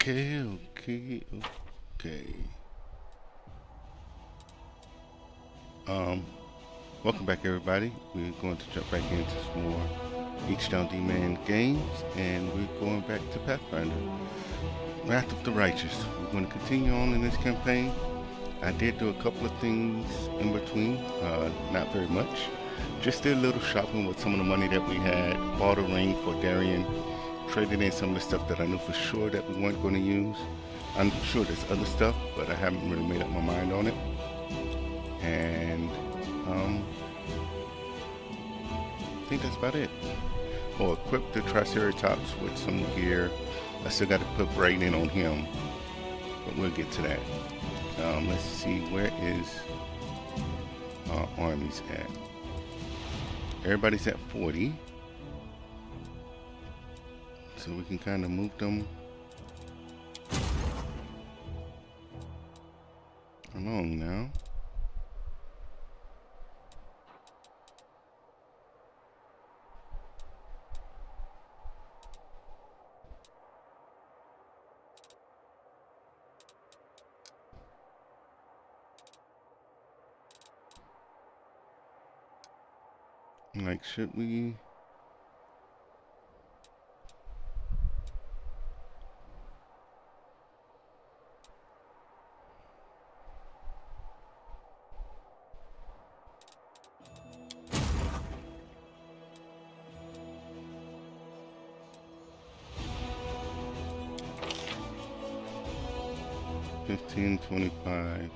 Okay. Um, Welcome back, everybody. We're going to jump back into some more H-Down D-Man games, and we're going back to Pathfinder. Wrath of the Righteous. We're going to continue on in this campaign. I did do a couple of things in between, not very much. Just did a little shopping with some of the money that we had, bought a ring for Darian, traded in some of the stuff that I knew for sure that we weren't going to use. I'm sure there's other stuff, but I haven't really made up my mind on it. And I think that's about it. Oh, equip the Triceratops with some gear. I still got to put Brayden on him, but we'll get to that. Let's see, where is our armies at? Everybody's at 40, so we can kind of move them along now. Like, should we? $15, $25.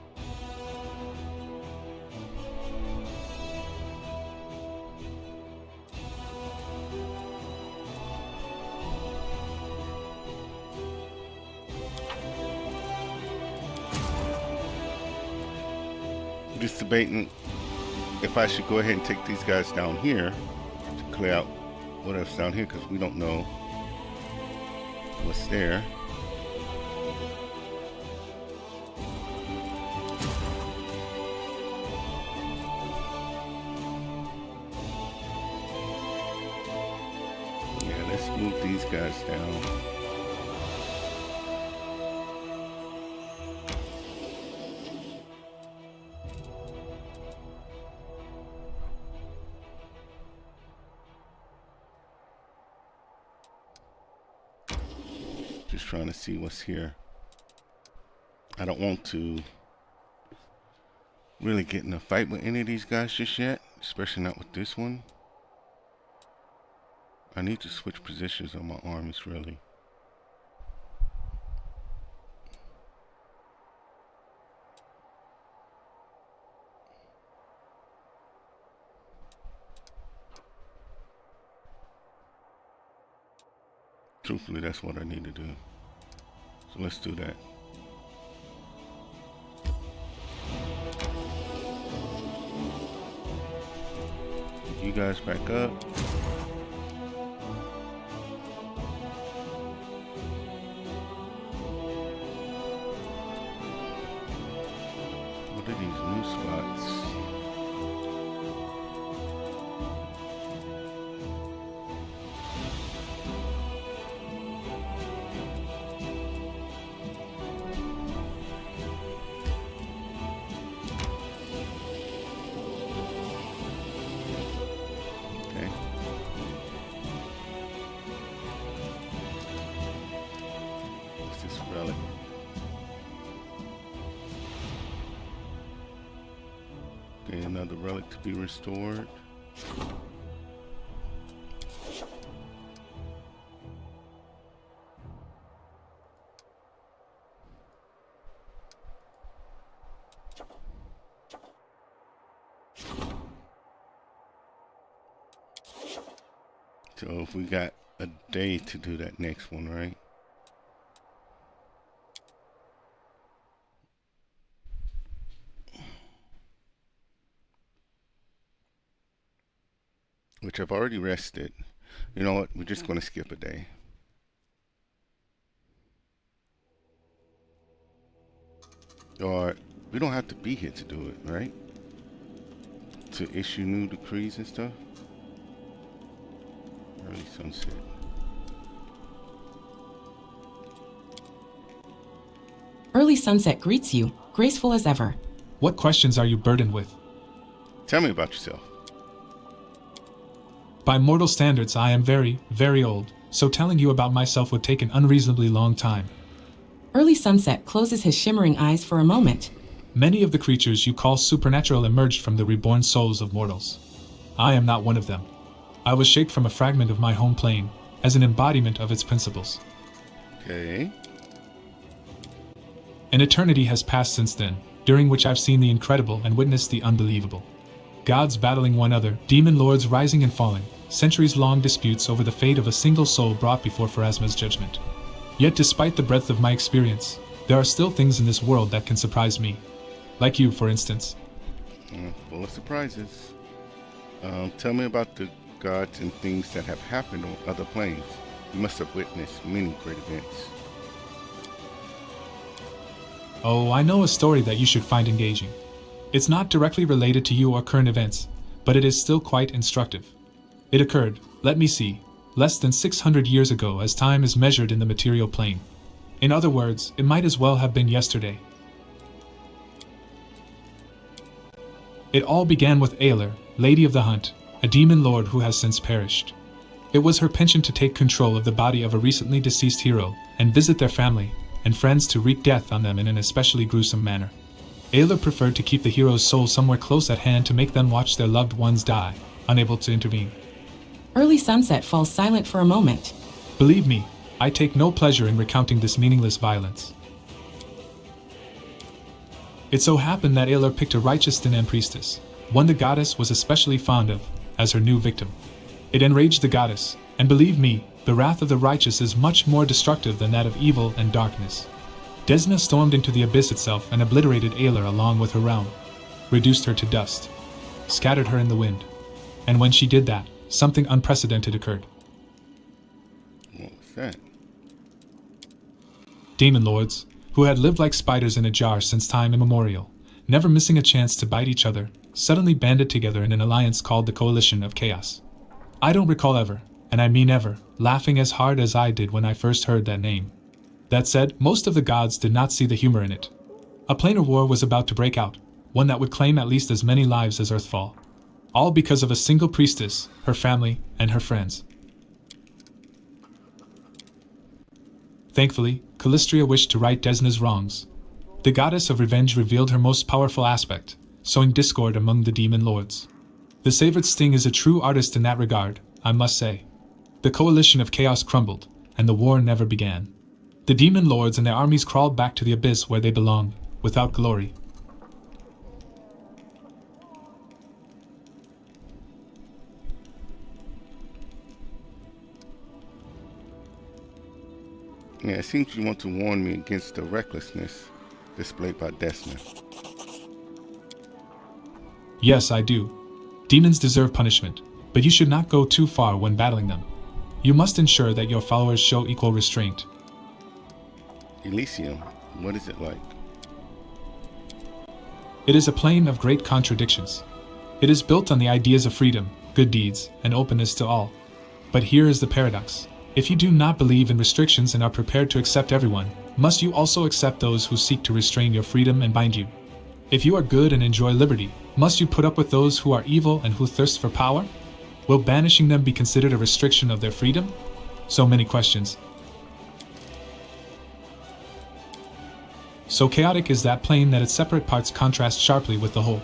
Just debating if I should go ahead and take these guys down here to clear out whatever's down here, because we don't know what's there. Yeah, let's move these guys down. Just trying to see what's here. I don't want to really get in a fight with any of these guys just yet, especially not with this one. I need to switch positions on my armies, really. Truthfully, that's what I need to do. So let's do that. You guys back up. What are these new spots? Okay. What's this relic? Okay, another relic to be restored. So if we got a day to do that next one, right? Which I've already rested. You know what? We're just going to skip a day. Or we don't have to be here to do it, right? To issue new decrees and stuff. Early sunset. Early sunset greets you, graceful as ever. What questions are you burdened with? Tell me about yourself. By mortal standards, I am very, very old, so telling you about myself would take an unreasonably long time. Early sunset closes his shimmering eyes for a moment. Many of the creatures you call supernatural emerged from the reborn souls of mortals. I am not one of them. I was shaped from a fragment of my home plane, as an embodiment of its principles. Okay. An eternity has passed since then, during which I've seen the incredible and witnessed the unbelievable. Gods battling one another, demon lords rising and falling, centuries-long disputes over the fate of a single soul brought before Pharasma's judgment. Yet despite the breadth of my experience, there are still things in this world that can surprise me. Like you, for instance. Full of surprises. Tell me about the gods and things that have happened on other planes. You must have witnessed many great events. Oh, I know a story that you should find engaging. It's not directly related to you or current events, but it is still quite instructive. It occurred, let me see, less than 600 years ago as time is measured in the material plane. In other words, it might as well have been yesterday. It all began with Aylar, Lady of the Hunt, a demon lord who has since perished. It was her penchant to take control of the body of a recently deceased hero and visit their family and friends to wreak death on them in an especially gruesome manner. Aylar preferred to keep the hero's soul somewhere close at hand to make them watch their loved ones die, unable to intervene. Early sunset falls silent for a moment. Believe me, I take no pleasure in recounting this meaningless violence. It so happened that Aylar picked a righteous Dinan priestess, one the goddess was especially fond of, as her new victim. It enraged the goddess, and believe me, the wrath of the righteous is much more destructive than that of evil and darkness. Desna stormed into the abyss itself and obliterated Aylar along with her realm, reduced her to dust, scattered her in the wind. And when she did that, something unprecedented occurred. What was that? Demon lords, who had lived like spiders in a jar since time immemorial, never missing a chance to bite each other, suddenly banded together in an alliance called the Coalition of Chaos. I don't recall ever, and I mean ever, laughing as hard as I did when I first heard that name. That said, most of the gods did not see the humor in it. A planar war was about to break out, one that would claim at least as many lives as Earthfall. All because of a single priestess, her family, and her friends. Thankfully, Calistria wished to right Desna's wrongs. The goddess of revenge revealed her most powerful aspect, sowing discord among the demon lords. The savored Sting is a true artist in that regard, I must say. The Coalition of Chaos crumbled, and the war never began. The demon lords and their armies crawled back to the abyss where they belonged, without glory. Yeah, it seems you want to warn me against the recklessness displayed by Desna. Yes, I do. Demons deserve punishment, but you should not go too far when battling them. You must ensure that your followers show equal restraint. Elysium, what is it like? It is a plane of great contradictions. It is built on the ideas of freedom, good deeds, and openness to all. But here is the paradox. If you do not believe in restrictions and are prepared to accept everyone, must you also accept those who seek to restrain your freedom and bind you? If you are good and enjoy liberty, must you put up with those who are evil and who thirst for power? Will banishing them be considered a restriction of their freedom? So many questions. So chaotic is that plane that its separate parts contrast sharply with the whole.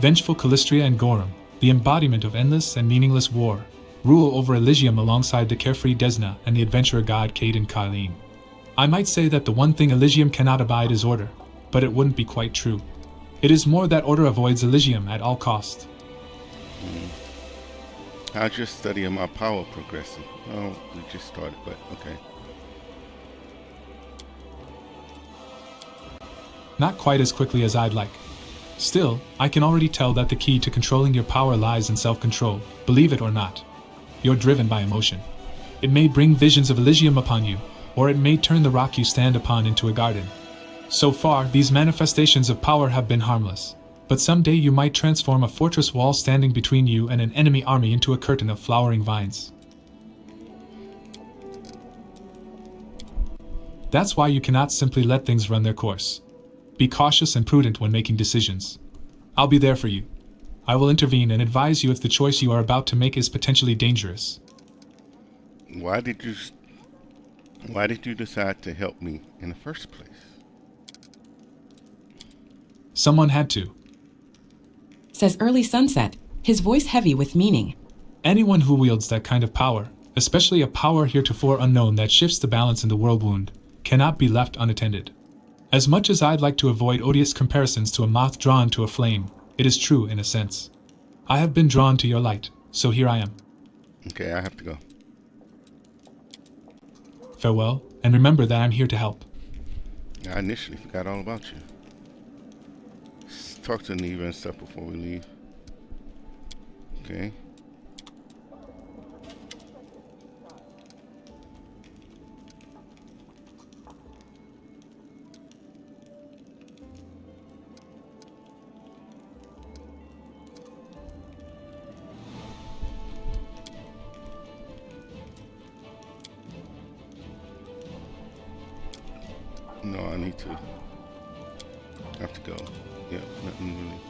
Vengeful Calistria and Gorum, the embodiment of endless and meaningless war, rule over Elysium alongside the carefree Desna and the adventurer god Caden Kylene. I might say that the one thing Elysium cannot abide is order, but it wouldn't be quite true. It is more that order avoids Elysium at all cost. How's your study of my power progressing? Oh, we just started, but okay. Not quite as quickly as I'd like. Still, I can already tell that the key to controlling your power lies in self-control, believe it or not. You're driven by emotion. It may bring visions of Elysium upon you, or it may turn the rock you stand upon into a garden. So far, these manifestations of power have been harmless, but someday you might transform a fortress wall standing between you and an enemy army into a curtain of flowering vines. That's why you cannot simply let things run their course. Be cautious and prudent when making decisions. I'll be there for you. I will intervene and advise you if the choice you are about to make is potentially dangerous. Why did you why did you decide to help me in the first place? Someone had to. Says Early Sunset, his voice heavy with meaning. Anyone who wields that kind of power, especially a power heretofore unknown that shifts the balance in the world wound, cannot be left unattended. As much as I'd like to avoid odious comparisons to a moth drawn to a flame, it is true in a sense. I have been drawn to your light, so here I am. Okay, I have to go. Farewell, and remember that I'm here to help. I initially forgot all about you. Let's talk to Neva and stuff before we leave. Okay. No, I need to. I have to go. Yeah, nothing really.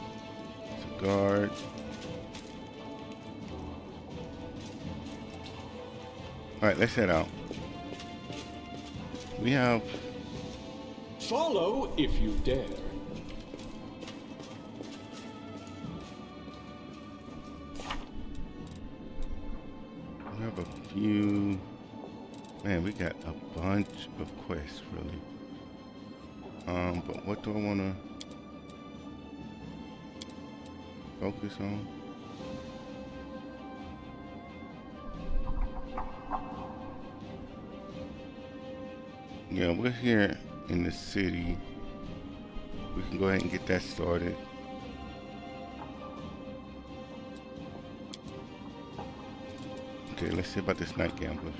It's a guard. Alright, let's head out. We have... Follow if you dare. We have a few... Man, we got a bunch of quests, really. But what do I want to focus on? Yeah, we're here in the city. We can go ahead and get that started. Okay, let's see about this Night Gamblers.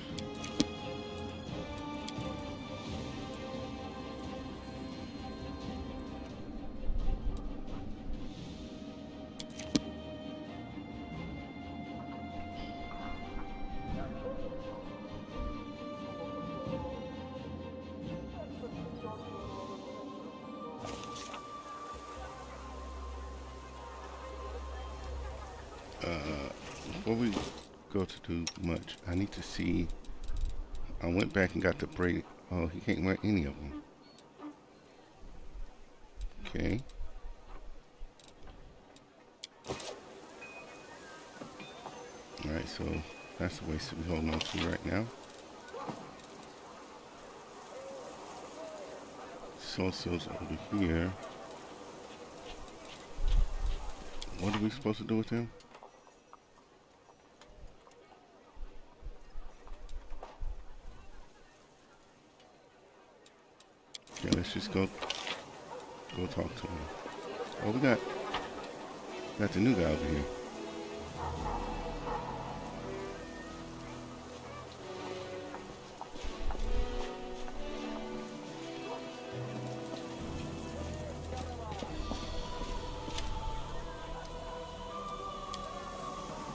Before we go to do much, I need to see. I went back and got the braid. Oh, he can't wear any of them. Okay. Alright, so that's the waist to be holding on to right now. Soul Seal's over here. What are we supposed to do with him? Okay, let's just go talk to him. Oh, we got the new guy over here.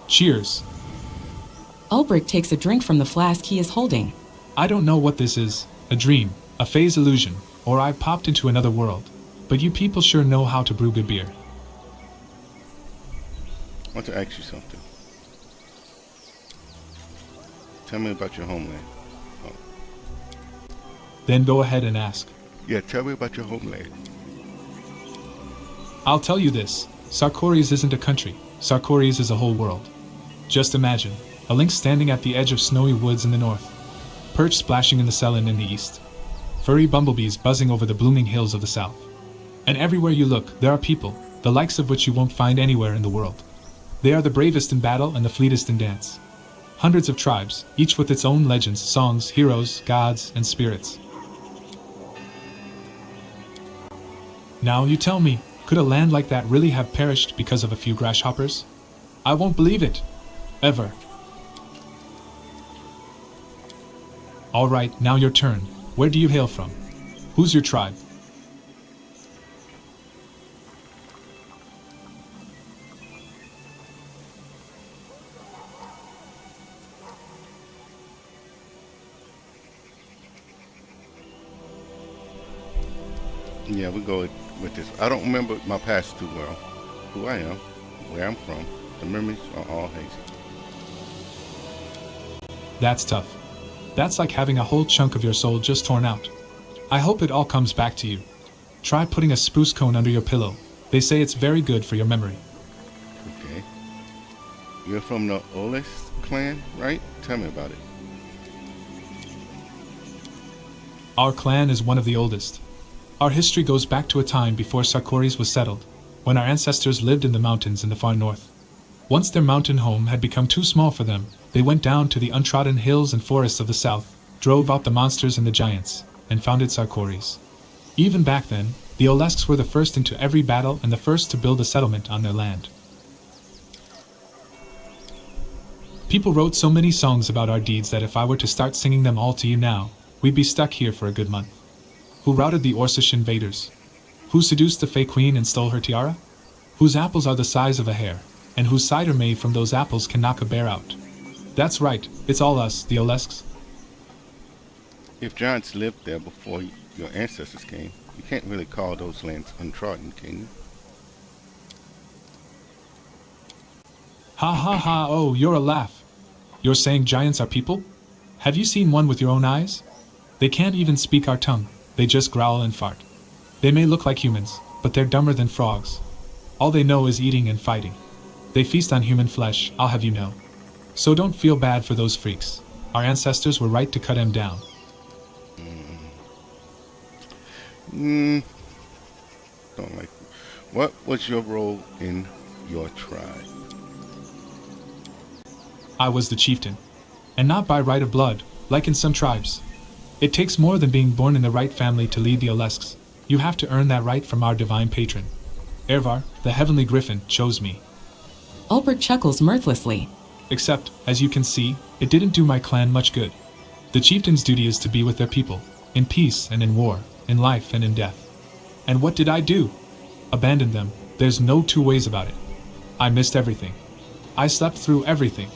Cheers. Ulbrich takes a drink from the flask he is holding. I don't know what this is, a dream, a phase illusion, or I popped into another world. But you people sure know how to brew good beer. I want to ask you something. Tell me about your homeland. Oh. Then go ahead and ask. Yeah, tell me about your homeland. I'll tell you this, Sarkories isn't a country, Sarkories is a whole world. Just imagine, a lynx standing at the edge of snowy woods in the north, perch splashing in the Selen in the east, furry bumblebees buzzing over the blooming hills of the south. And everywhere you look, there are people, the likes of which you won't find anywhere in the world. They are the bravest in battle and the fleetest in dance. Hundreds of tribes, each with its own legends, songs, heroes, gods, and spirits. Now you tell me, could a land like that really have perished because of a few grasshoppers? I won't believe it. Ever. All right, now your turn. Where do you hail from? Who's your tribe? Yeah, we go with this. I don't remember my past too well. Who I am, where I'm from. The memories are all hazy. That's tough. That's like having a whole chunk of your soul just torn out. I hope it all comes back to you. Try putting a spruce cone under your pillow. They say it's very good for your memory. Okay. You're from the Olis clan, right? Tell me about it. Our clan is one of the oldest. Our history goes back to a time before Sarkoris was settled, when our ancestors lived in the mountains in the far north. Once their mountain home had become too small for them, they went down to the untrodden hills and forests of the south, drove out the monsters and the giants, and founded Sarkoris. Even back then, the Olesks were the first into every battle and the first to build a settlement on their land. People wrote so many songs about our deeds that if I were to start singing them all to you now, we'd be stuck here for a good month. Who routed the Orcish invaders? Who seduced the Fey Queen and stole her tiara? Whose apples are the size of a hair, and whose cider made from those apples can knock a bear out? That's right, it's all us, the Olesks. If giants lived there before your ancestors came, you can't really call those lands untrodden, can you? Ha ha ha, oh, you're a laugh. You're saying giants are people? Have you seen one with your own eyes? They can't even speak our tongue, they just growl and fart. They may look like humans, but they're dumber than frogs. All they know is eating and fighting. They feast on human flesh, I'll have you know. So don't feel bad for those freaks. Our ancestors were right to cut him down. Don't like it. What was your role in your tribe? I was the chieftain. And not by right of blood, like in some tribes. It takes more than being born in the right family to lead the Olesks. You have to earn that right from our divine patron. Ervar, the heavenly griffin, chose me. Ulbert chuckles mirthlessly. Except, as you can see, it didn't do my clan much good. The chieftain's duty is to be with their people, in peace and in war, in life and in death. And what did I do? Abandon them. There's no two ways about it. I missed everything. I slept through everything.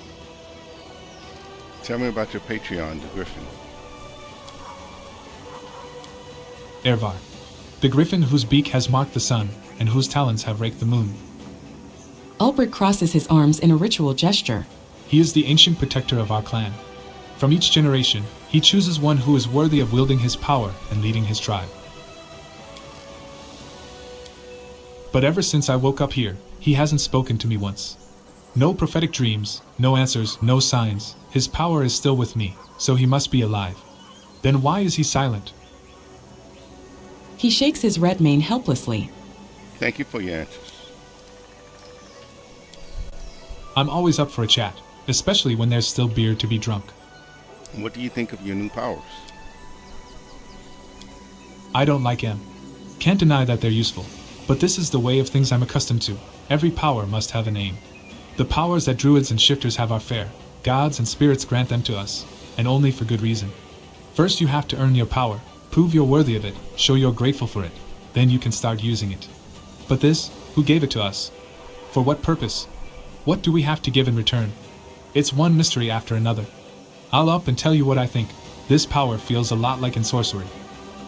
Tell me about your Patreon, the Griffin. Ervar, the griffin whose beak has marked the sun, and whose talons have raked the moon. Ulbert crosses his arms in a ritual gesture. He is the ancient protector of our clan. From each generation, he chooses one who is worthy of wielding his power and leading his tribe. But ever since I woke up here, he hasn't spoken to me once. No prophetic dreams, no answers, no signs. His power is still with me, so he must be alive. Then why is he silent? He shakes his red mane helplessly. Thank you for your answers. I'm always up for a chat, especially when there's still beer to be drunk. What do you think of your new powers? I don't like them. Can't deny that they're useful. But this is the way of things I'm accustomed to. Every power must have a name. The powers that druids and shifters have are fair. Gods and spirits grant them to us, and only for good reason. First you have to earn your power, prove you're worthy of it, show you're grateful for it. Then you can start using it. But this, who gave it to us? For what purpose? What do we have to give in return? It's one mystery after another. I'll up and tell you what I think. This power feels a lot like in sorcery.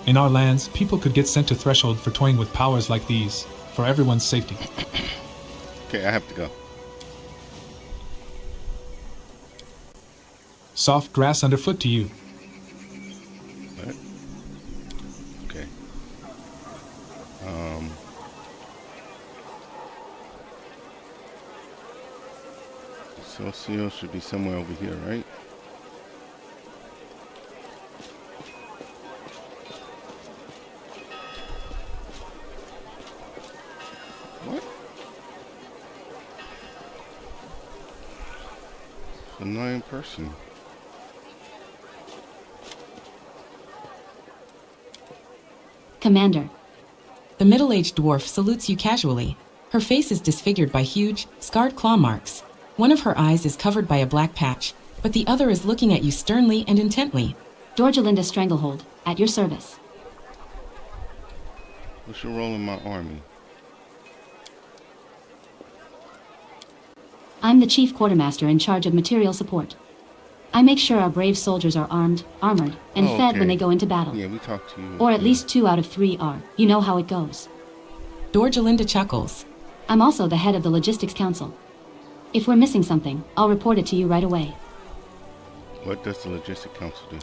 In our lands, people could get sent to Threshold for toying with powers like these, for everyone's safety. Okay, I have to go. Soft grass underfoot to you. What? Okay. Socio should be somewhere over here, right? What? Annoying person. Commander. The middle-aged dwarf salutes you casually. Her face is disfigured by huge, scarred claw marks. One of her eyes is covered by a black patch, but the other is looking at you sternly and intently. Georgia Linda Stranglehold, at your service. What's your role in my army? I'm the Chief Quartermaster in charge of material support. I make sure our brave soldiers are armed, armored, and Oh, fed okay. when they go into battle. Yeah, we talked to you. Or at yeah. least 2 out of 3 are. You know how it goes. Dorjalinda chuckles. I'm also the head of the Logistics Council. If we're missing something, I'll report it to you right away. What does the Logistic Council do?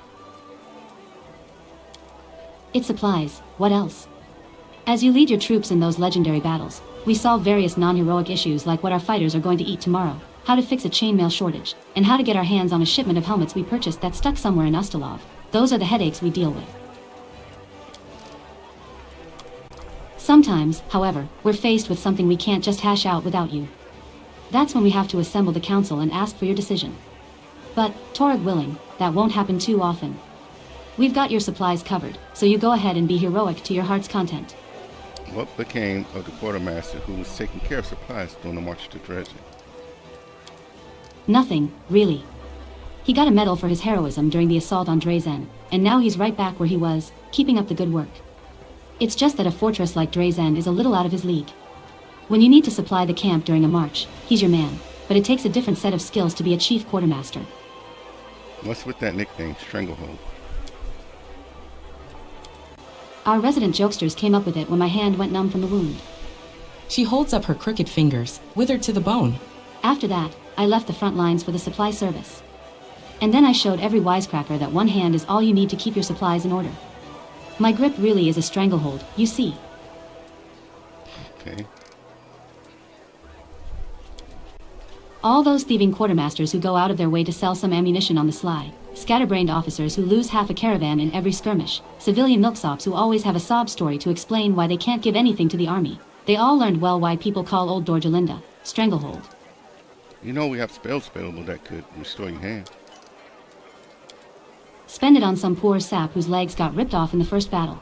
It supplies. What else? As you lead your troops in those legendary battles, we solve various non-heroic issues like what our fighters are going to eat tomorrow, how to fix a chainmail shortage, and how to get our hands on a shipment of helmets we purchased that's stuck somewhere in Ustalov. Those are the headaches we deal with. Sometimes, however, we're faced with something we can't just hash out without you. That's when we have to assemble the council and ask for your decision. But, Torg willing, that won't happen too often. We've got your supplies covered, so you go ahead and be heroic to your heart's content. What became of the quartermaster who was taking care of supplies during the march to Dresden? Nothing, really. He got a medal for his heroism during the assault on Drazen, and now he's right back where he was, keeping up the good work. It's just that a fortress like Drazen is a little out of his league. When you need to supply the camp during a march, he's your man, but it takes a different set of skills to be a chief quartermaster. What's with that nickname, Stranglehold? Our resident jokesters came up with it when my hand went numb from the wound. She holds up her crooked fingers, withered to the bone. After that, I left the front lines for the supply service. And then I showed every wisecracker that one hand is all you need to keep your supplies in order. My grip really is a stranglehold, you see. Okay. All those thieving quartermasters who go out of their way to sell some ammunition on the sly, scatterbrained officers who lose half a caravan in every skirmish, civilian milksops who always have a sob story to explain why they can't give anything to the army. They all learned well why people call old Dorjalinda Stranglehold. You know we have spells available that could restore your hand. Spend it on some poor sap whose legs got ripped off in the first battle.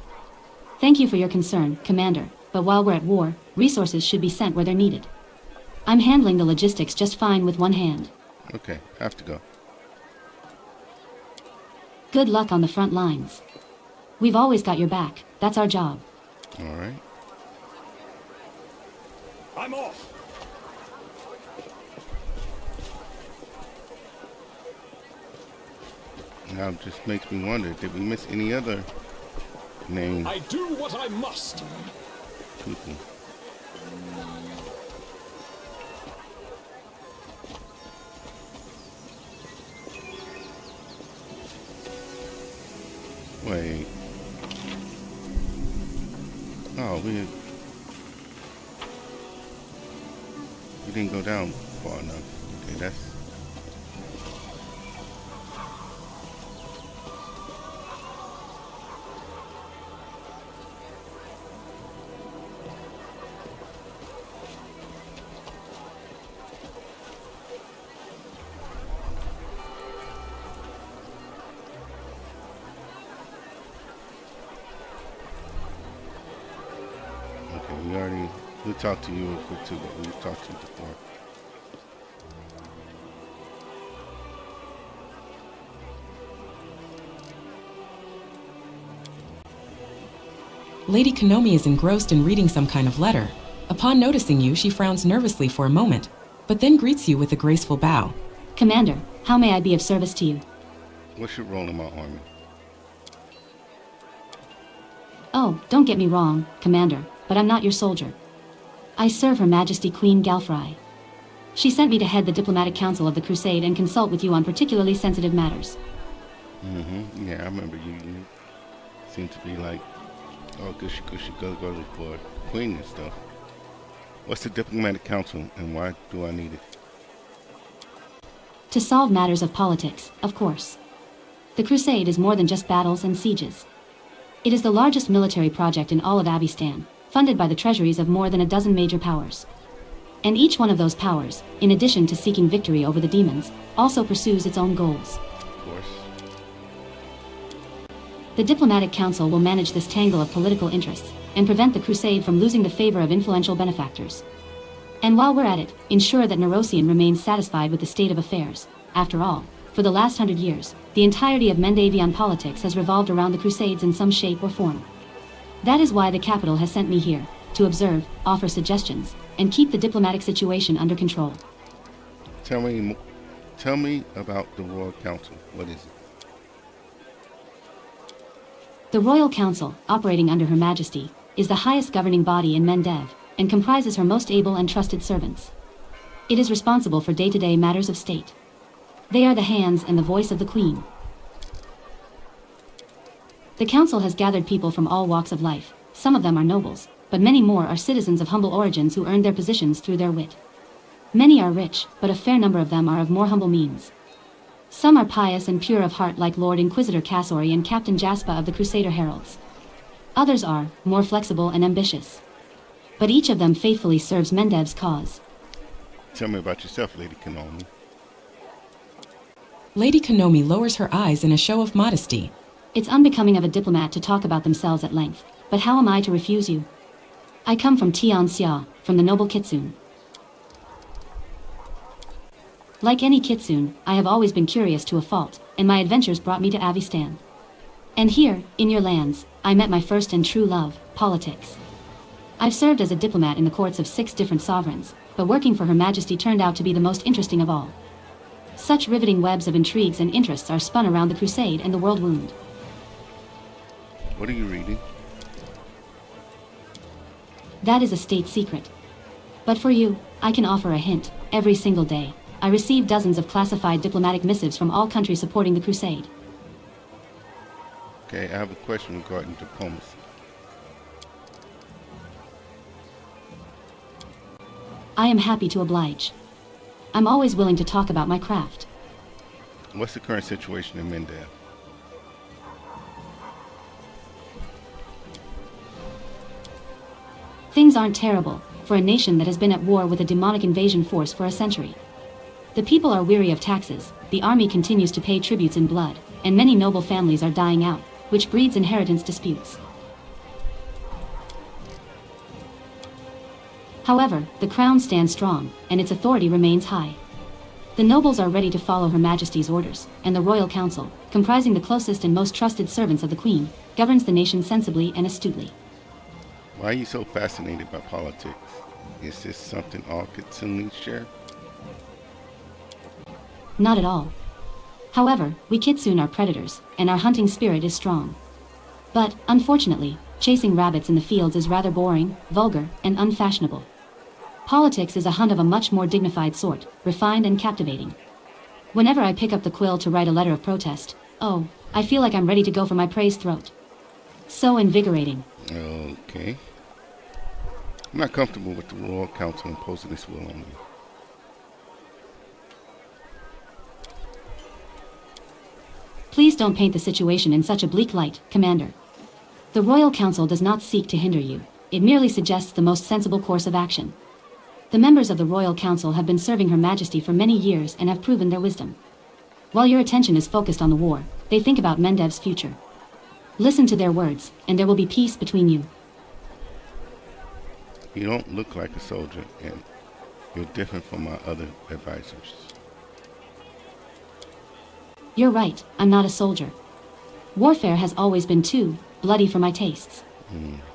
Thank you for your concern, Commander, but while we're at war, resources should be sent where they're needed. I'm handling the logistics just fine with one hand. Okay, have to go. Good luck on the front lines. We've always got your back, that's our job. Alright. I'm off. Now it just makes me wonder, did we miss any other named I do what I must. people? Wait. Oh, we didn't go down far enough. Okay, that's we talked to you real quick too, but we talked to you before. Lady Konomi is engrossed in reading some kind of letter. Upon noticing you, she frowns nervously for a moment, but then greets you with a graceful bow. Commander, how may I be of service to you? What's your role in my army? Oh, don't get me wrong, Commander, but I'm not your soldier. I serve Her Majesty Queen Galfry. She sent me to head the diplomatic council of the Crusade and consult with you on particularly sensitive matters. Mm-hmm. Yeah, I remember you. You seem to be like, oh, gushy, go for Queen and stuff. What's the diplomatic council and why do I need it? To solve matters of politics, of course. The Crusade is more than just battles and sieges. It is the largest military project in all of Abystan, funded by the treasuries of more than a dozen major powers. And each one of those powers, in addition to seeking victory over the demons, also pursues its own goals. Of course. The Diplomatic Council will manage this tangle of political interests and prevent the Crusade from losing the favor of influential benefactors. And while we're at it, ensure that Nerosian remains satisfied with the state of affairs. After all, for the last 100 years, the entirety of Mendavian politics has revolved around the Crusades in some shape or form. That is why the capital has sent me here, to observe, offer suggestions, and keep the diplomatic situation under control. Tell me Tell me about the Royal Council. What is it? The Royal Council, operating under Her Majesty, is the highest governing body in Mendev, and comprises her most able and trusted servants. It is responsible for day-to-day matters of state. They are the hands and the voice of the Queen. The Council has gathered people from all walks of life. Some of them are nobles, but many more are citizens of humble origins who earned their positions through their wit. Many are rich, but a fair number of them are of more humble means. Some are pious and pure of heart like Lord Inquisitor Cassori and Captain Jaspa of the Crusader Heralds. Others are more flexible and ambitious. But each of them faithfully serves Mendev's cause. Tell me about yourself, Lady Kanomi. Lady Kanomi lowers her eyes in a show of modesty. It's unbecoming of a diplomat to talk about themselves at length, but how am I to refuse you? I come from Tian Xia, from the noble Kitsune. Like any Kitsune, I have always been curious to a fault, and my adventures brought me to Avistan. And here, in your lands, I met my first and true love, politics. I've served as a diplomat in the courts of 6 different sovereigns, but working for Her Majesty turned out to be the most interesting of all. Such riveting webs of intrigues and interests are spun around the crusade and the world wound. What are you reading? That is a state secret. But for you, I can offer a hint. Every single day, I receive dozens of classified diplomatic missives from all countries supporting the crusade. Okay, I have a question regarding diplomacy. I am happy to oblige. I'm always willing to talk about my craft. What's the current situation in Mendev? Things aren't terrible for a nation that has been at war with a demonic invasion force for a century. The people are weary of taxes, the army continues to pay tributes in blood, and many noble families are dying out, which breeds inheritance disputes. However, the crown stands strong, and its authority remains high. The nobles are ready to follow Her Majesty's orders, and the Royal Council, comprising the closest and most trusted servants of the Queen, governs the nation sensibly and astutely. Why are you so fascinated by politics? Is this something all Kitsunes share? Not at all. However, we Kitsune are predators, and our hunting spirit is strong. But, unfortunately, chasing rabbits in the fields is rather boring, vulgar, and unfashionable. Politics is a hunt of a much more dignified sort, refined and captivating. Whenever I pick up the quill to write a letter of protest, oh, I feel like I'm ready to go for my prey's throat. So invigorating. Okay. I'm not comfortable with the Royal Council imposing this will on me. Please don't paint the situation in such a bleak light, Commander. The Royal Council does not seek to hinder you. It merely suggests the most sensible course of action. The members of the Royal Council have been serving Her Majesty for many years and have proven their wisdom. While your attention is focused on the war, they think about Mendev's future. Listen to their words, and there will be peace between you. You don't look like a soldier, and you're different from my other advisors. You're right, I'm not a soldier. Warfare has always been too bloody for my tastes.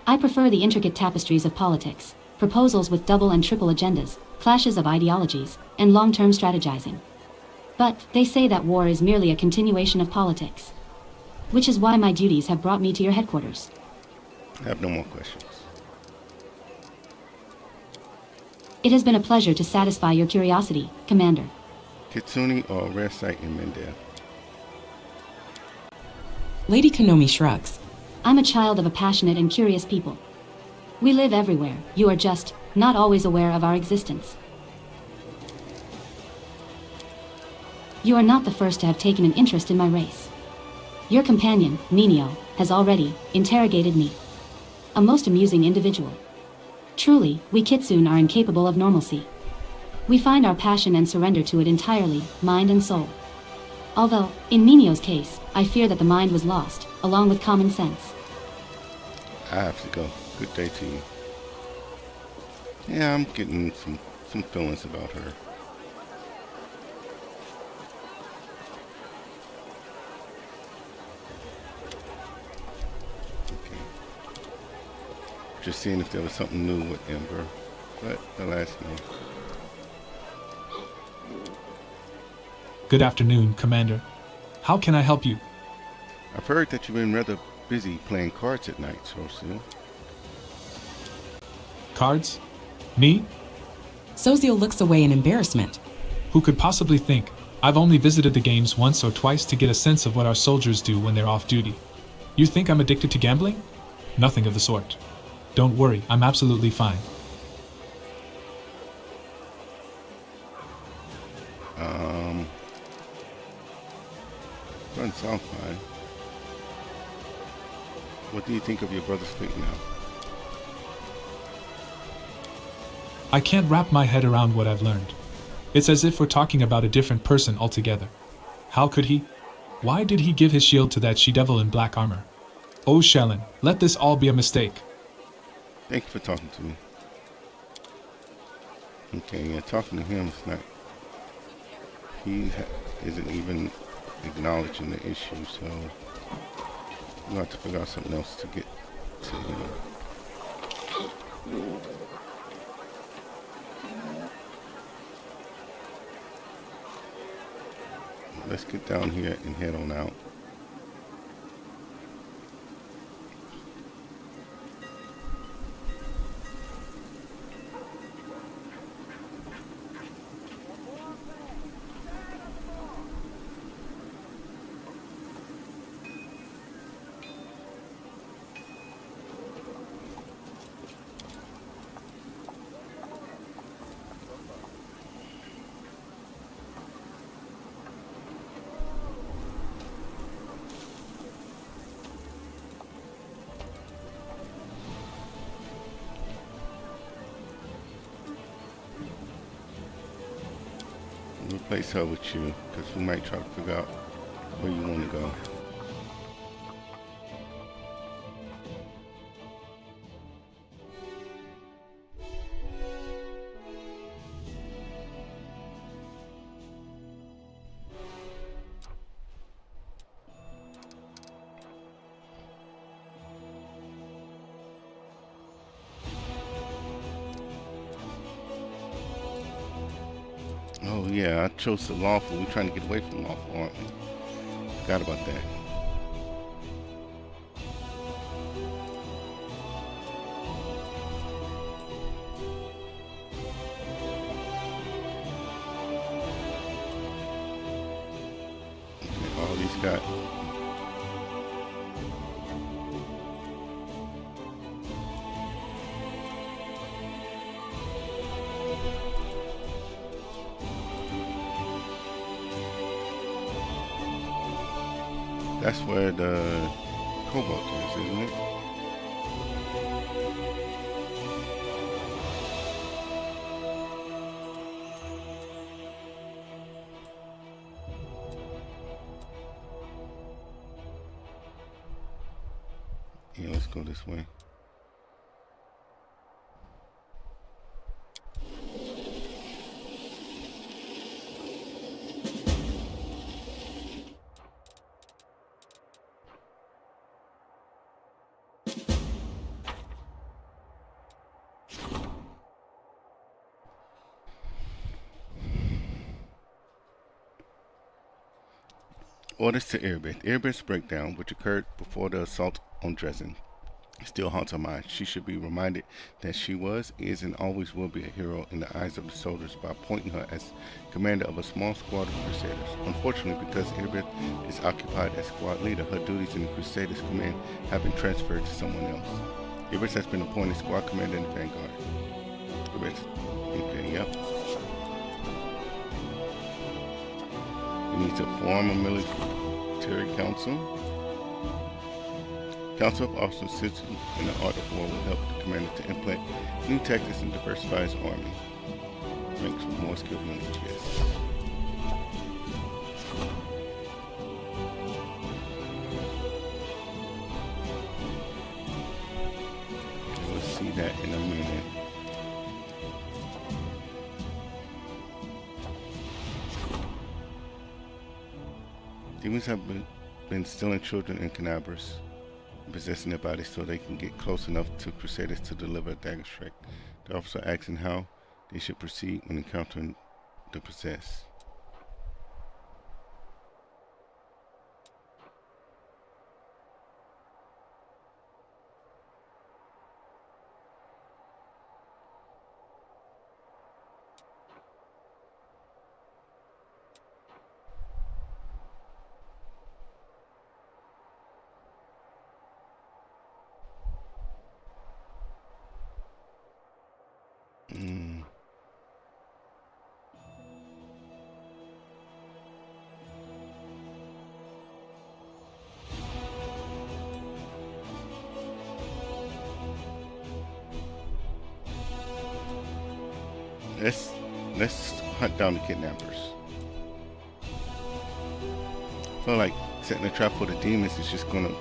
I prefer the intricate tapestries of politics, proposals with double and triple agendas, clashes of ideologies, and long-term strategizing. But they say that war is merely a continuation of politics. Which is why my duties have brought me to your headquarters. I have no more questions. It has been a pleasure to satisfy your curiosity, Commander. Kitsune are a rare sight in Mendev. Lady Kanomi shrugs. I'm a child of a passionate and curious people. We live everywhere, you are just not always aware of our existence. You are not the first to have taken an interest in my race. Your companion, Ninio, has already interrogated me. A most amusing individual. Truly, we Kitsune are incapable of normalcy. We find our passion and surrender to it entirely, mind and soul. Although, in Ninio's case, I fear that the mind was lost, along with common sense. I have to go. Good day to you. Yeah, I'm getting some feelings about her. Okay. Just seeing if there was something new with Ember, but alas no. Good afternoon, Commander. How can I help you? I've heard that you've been rather busy playing cards at night, Social. Cards? Me? Sozio looks away in embarrassment. Who could possibly think? I've only visited the games once or twice to get a sense of what our soldiers do when they're off duty. You think I'm addicted to gambling? Nothing of the sort. Don't worry, I'm absolutely fine. Doesn't sound fine. What do you think of your brother's fate now? I can't wrap my head around what I've learned. It's as if we're talking about a different person altogether. How could he? Why did he give his shield to that she-devil in black armor? Oh, Shellen, let this all be a mistake. Thank you for talking to me. Okay, yeah, talking to him is not... He isn't even acknowledging the issue, so we'll have to figure out something else to get to, Let's get down here and head on out. Replace her with you, because we might try to figure out where you want to go. Oh yeah, I chose the lawful. We're trying to get away from lawful, aren't we? Forgot about that. Okay, all these got... That's where the cobalt is, isn't it? Yeah, let's go this way. Orders to Airbit. Airbit's breakdown, which occurred before the assault on Dresden, still haunts her mind. She should be reminded that she was, is, and always will be a hero in the eyes of the soldiers by appointing her as commander of a small squad of Crusaders. Unfortunately, because Airbit is occupied as squad leader, her duties in the Crusaders' command have been transferred to someone else. Airbit has been appointed squad commander in the Vanguard. Okay, yep. We need to form a military council. Council of Officers sits in the art of war will help the commander to implement new tactics and diversify his army. Makes more skilled members, yes. Okay, we'll see that in a minute. Demons have been stealing children in Canabras, possessing their bodies so they can get close enough to Crusaders to deliver a dagger strike. The officer asking how they should proceed when encountering the possessed. Let's hunt down the kidnappers. I feel like setting a trap for the demons is just gonna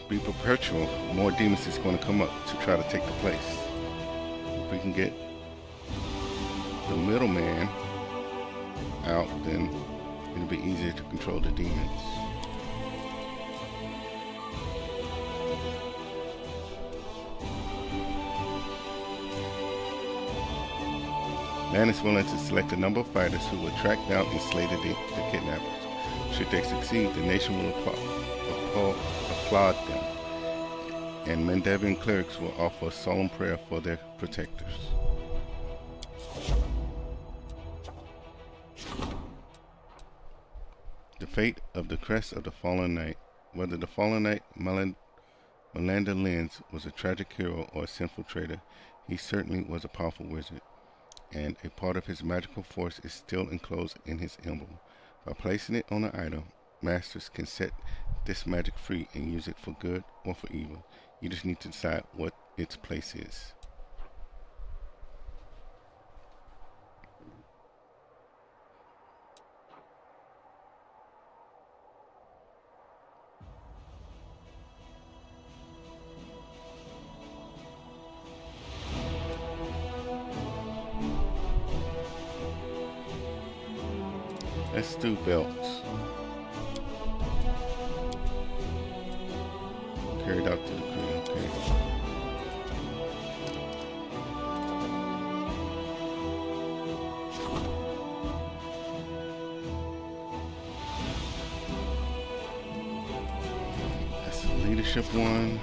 be perpetual. More demons is gonna come up to try to take the place. If we can get the middleman out, then it'll be easier to control the demons. Man is willing to select a number of fighters who will track down and slay the kidnappers. Should they succeed, the nation will applaud them, and Mandavian clerics will offer a solemn prayer for their protectors. The fate of the crest of the fallen knight. Whether the fallen knight Melander Lens was a tragic hero or a sinful traitor, he certainly was a powerful wizard, and a part of his magical force is still enclosed in his emblem. By placing it on an item, masters can set this magic free and use it for good or for evil. You just need to decide what its place is. Let's do belts. Carried out to the crew, okay. That's the leadership one.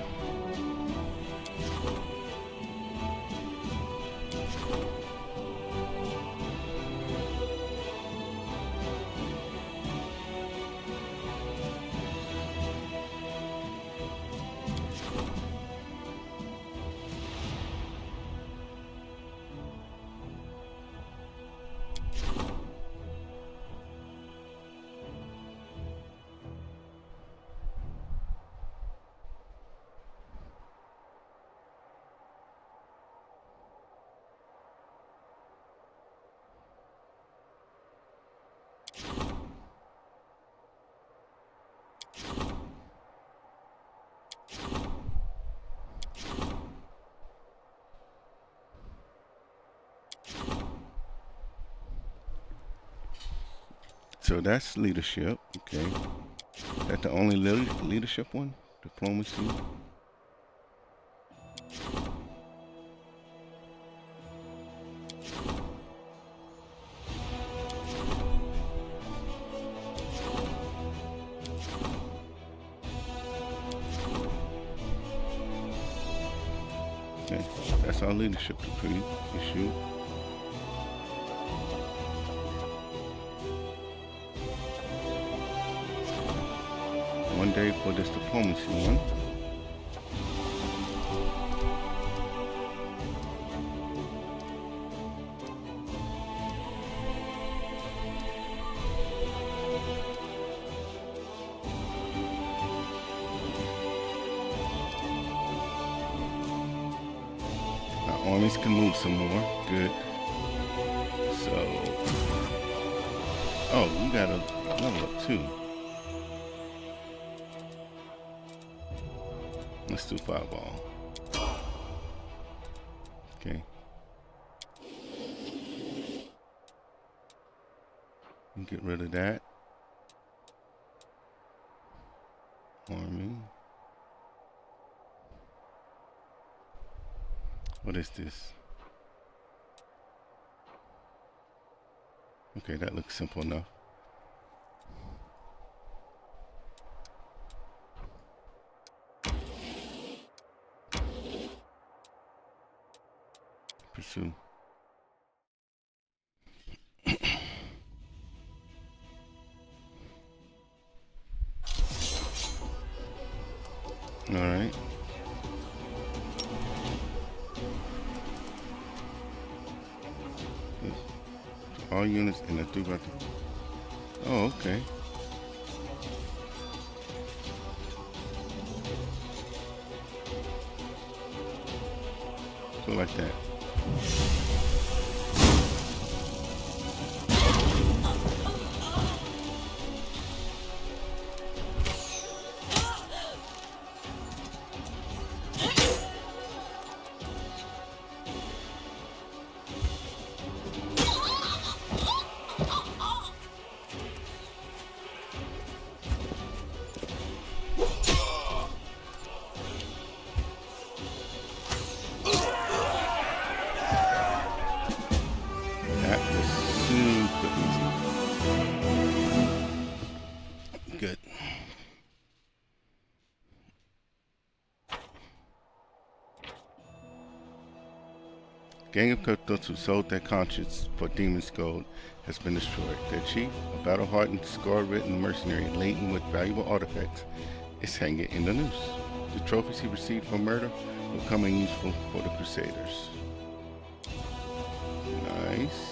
So that's leadership, okay. That's the only leadership one? Diplomacy? Okay, that's our leadership decree issue. One day for this diplomacy one. Our armies can move some more. Good. So, oh, we got a level up too. Let's do fireball. Okay. Get rid of that. Army. What is this? Okay, that looks simple enough. Pursue. All right. All units in the 3x2. Oh, okay. So like that. Good. Gang of cryptos who sold their conscience for demon's gold has been destroyed. Their chief, a battle-hardened, scar-ridden mercenary laden with valuable artifacts, is hanging in the noose. The trophies he received for murder will come in useful for the Crusaders. Nice.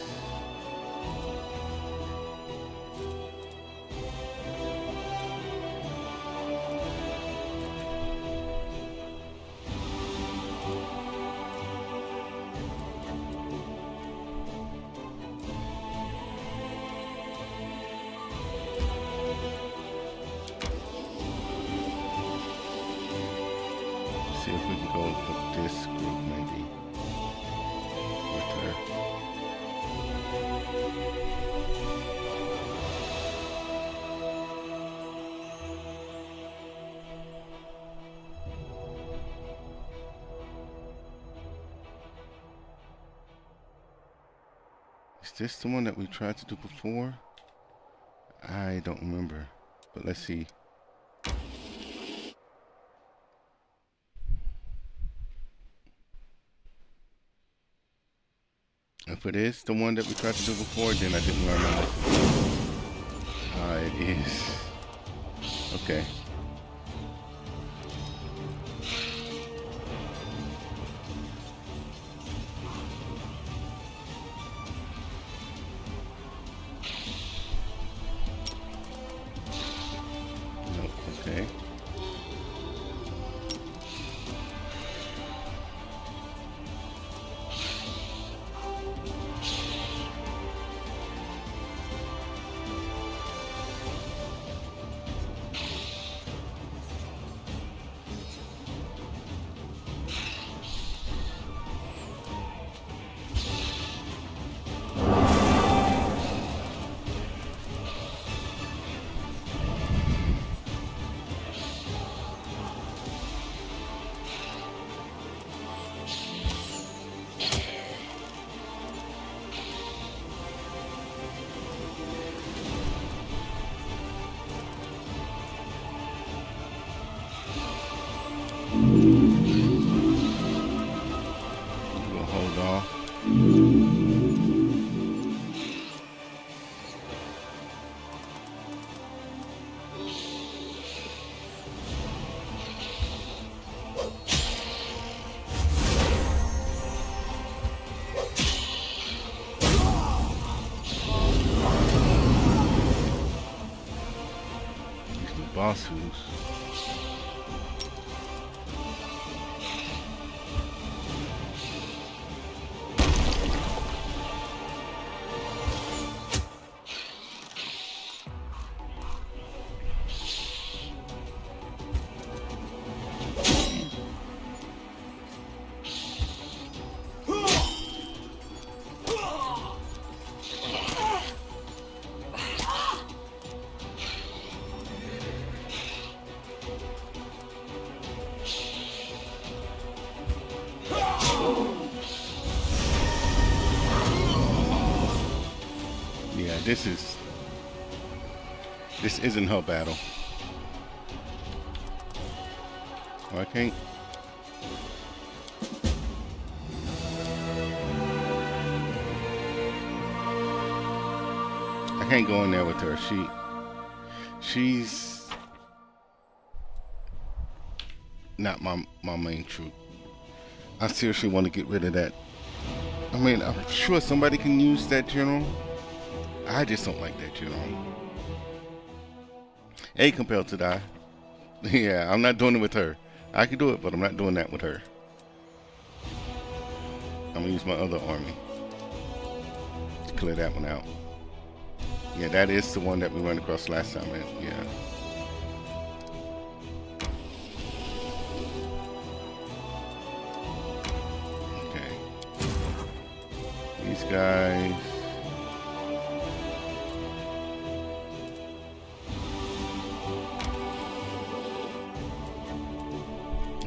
See if we can go with this group maybe. With her. Is this the one that we tried to do before? I don't remember. But let's see. If it is the one that we tried to do before, then I didn't learn my lesson. It is. Okay. Nope, okay. We'll hold off. These new boss who's. Yeah, this isn't her battle. Oh, I can't. I can't go in there with her. She's not my main troop. I seriously want to get rid of that. I mean, I'm sure somebody can use that general. I just don't like that general. A, compelled to die. Yeah, I'm not doing it with her. I can do it, but I'm not doing that with her. I'm gonna use my other army to clear that one out. Yeah, that is the one that we ran across last time, man. Yeah. Okay. These guys.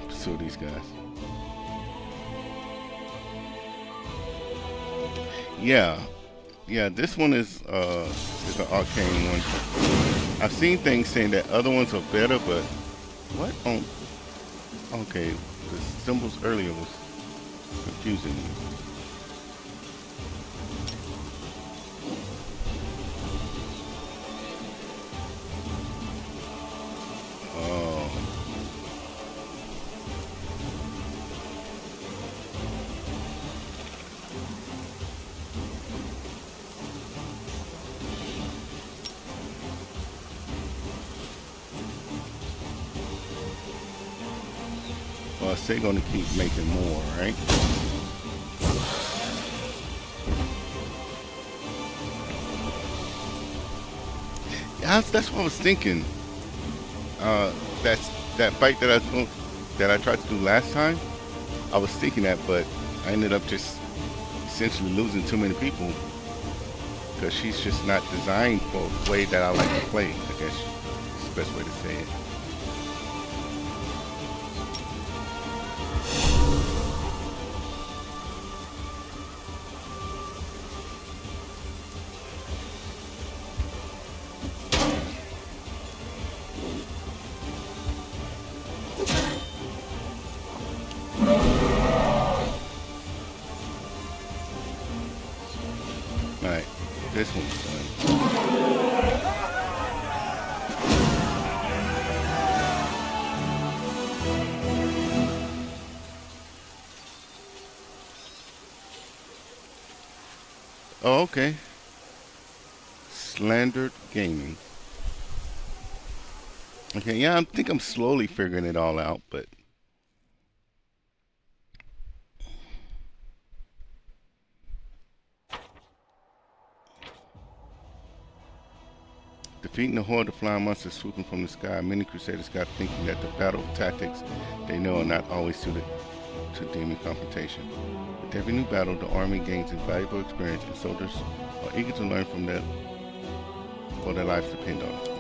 Pursue these guys. Yeah, this one is an arcane one. I've seen things saying that other ones are better, but what? Okay, the symbols earlier was confusing me. Oh. Well, they're gonna keep making more, right? Yeah, that's what I was thinking. That's that fight that I tried to do last time. I was thinking that, but I ended up just essentially losing too many people because she's just not designed for the way that I like to play. I guess is the best way to say it. Alright, this one's done. Oh, okay. Slandered Gaming. Okay, yeah, I think I'm slowly figuring it all out, but defeating the horde of flying monsters swooping from the sky, many crusaders got thinking that the battle tactics they know are not always suited to demon confrontation. With every new battle, the army gains invaluable experience, and soldiers are eager to learn from them, for their lives depend on it.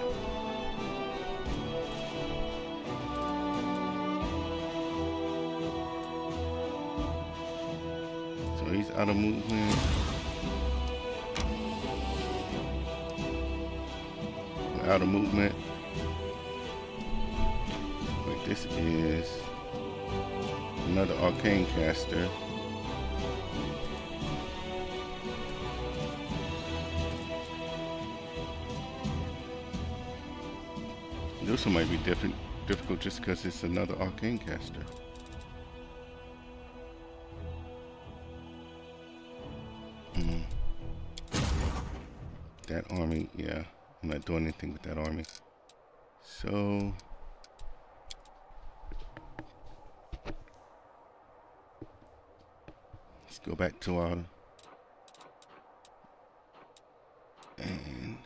So he's out of movement. Out of movement. Wait, this is another arcane caster. This one might be difficult just because it's another arcane caster. That army, yeah. I'm not doing anything with that army. So let's go back to our and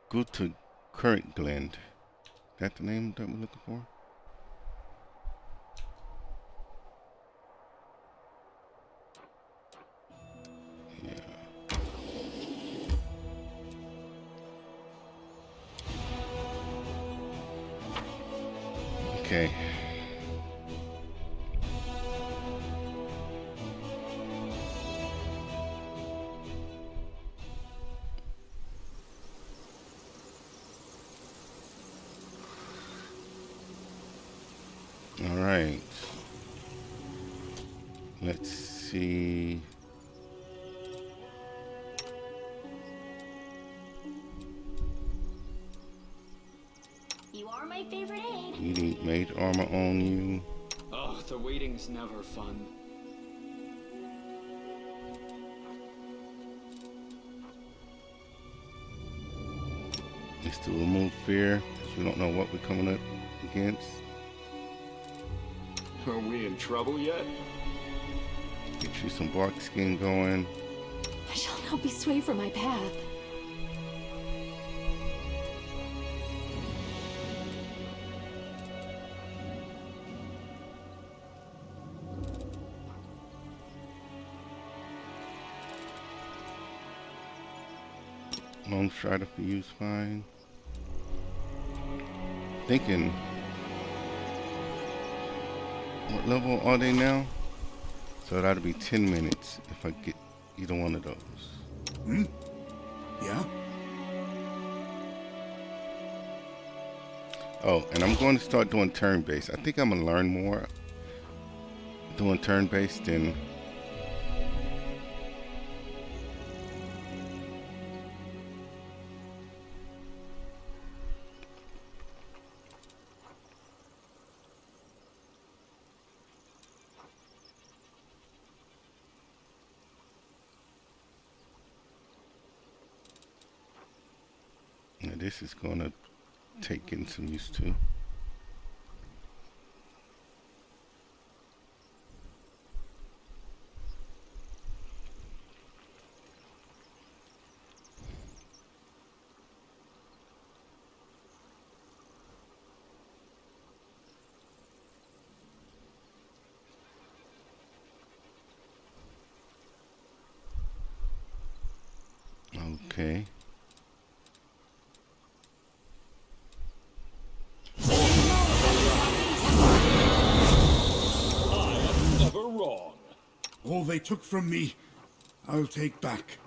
go to current blend. Is that the name that we're looking for? Okay. All right. Let's see. You are my favorite aid. You need mage armor on you. Oh, the waiting's never fun. It's to remove fear, because we don't know what we're coming up against. Are we in trouble yet? Get you some bark skin going. I shall not be swayed from my path. Long strider for use fine. Thinking, what level are they now? So that'll be 10 minutes if I get either one of those. Yeah? Oh, and I'm going to start doing turn-based. I think I'm going to learn more doing turn-based than... Now this is going to take getting some used to. Okay. Never wrong. All they took from me, I'll take back.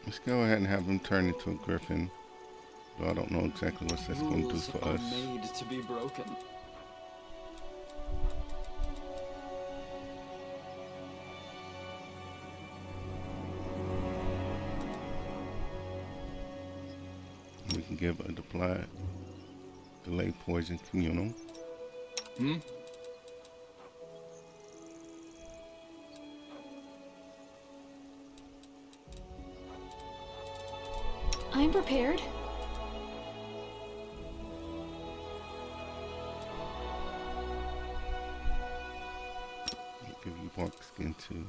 Let's go ahead and have him turn into a griffin. Though I don't know exactly what that's going to do Rules for are us. made to be broken. We can give a delay poison communal. I'm prepared. I'll give you bark skin too.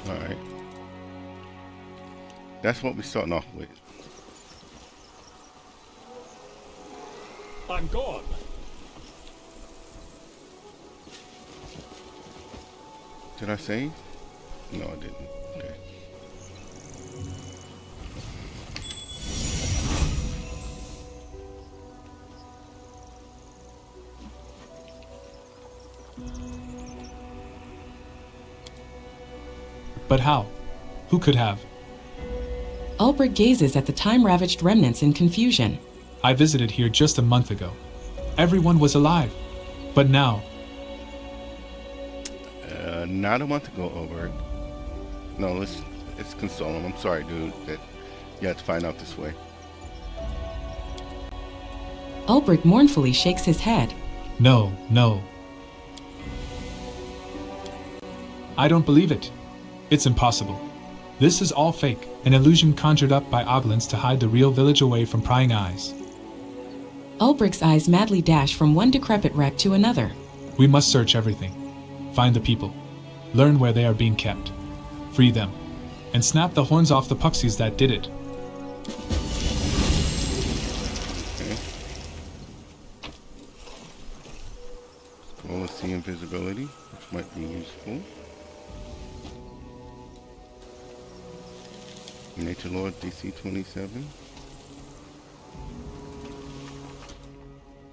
Alright. That's what we're starting off with. I'm gone. Did I save? No, I didn't. Okay. But how? Who could have? Ulbrich gazes at the time-ravaged remnants in confusion. I visited here just a month ago. Everyone was alive. But now, Not a month ago, over. No, let's console him. I'm sorry, dude, that you had to find out this way. Ulbrich mournfully shakes his head. no, no. I don't believe it. It's impossible. This is all fake, an illusion conjured up by Oglins to hide the real village away from prying eyes. Ulbrich's eyes madly dash from one decrepit wreck to another. We must search everything. Find the people. Learn where they are being kept. Free them. And snap the horns off the puxies that did it. Okay. Well, let's see invisibility, which might be useful. Nature Lord DC 27.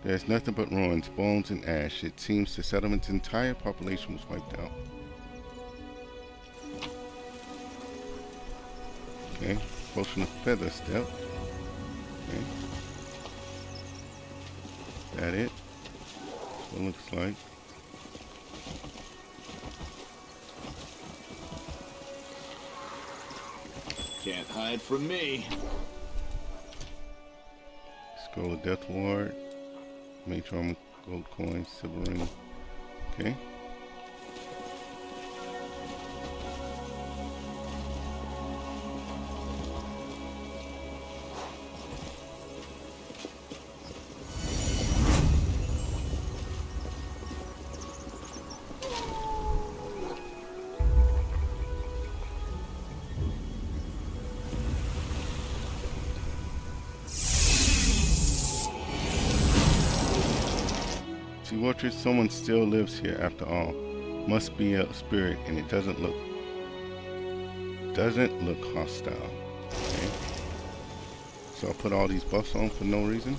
There's nothing but ruins, bones, and ash. It seems the settlement's entire population was wiped out. Okay, potion of feather step. Okay. That it? That's what it looks like. Can't hide from me. Scroll of Death Ward. Major armor Gold coins, silver ring. Okay. See, Watcher, someone still lives here after all. Must be a spirit, and it doesn't look hostile. Okay. So I'll put all these buffs on for no reason.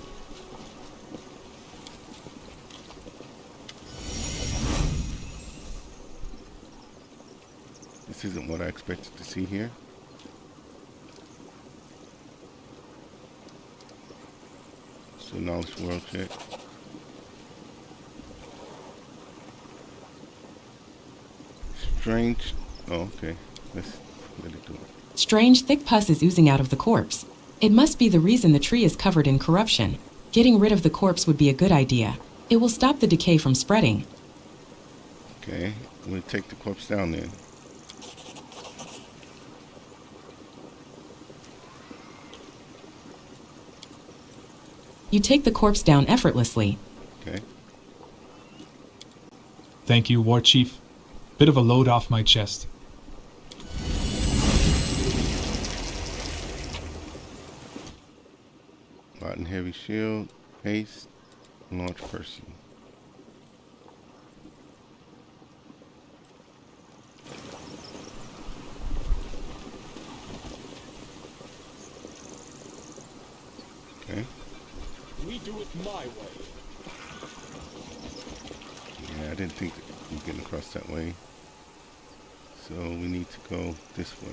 This isn't what I expected to see here. So knowledge world check. Strange. Oh, okay. Let's let it do it. Strange thick pus is oozing out of the corpse. It must be the reason the tree is covered in corruption. Getting rid of the corpse would be a good idea. It will stop the decay from spreading. Okay, I'm gonna take the corpse down then. You take the corpse down effortlessly. Okay. Thank you, War Chief. Bit of a load off my chest. Light and heavy shield, haste, launch person. Okay. We do it my way. Yeah, I didn't think that we're getting across that way. So we need to go this way.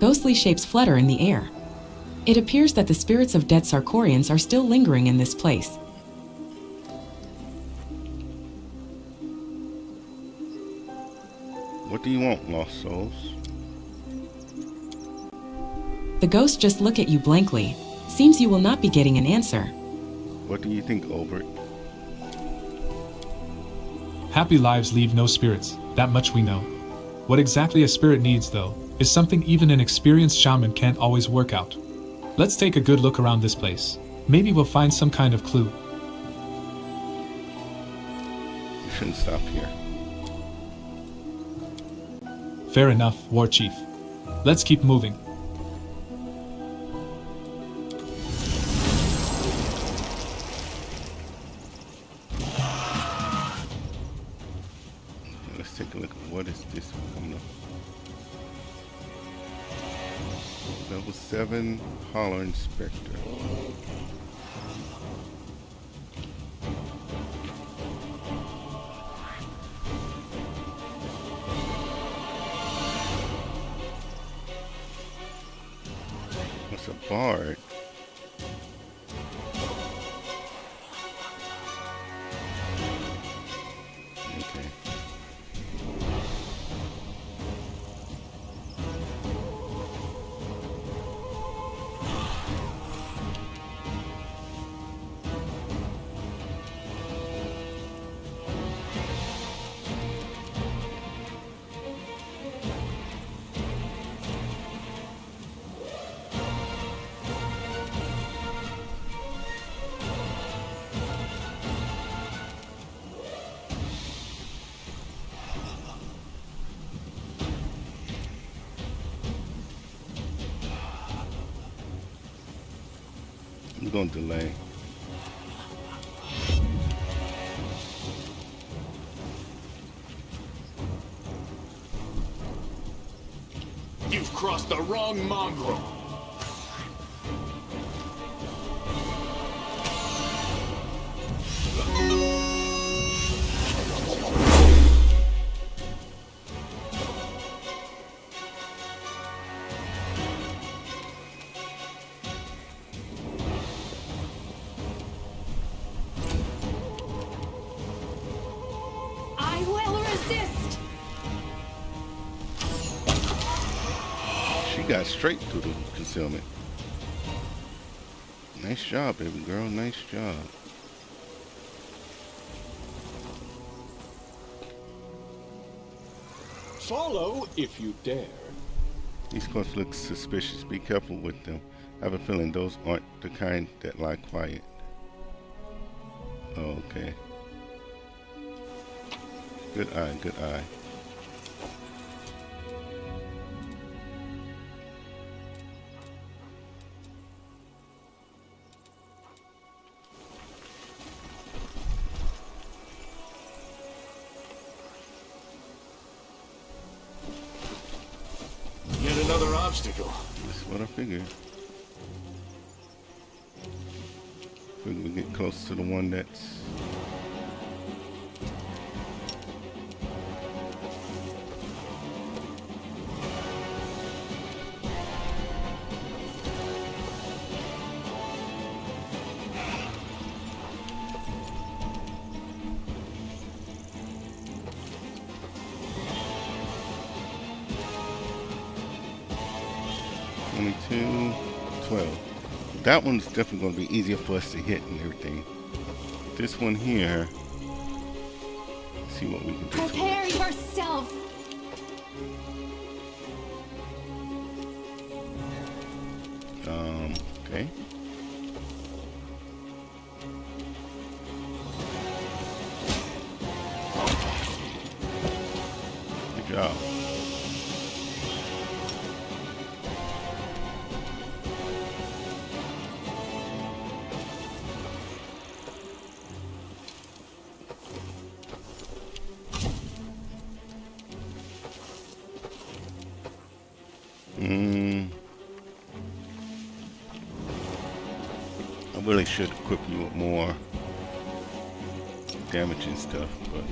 Ghostly shapes flutter in the air. It appears that the spirits of dead Sarkorians are still lingering in this place. What do you want, lost souls? The ghosts just look at you blankly. Seems you will not be getting an answer. What do you think, Obert? Happy lives leave no spirits, that much we know. What exactly a spirit needs, though, is something even an experienced shaman can't always work out. Let's take a good look around this place. Maybe we'll find some kind of clue. We shouldn't stop here. Fair enough, War Chief. Let's keep moving. Let's take a look at what is this one. Level 7 Holler Inspector. What's a bard? Okay. I'm going to delay. You've crossed the wrong mongrel. got straight through the concealment. Nice job, baby girl. Nice job. Follow if you dare. These clothes look suspicious. Be careful with them. I have a feeling those aren't the kind that lie quiet. Oh, okay. Good eye, good eye. Yet another obstacle. That's what I figured. Figured we get close to the one that's... That one's definitely going to be easier for us to hit and everything. This one here, let's see what we can do. Prepare yourself. Okay. Good job. I really should equip you with more damage and stuff, but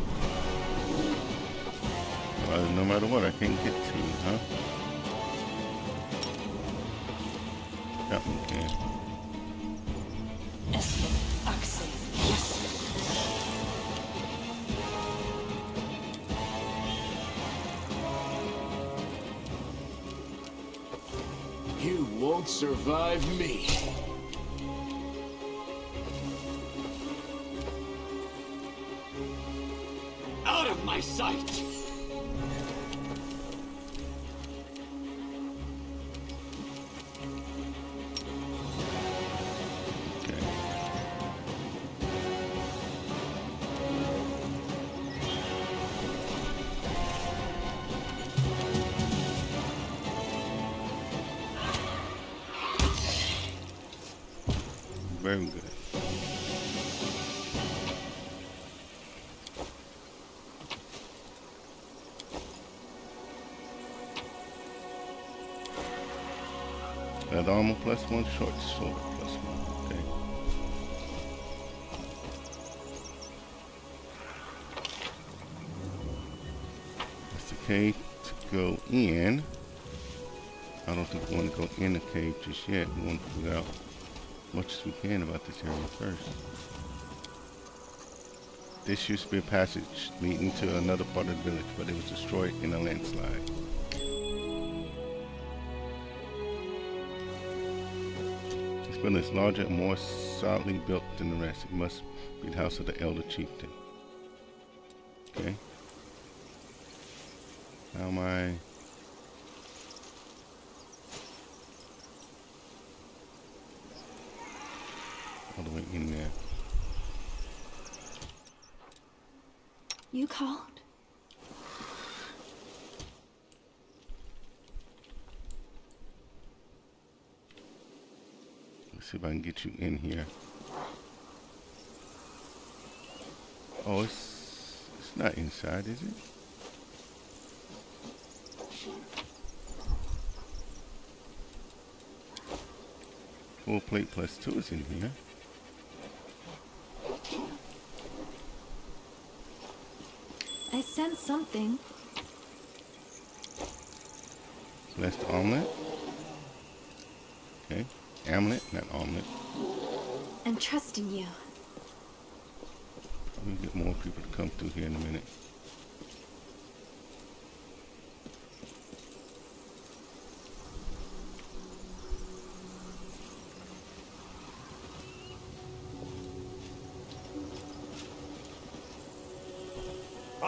no matter what, I can't get to you, huh? That one can. You won't survive me. Out of my sight! Very good. That armor +1, short sword +1. Okay. That's the cave to go in. I don't think we want to go in the cave just yet. We want to figure out as much as we can about this area first. This used to be a passage leading to another part of the village, but it was destroyed in a landslide. This building is larger and more solidly built than the rest. It must be the house of the elder chieftain. Okay. How am I... all the way in there. You called? Let's see if I can get you in here. Oh, it's not inside, is it? Full plate +2 is in here. I sense something. So that's the omelet. Okay. Amulet, not omelet. I'm trusting you. We'll get more people to come through here in a minute.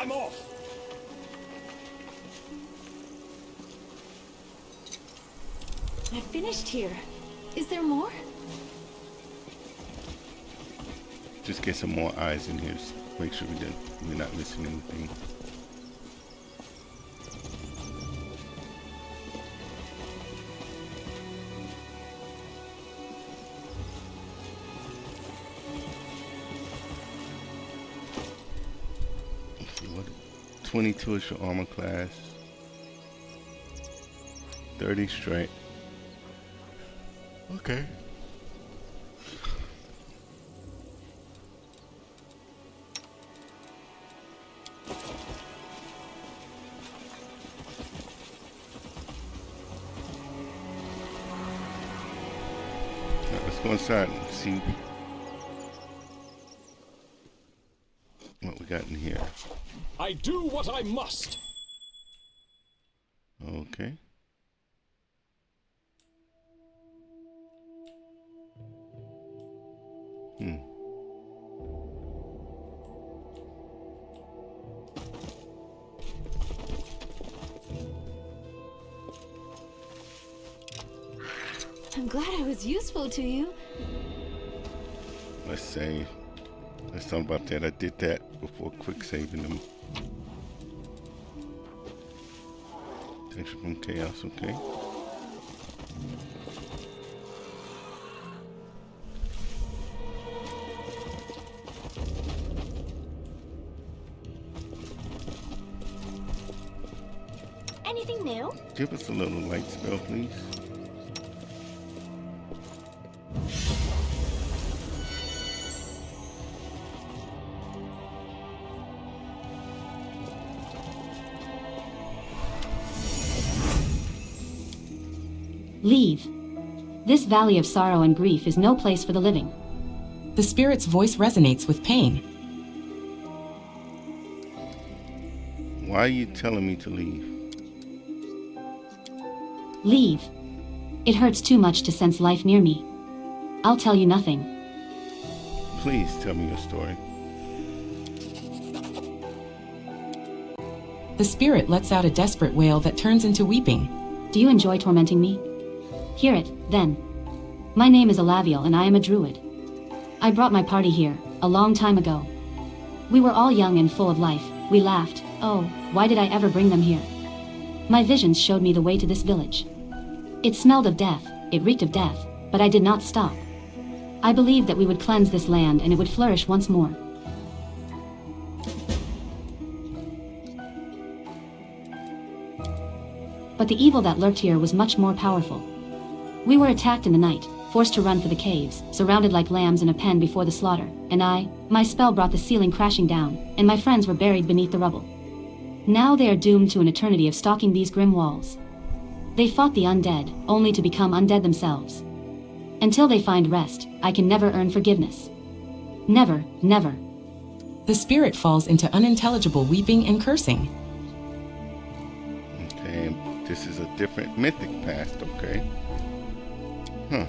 I'm off. I finished here. Is there more? Just get some more eyes in here. Make sure we're not missing anything. Let's see, what 22 is your armor class. 30 straight. Okay. Let's go inside and see what we got in here. I do what I must. Okay. I'm glad I was useful to you. Let's save. There's something about that. I did that before quick saving them. Protection from chaos, okay. Anything new? Give us a little light spell, please. Leave. This valley of sorrow and grief is no place for the living. The spirit's voice resonates with pain. Why are you telling me to leave? Leave. It hurts too much to sense life near me. I'll tell you nothing. Please tell me your story. The spirit lets out a desperate wail that turns into weeping. Do you enjoy tormenting me? Hear it, then. My name is Alaviel and I am a druid. I brought my party here, a long time ago. We were all young and full of life, we laughed. Oh, why did I ever bring them here? My visions showed me the way to this village. It smelled of death, it reeked of death, but I did not stop. I believed that we would cleanse this land and it would flourish once more. But the evil that lurked here was much more powerful. We were attacked in the night, forced to run for the caves, surrounded like lambs in a pen before the slaughter, and my spell brought the ceiling crashing down, and my friends were buried beneath the rubble. Now they are doomed to an eternity of stalking these grim walls. They fought the undead, only to become undead themselves. Until they find rest, I can never earn forgiveness. Never, never. The spirit falls into unintelligible weeping and cursing. Okay, this is a different mythic past, okay. Huh.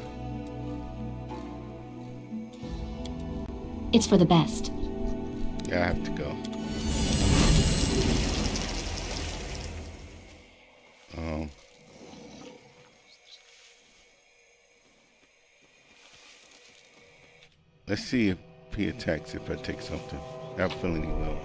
It's for the best. Yeah, I have to go. Let's see if he attacks if I take something. I have a feeling he will.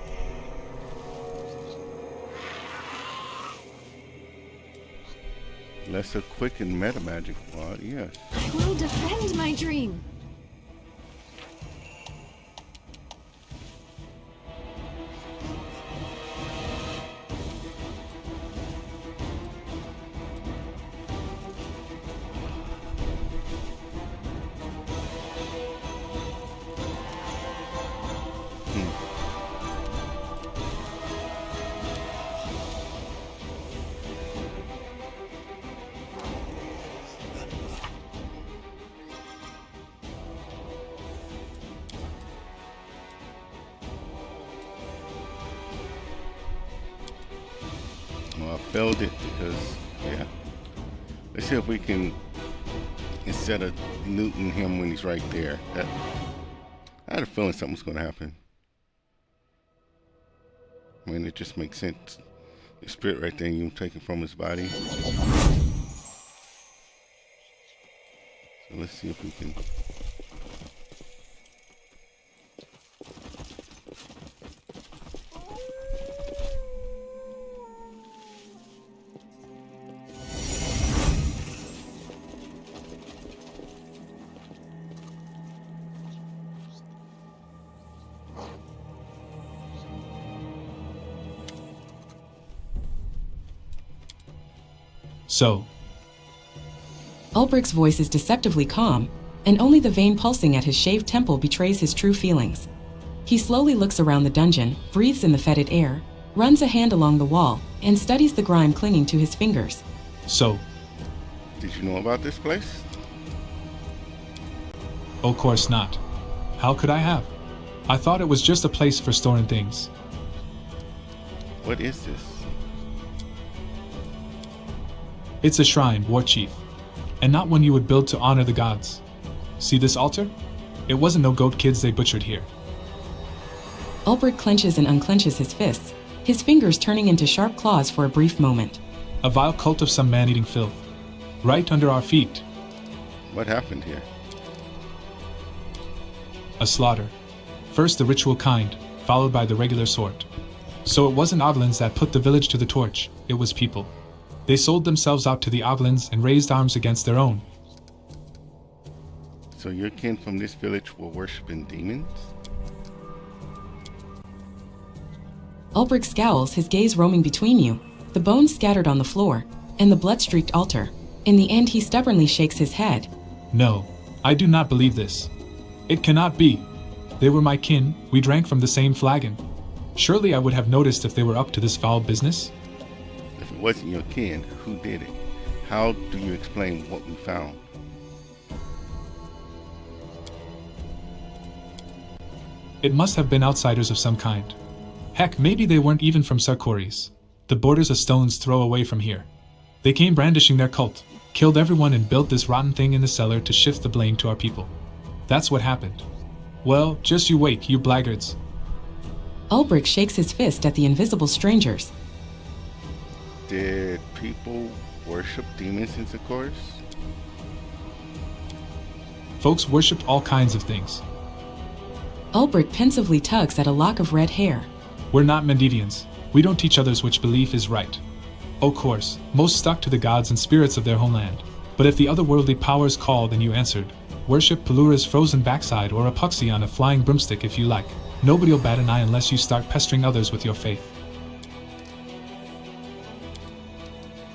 Lesser quick and meta magic ward, yes. I will defend my dream. Well, I failed it because, yeah. Let's see if we can, instead of looting him when he's right there. I had a feeling something was going to happen. I mean, it just makes sense. The spirit right there, you take it from his body. So let's see if we can. So, Ulbrich's voice is deceptively calm, and only the vein pulsing at his shaved temple betrays his true feelings. He slowly looks around the dungeon, breathes in the fetid air, runs a hand along the wall, and studies the grime clinging to his fingers. So, Did you know about this place? of course not. How could I have? I thought it was just a place for storing things. What is this? It's a shrine, War Chief, and not one you would build to honor the gods. See this altar? It wasn't no goat kids they butchered here. Ulbrich clenches and unclenches his fists, his fingers turning into sharp claws for a brief moment. A vile cult of some man-eating filth. Right under our feet. What happened here? A slaughter. First the ritual kind, followed by the regular sort. So it wasn't Oblins that put the village to the torch, it was people. They sold themselves out to the Oblins and raised arms against their own. So your kin from this village were worshipping demons? Ulbrich scowls, his gaze roaming between you, the bones scattered on the floor, and the blood-streaked altar. In the end, he stubbornly shakes his head. No, I do not believe this. It cannot be. They were my kin, we drank from the same flagon. Surely I would have noticed if they were up to this foul business? If it wasn't your kin, who did it? How do you explain what we found? It must have been outsiders of some kind. Heck, maybe they weren't even from Sarkoris. The borders a stone's throw away from here. They came brandishing their cult, killed everyone and built this rotten thing in the cellar to shift the blame to our people. That's what happened. Well, just you wait, you blackguards. Ulbrich shakes his fist at the invisible strangers. Did people worship demons in Sarkoris? Folks worshipped all kinds of things. Ulbrich pensively tugs at a lock of red hair. We're not Mendevians. We don't teach others which belief is right. Of course, most stuck to the gods and spirits of their homeland. But if the otherworldly powers called and you answered, worship Pelura's frozen backside or a puxy on a flying broomstick if you like. Nobody'll bat an eye unless you start pestering others with your faith.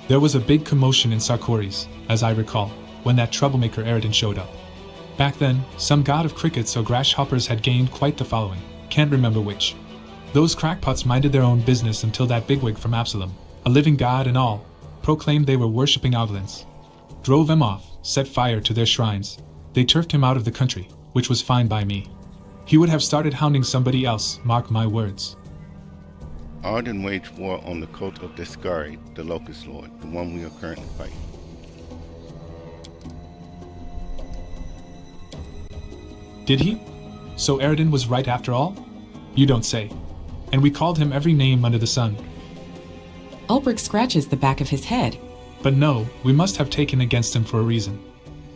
There was a big commotion in Sarkoris, as I recall, when that troublemaker Eridan showed up. Back then, some god of crickets or grasshoppers had gained quite the following, can't remember which. Those crackpots minded their own business until that bigwig from Absalom, a living god and all, proclaimed they were worshipping Oblins. Drove them off, set fire to their shrines. They turfed him out of the country, which was fine by me. He would have started hounding somebody else, mark my words. Arden waged war on the cult of Descari, the Locust Lord, the one we are currently fighting. Did he? So Eridan was right after all? You don't say. And we called him every name under the sun. Ulbrich scratches the back of his head. But no, we must have taken against him for a reason.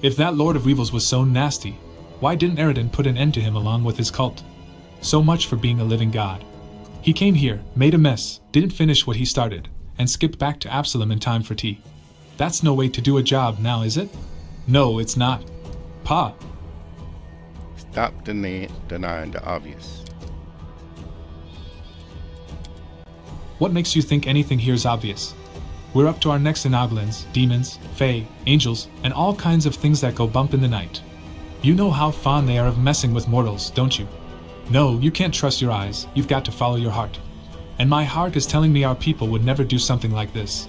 If that Lord of Weevils was so nasty, why didn't Eridan put an end to him along with his cult? So much for being a living god. He came here, made a mess, didn't finish what he started, and skipped back to Absalom in time for tea. That's no way to do a job now, is it? No, it's not. Pa. Stop denying the obvious. What makes you think anything here's obvious? We're up to our necks in oblins, demons, fae, angels, and all kinds of things that go bump in the night. You know how fond they are of messing with mortals, don't you? No, you can't trust your eyes, you've got to follow your heart. And my heart is telling me our people would never do something like this.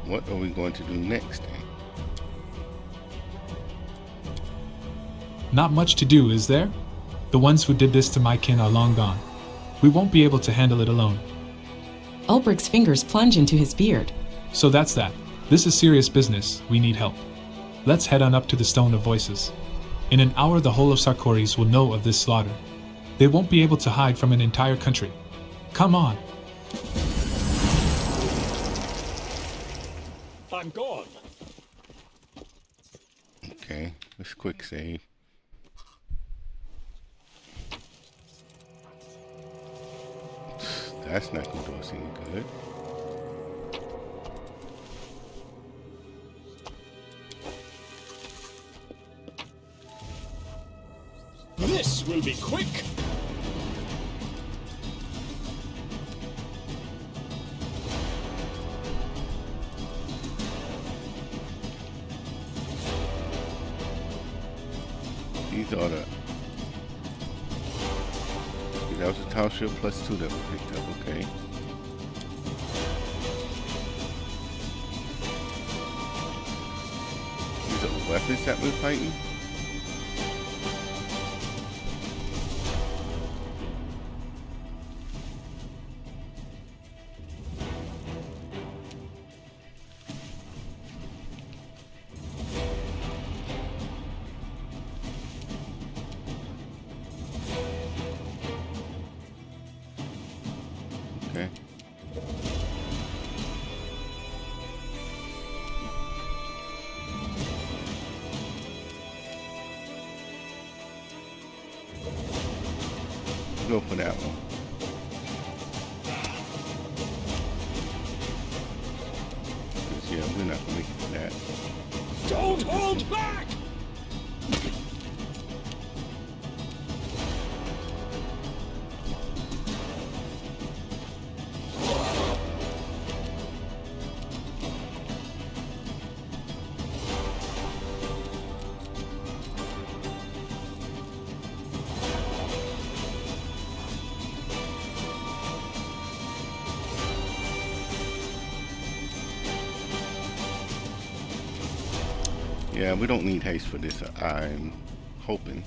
What are we going to do next, then? Not much to do, is there? The ones who did this to my kin are long gone. We won't be able to handle it alone. Ulbrich's fingers plunge into his beard. So that's that. This is serious business, we need help. Let's head on up to the Stone of Voices. In an hour the whole of Sarkoris will know of this slaughter. They won't be able to hide from an entire country. Come on. I'm gone. Okay, let's quick save. That's not gonna do us any good. This will be quick. These are the... That was a tower shield plus 2 that we picked up, okay. These are weapons that we're fighting? Okay. Go for that one. Yeah, we're not gonna make it for that. Don't hold back! Yeah, we don't need haste for this, I'm hoping.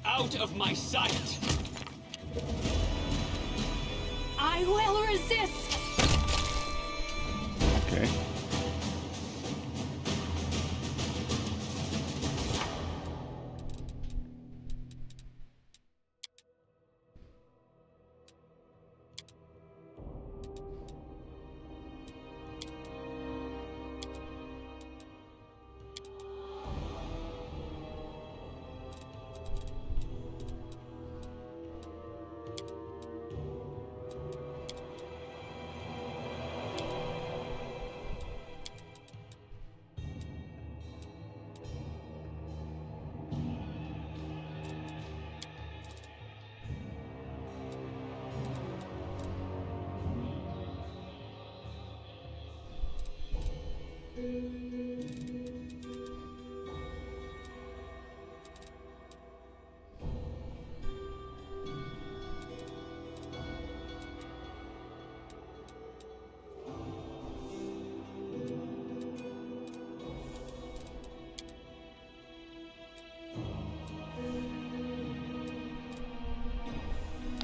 Out of my sight! I will resist! Okay.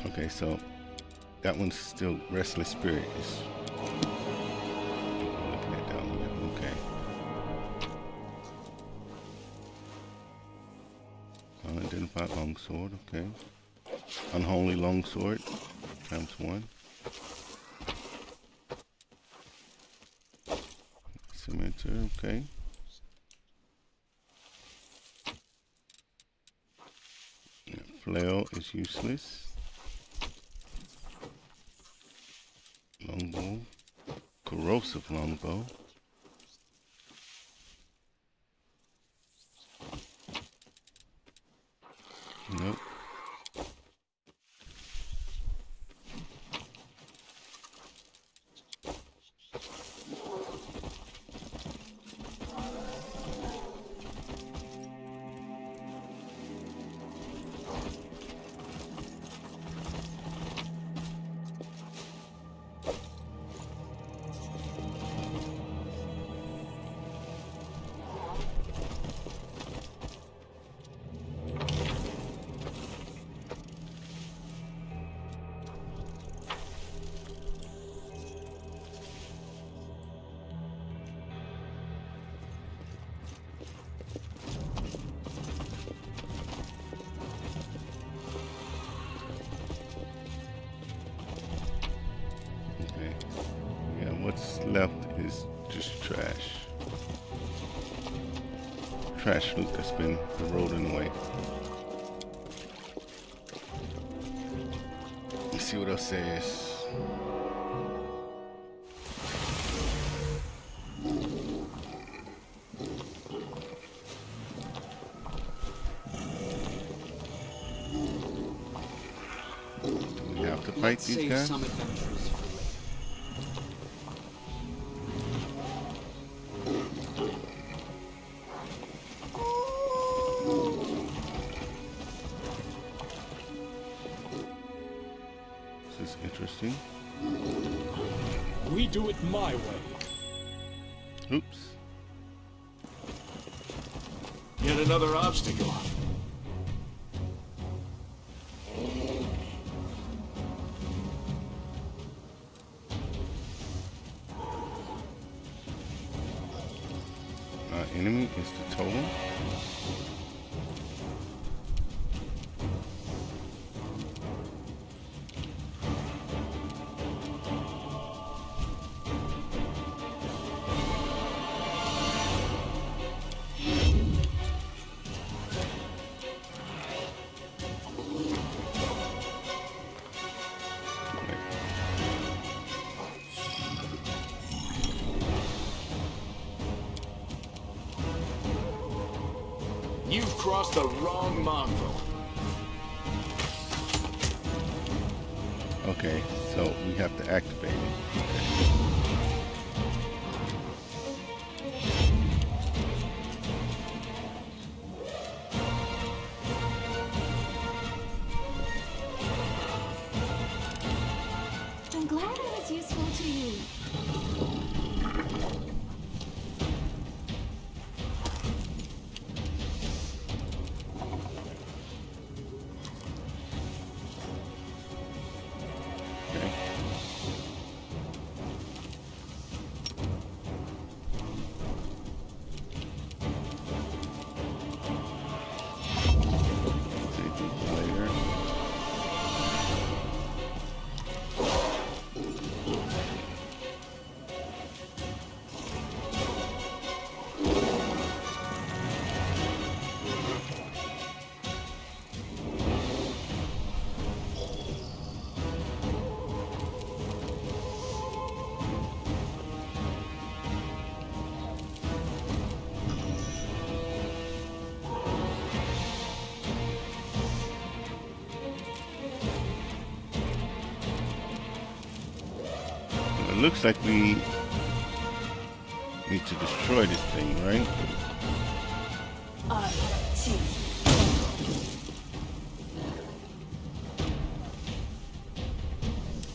Okay, so that one's still Restless Spirit. Is looking at down here. Okay. Unidentified longsword. Okay. Unholy longsword times 1. Scimitar. Okay. Yeah, flail is useless. Longbow, corrosive longbow. Nope. just trash. Trash loot that's been eroding away. Let's see what else says. We have to fight these guys. Some adventures for later. This is interesting. We do it my way. Oops. Yet another obstacle. Our enemy is the totem. You've crossed the wrong mongrel. Okay, so we have to activate it. I'm glad I was useful to you. Okay. Take these later. It looks like we need to destroy this thing, right?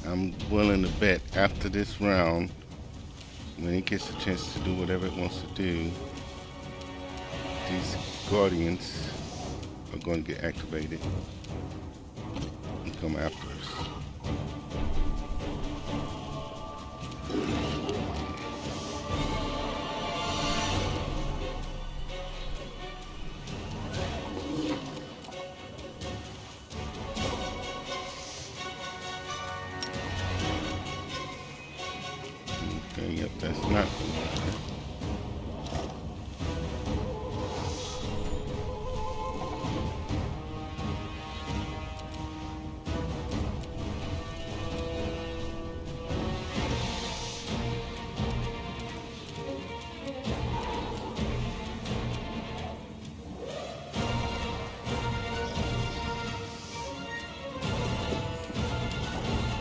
I'm willing to bet after this round, when it gets a chance to do whatever it wants to do, these guardians are going to get activated and come after us. Okay, yep, that's not good.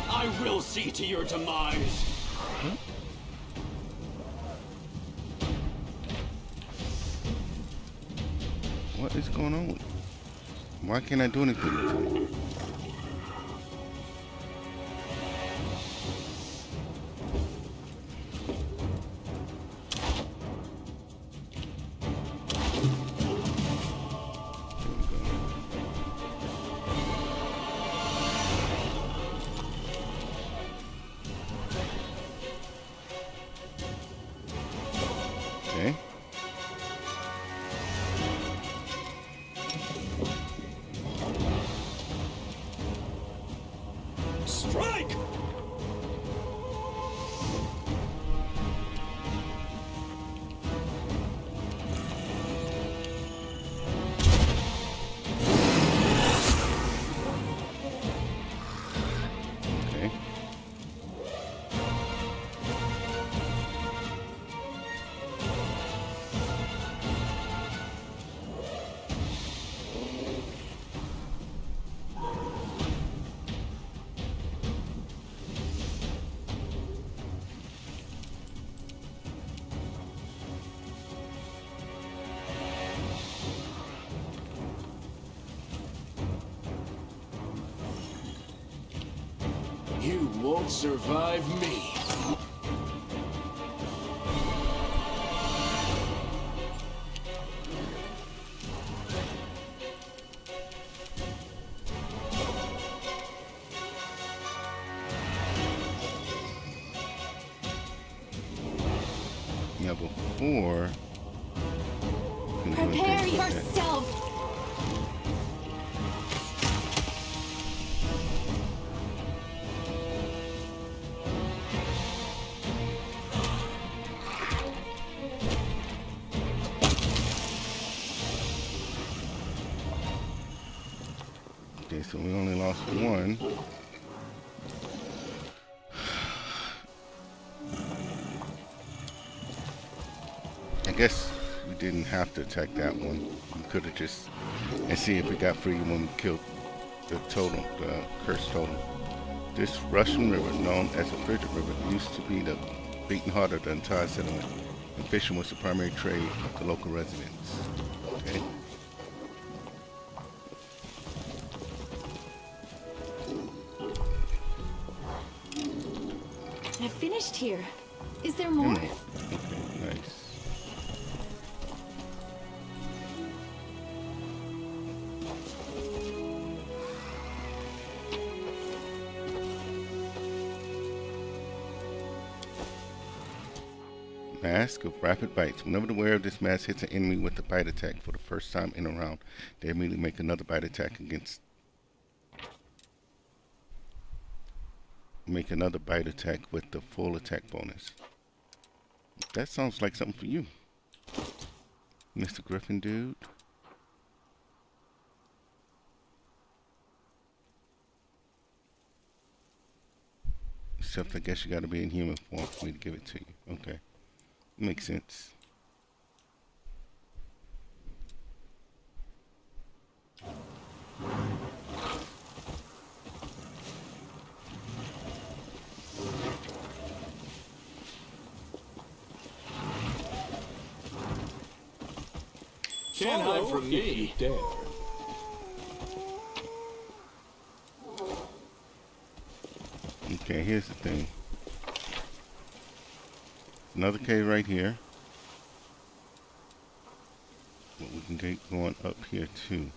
I will see to your demise. What is going on? Why can't I do anything with it? Okay. Strike! won't survive me. Now before... Prepare yourself! Okay, so we only lost one. I guess we didn't have to attack that one. We could have just and see if we got free when we killed the totem, the cursed totem. This Russian river, known as the Frigid River, used to be the beating heart of the entire settlement, and fishing was the primary trade of the local residents. Okay. I finished here. Is there more? Okay, nice. Mask of Rapid Bites. Whenever the wearer of this mask hits an enemy with a bite attack for the first time in a round, they immediately make another bite attack against... Make another bite attack with the full attack bonus. That sounds like something for you, Mr. Griffin dude. Except I guess you gotta be in human form for me to give it to you. Okay. Makes sense. Can't hide from If me. you dare. Okay, here's the thing. Another cave right here. But we can get going up here too.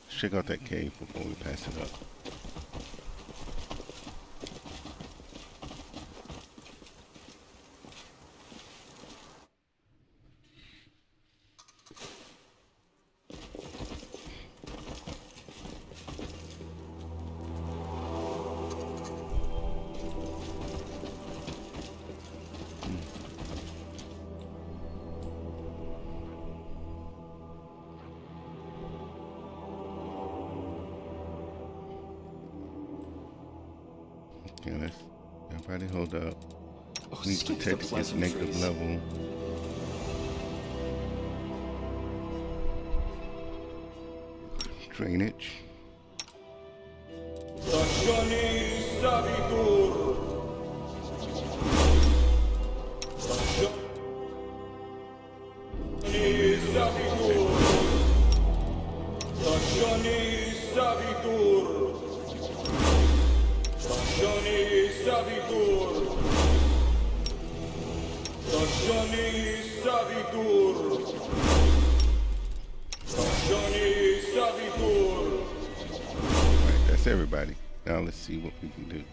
Let's check out that cave before we pass it up. Okay, let's everybody hold up. Oh, We skip the protect against negative pleasantries. level. Drainage. Alright, that's everybody. Now let's see what we can do.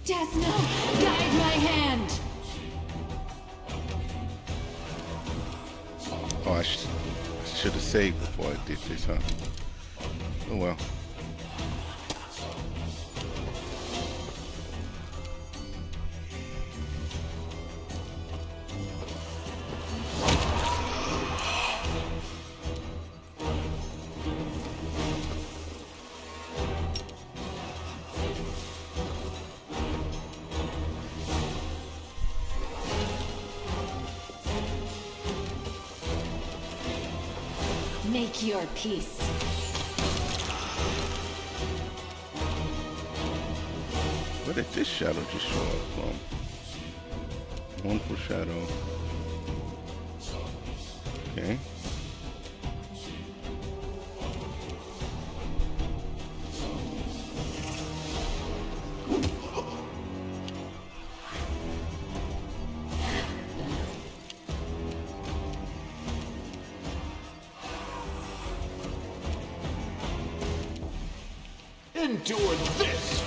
Desno, guide my hand! Oh, I should have saved before I did this, huh? Oh well. Make your peace. Where did this shadow just show up from? One for shadow. Okay. Endure this!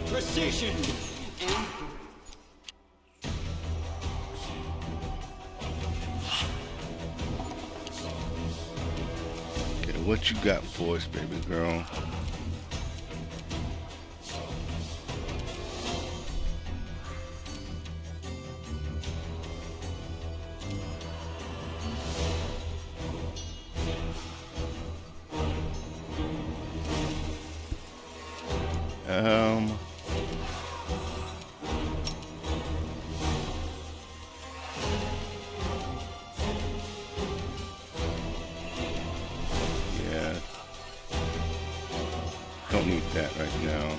Precision! Okay, what you got for us, baby girl? Um, yeah, don't need that right now.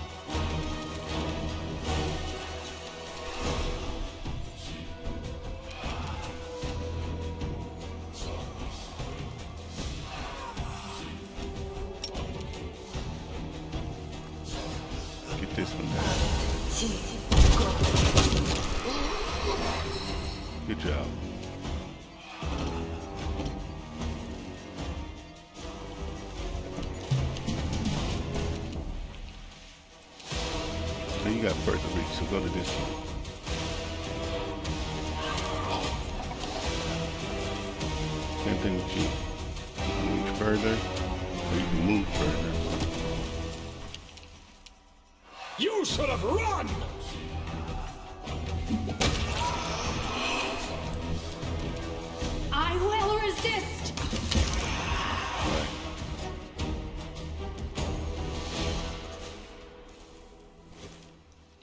Get this one down. Good job. So you got further reach, so go to this one. Same thing with you. You can reach further, or you can move further. You should have run! I will resist! Right.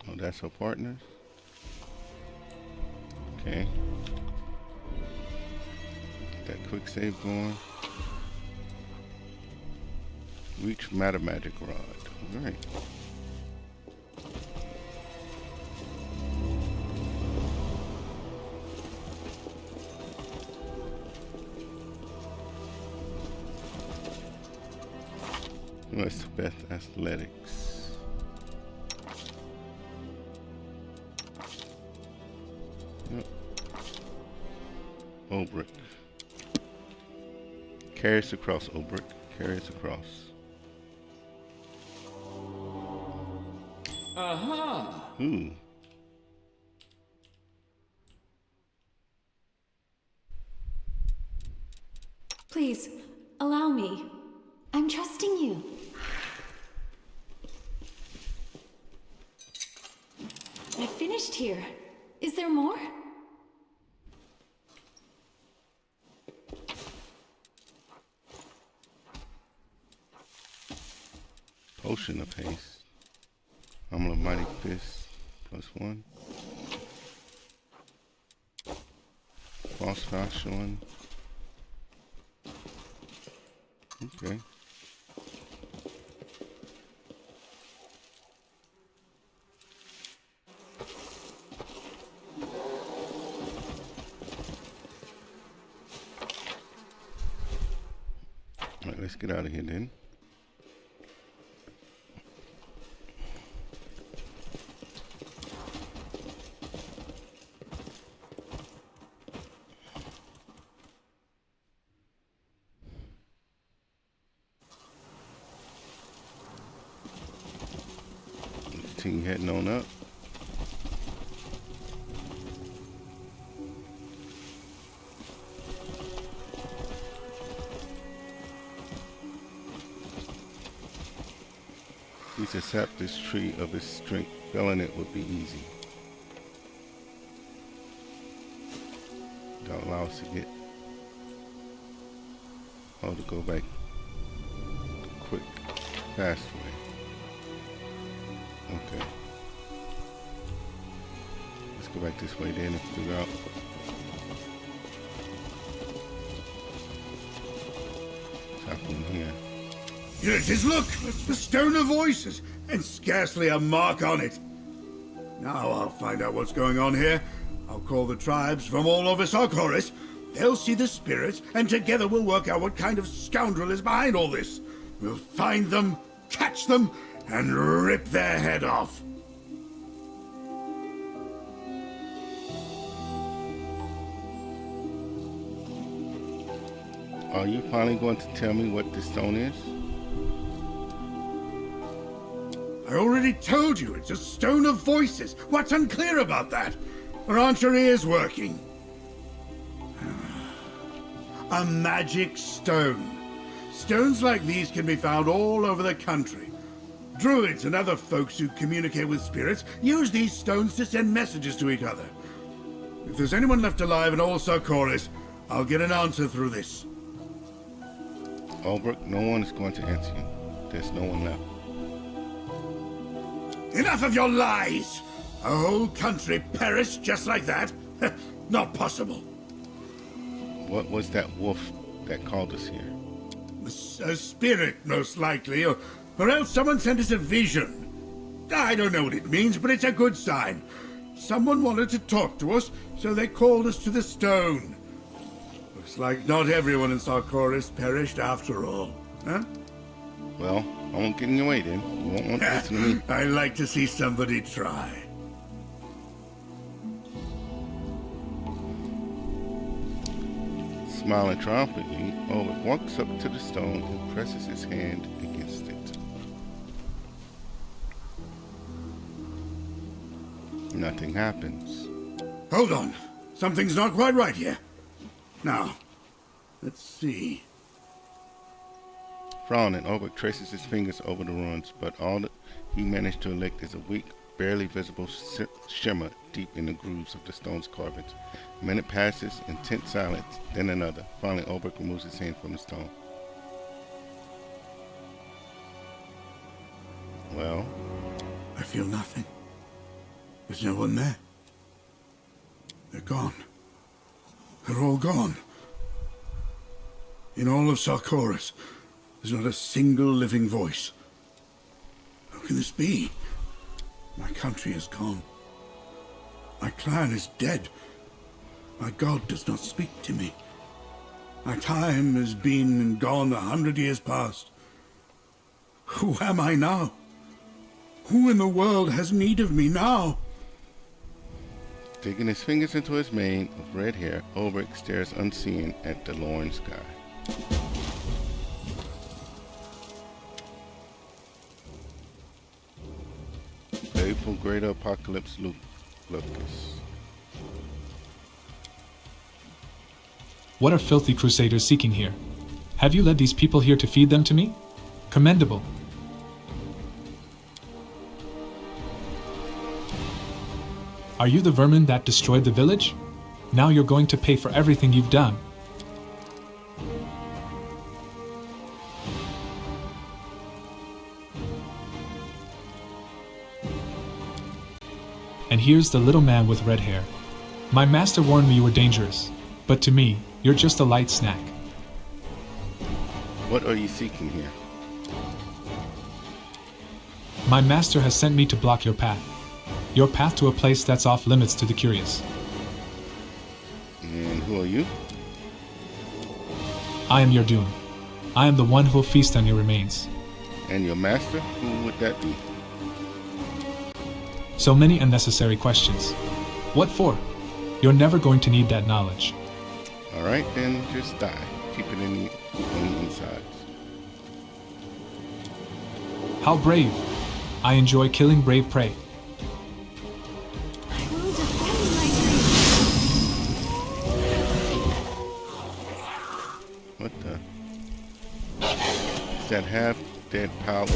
Oh, that's our partners? Okay. Get that quick save going. Reach Matter Magic Rod. Alright. What's the best athletics? Yep. Obrick. Carries across Obrick. Carries across. Ooh. Please, allow me. I'm trusting you. I finished here. Is there more? Potion of Haste. Armor of Mighty Fist. +1. False Flash one. Okay. Alright, let's get out of here then. Continue heading on up. Please accept this tree of its strength. Felling it would be easy. Don't allow us to get to go back quick, fast way. Okay. Let's go back this way then and figure out what's happening here. Here it is, look! The Stone of Voices, and scarcely a mark on it. Now I'll find out what's going on here. I'll call the tribes from all over Sarkoris. They'll see the spirits, and together we'll work out what kind of scoundrel is behind all this. We'll find them, catch them, and rip their head off. Are you finally going to tell me what this stone is? I already told you, it's a Stone of Voices. What's unclear about that? Or aren't your ears working? A magic stone. Stones like these can be found all over the country. Druids and other folks who communicate with spirits use these stones to send messages to each other. If there's anyone left alive in all Sarkoris, I'll get an answer through this. Ulbrich, no one is going to answer you. There's no one left. Enough of your lies! A whole country perished just like that? Not possible. What was that wolf that called us here? A spirit, most likely, or else someone sent us a vision. I don't know what it means, but it's a good sign. Someone wanted to talk to us, so they called us to the stone. Looks like not everyone in Sarkoris perished after all, huh? Well, I won't get in your way then. You won't want to listen to me. I like to see somebody try. Smiling triumphantly, Ulbrich walks up to the stone and presses his hand against it. Nothing happens. Hold on. Something's not quite right here. Now, let's see. Frowning, Ulbrich traces his fingers over the runes, but all that he managed to elect is a weak, barely visible shimmer deep in the grooves of the stone's carvings. A minute passes in tense silence, then another. Finally, Ulbrich removes his hand from the stone. Well? I feel nothing. There's no one there. They're gone. They're all gone. In all of Sarkoris, there's not a single living voice. How can this be? My country is gone. My clan is dead. My God does not speak to me. My time has been and gone 100 years past. Who am I now? Who in the world has need of me now? Digging his fingers into his mane of red hair, Ulbrich stares unseeing at the lowering sky. Faithful Greater Apocalypse Lucas. What are filthy crusaders seeking here? Have you led these people here to feed them to me? Commendable. Are you the vermin that destroyed the village? Now you're going to pay for everything you've done. And here's the little man with red hair. My master warned me you were dangerous, but to me, you're just a light snack. What are you seeking here? My master has sent me to block your path. Your path to a place that's off limits to the curious. And who are you? I am your doom. I am the one who'll feast on your remains. And your master? Who would that be? So many unnecessary questions. What for? You're never going to need that knowledge. Alright, then just die. Keep it on the insides. How brave! I enjoy killing brave prey. I will defend my dream. What the? Is that half-dead power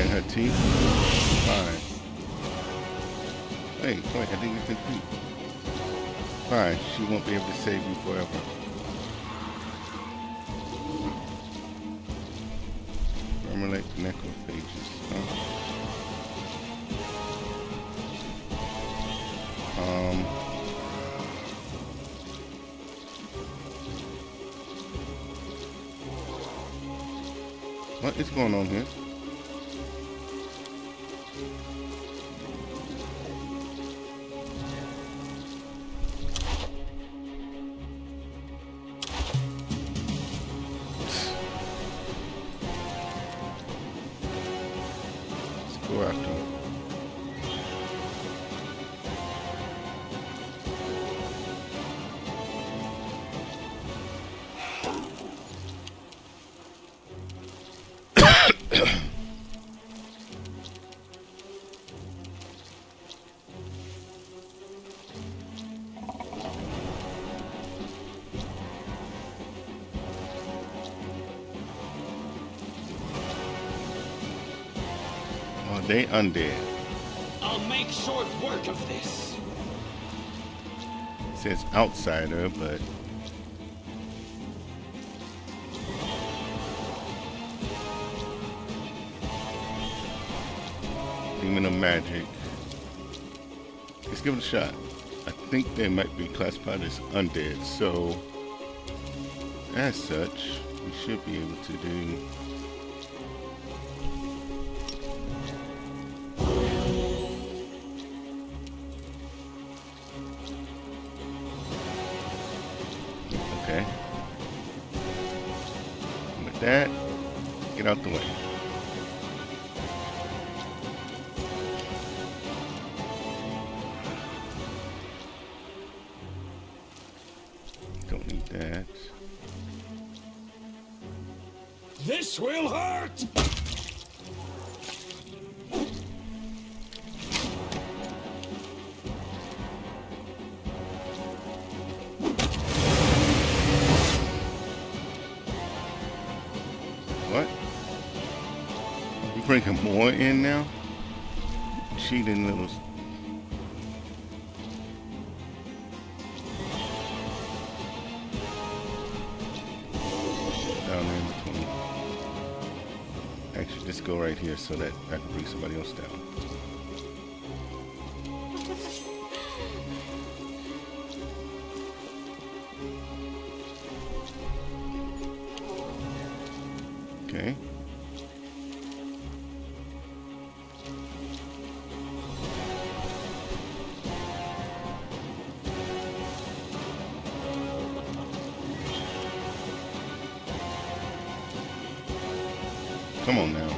in her teeth? Fine. Wait, I think you can beat. Fine, she won't be able to save you forever. Formulate necrophages, huh? What is going on here? Let's go after him. Oh, they undead. I'll make short work of this. It says outsider, but demon of magic. Let's give it a shot. I think they might be classified as undead, so as such, we should be able to do. Okay. With that, get out the way. Don't need that. This will hurt! What? You bringing more in now? Cheating little. Down there in between. Actually, just go right here so that I can bring somebody else down. Okay. Come on now.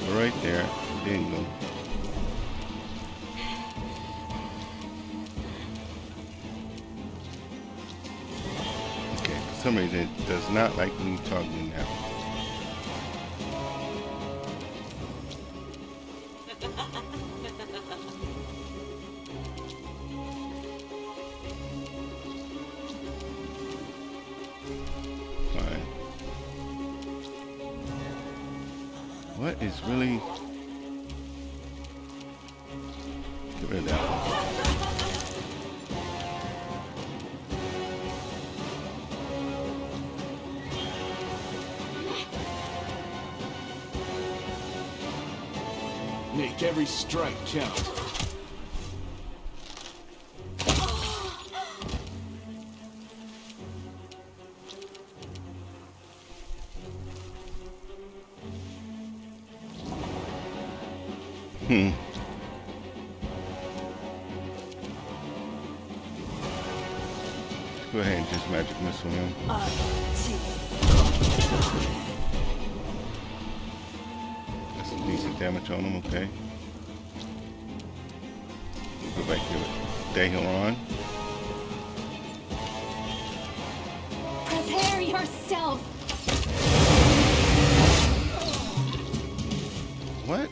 Right there. There you go. Okay, for some reason it does not like me talking now. Fine. What is really... Get rid of that one. Make every strike count. Go ahead and just magic missile him. That's some decent damage on him, okay. Go back to it. Daniel on. Prepare yourself! What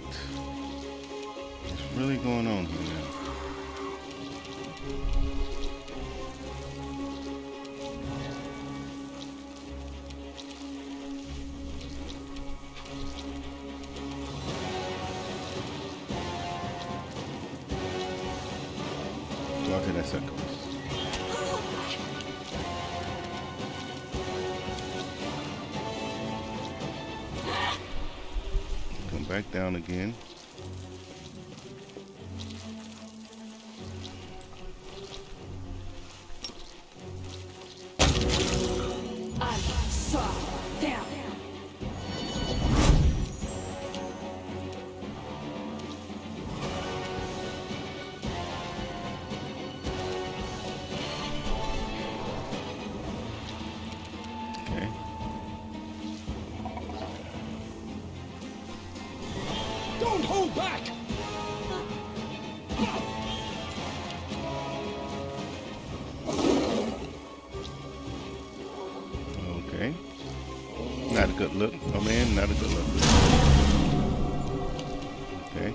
is really going on here now? back down again. I saw them. Okay. Don't hold back! Okay. Not a good look. Oh man, not a good look. Okay.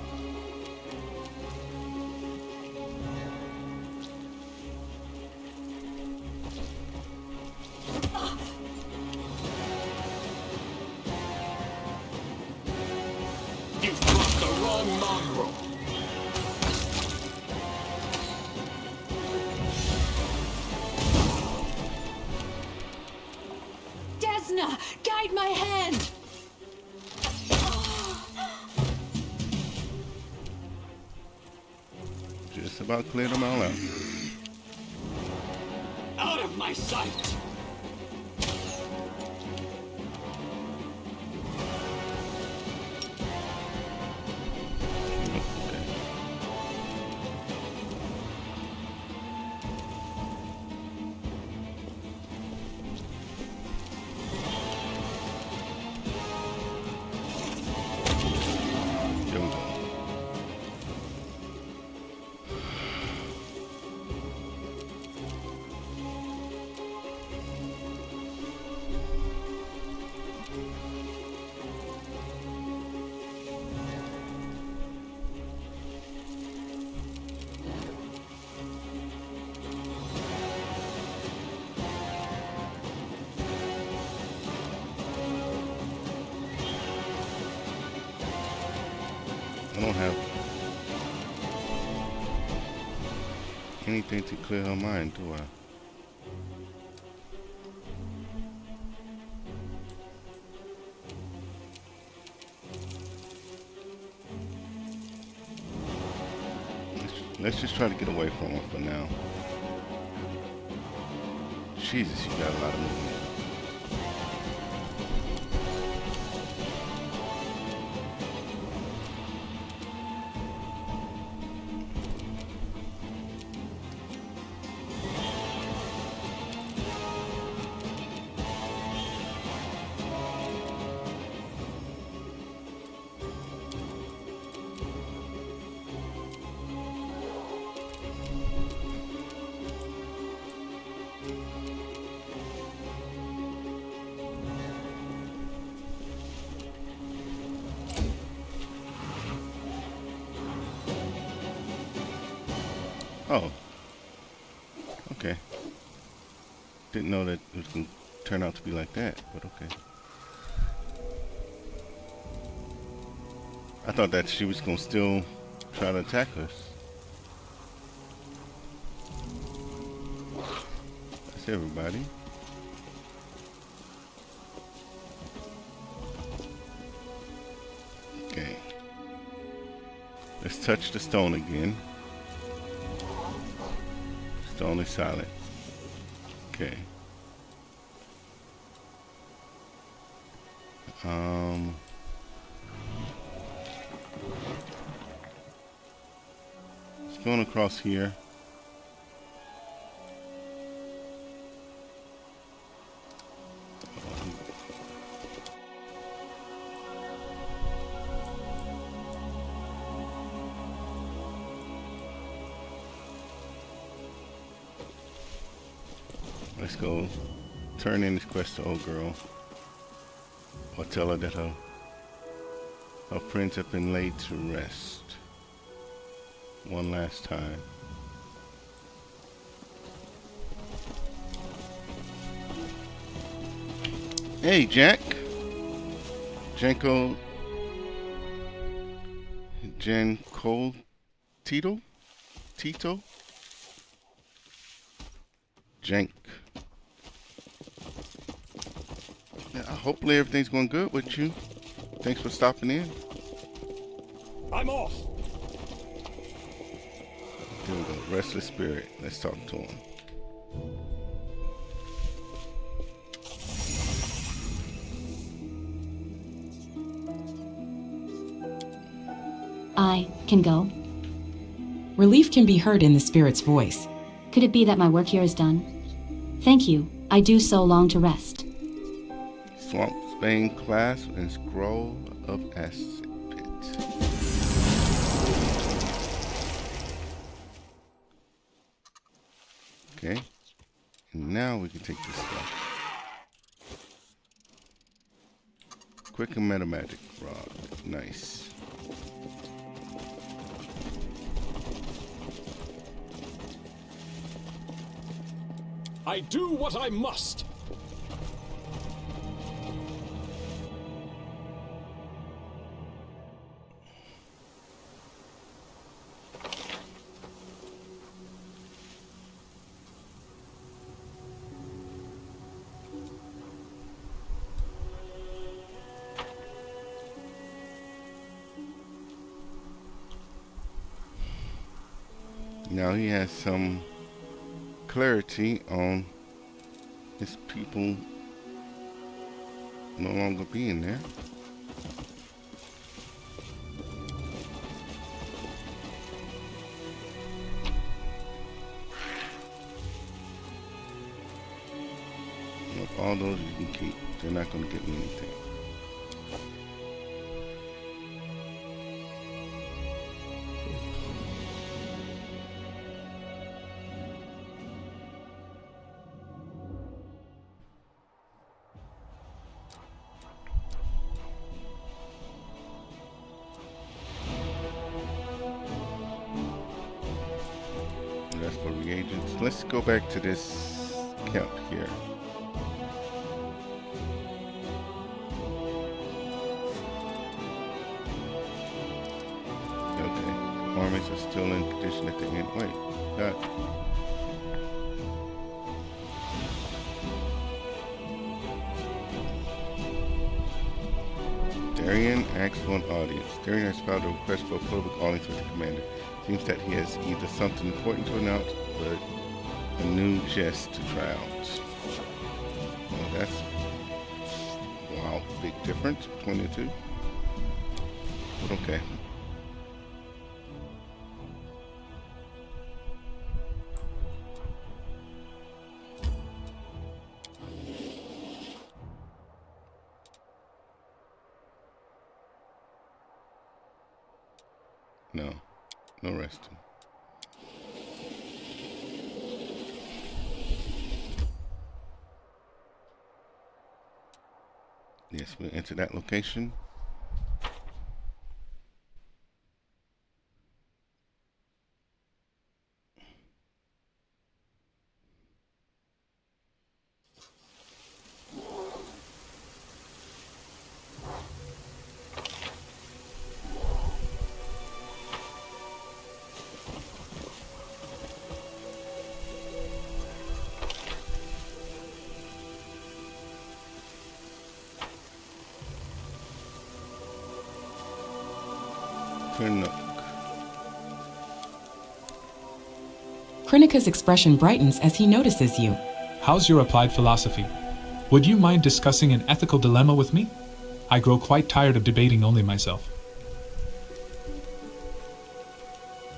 You've crossed the wrong mongrel. Desna, guide my hand. Just about cleared them all out. Out of my sight. Okay. There we go. I don't have anything to clear her mind, do I? Let's just try to get away from her for now. Jesus, you got a lot of movement. Oh. Okay. Didn't know that it was going to turn out to be like that, but okay. I thought that she was going to still try to attack us. That's everybody. Okay. Let's touch the stone again. Stone is solid. Okay. It's going across here. Let's go turn in this quest to old girl, or tell her that her friends have been laid to rest one last time. Hey, Jack. Janko Tito? Jank. Yeah, hopefully everything's going good with you. Thanks for stopping in. I'm off. There we go. Restless spirit. Let's talk to him. I can go. Relief can be heard in the spirit's voice. Could it be that my work here is done? Thank you. I do so long to rest. Swamp Spain clasp and scroll of acid pit. Okay. And now we can take this stuff. Quick and metamagic rod. Nice. I do what I must. Now he has some clarity on his people no longer being there. Look, all those you can keep. They're not going to get me anything. That's for reagents. Let's go back to this camp here. Okay, armies are still in condition at the end. Wait, got Darian asks for an audience. Darian has filed a request for a public audience with the commander. Seems that he has either something important to announce or a new jest to try out. Well, that's, wow, big difference between the two. But okay. No resting. Yes, we'll enter that location. Krennica's expression brightens as he notices you. How's your applied philosophy? Would you mind discussing an ethical dilemma with me? I grow quite tired of debating only myself.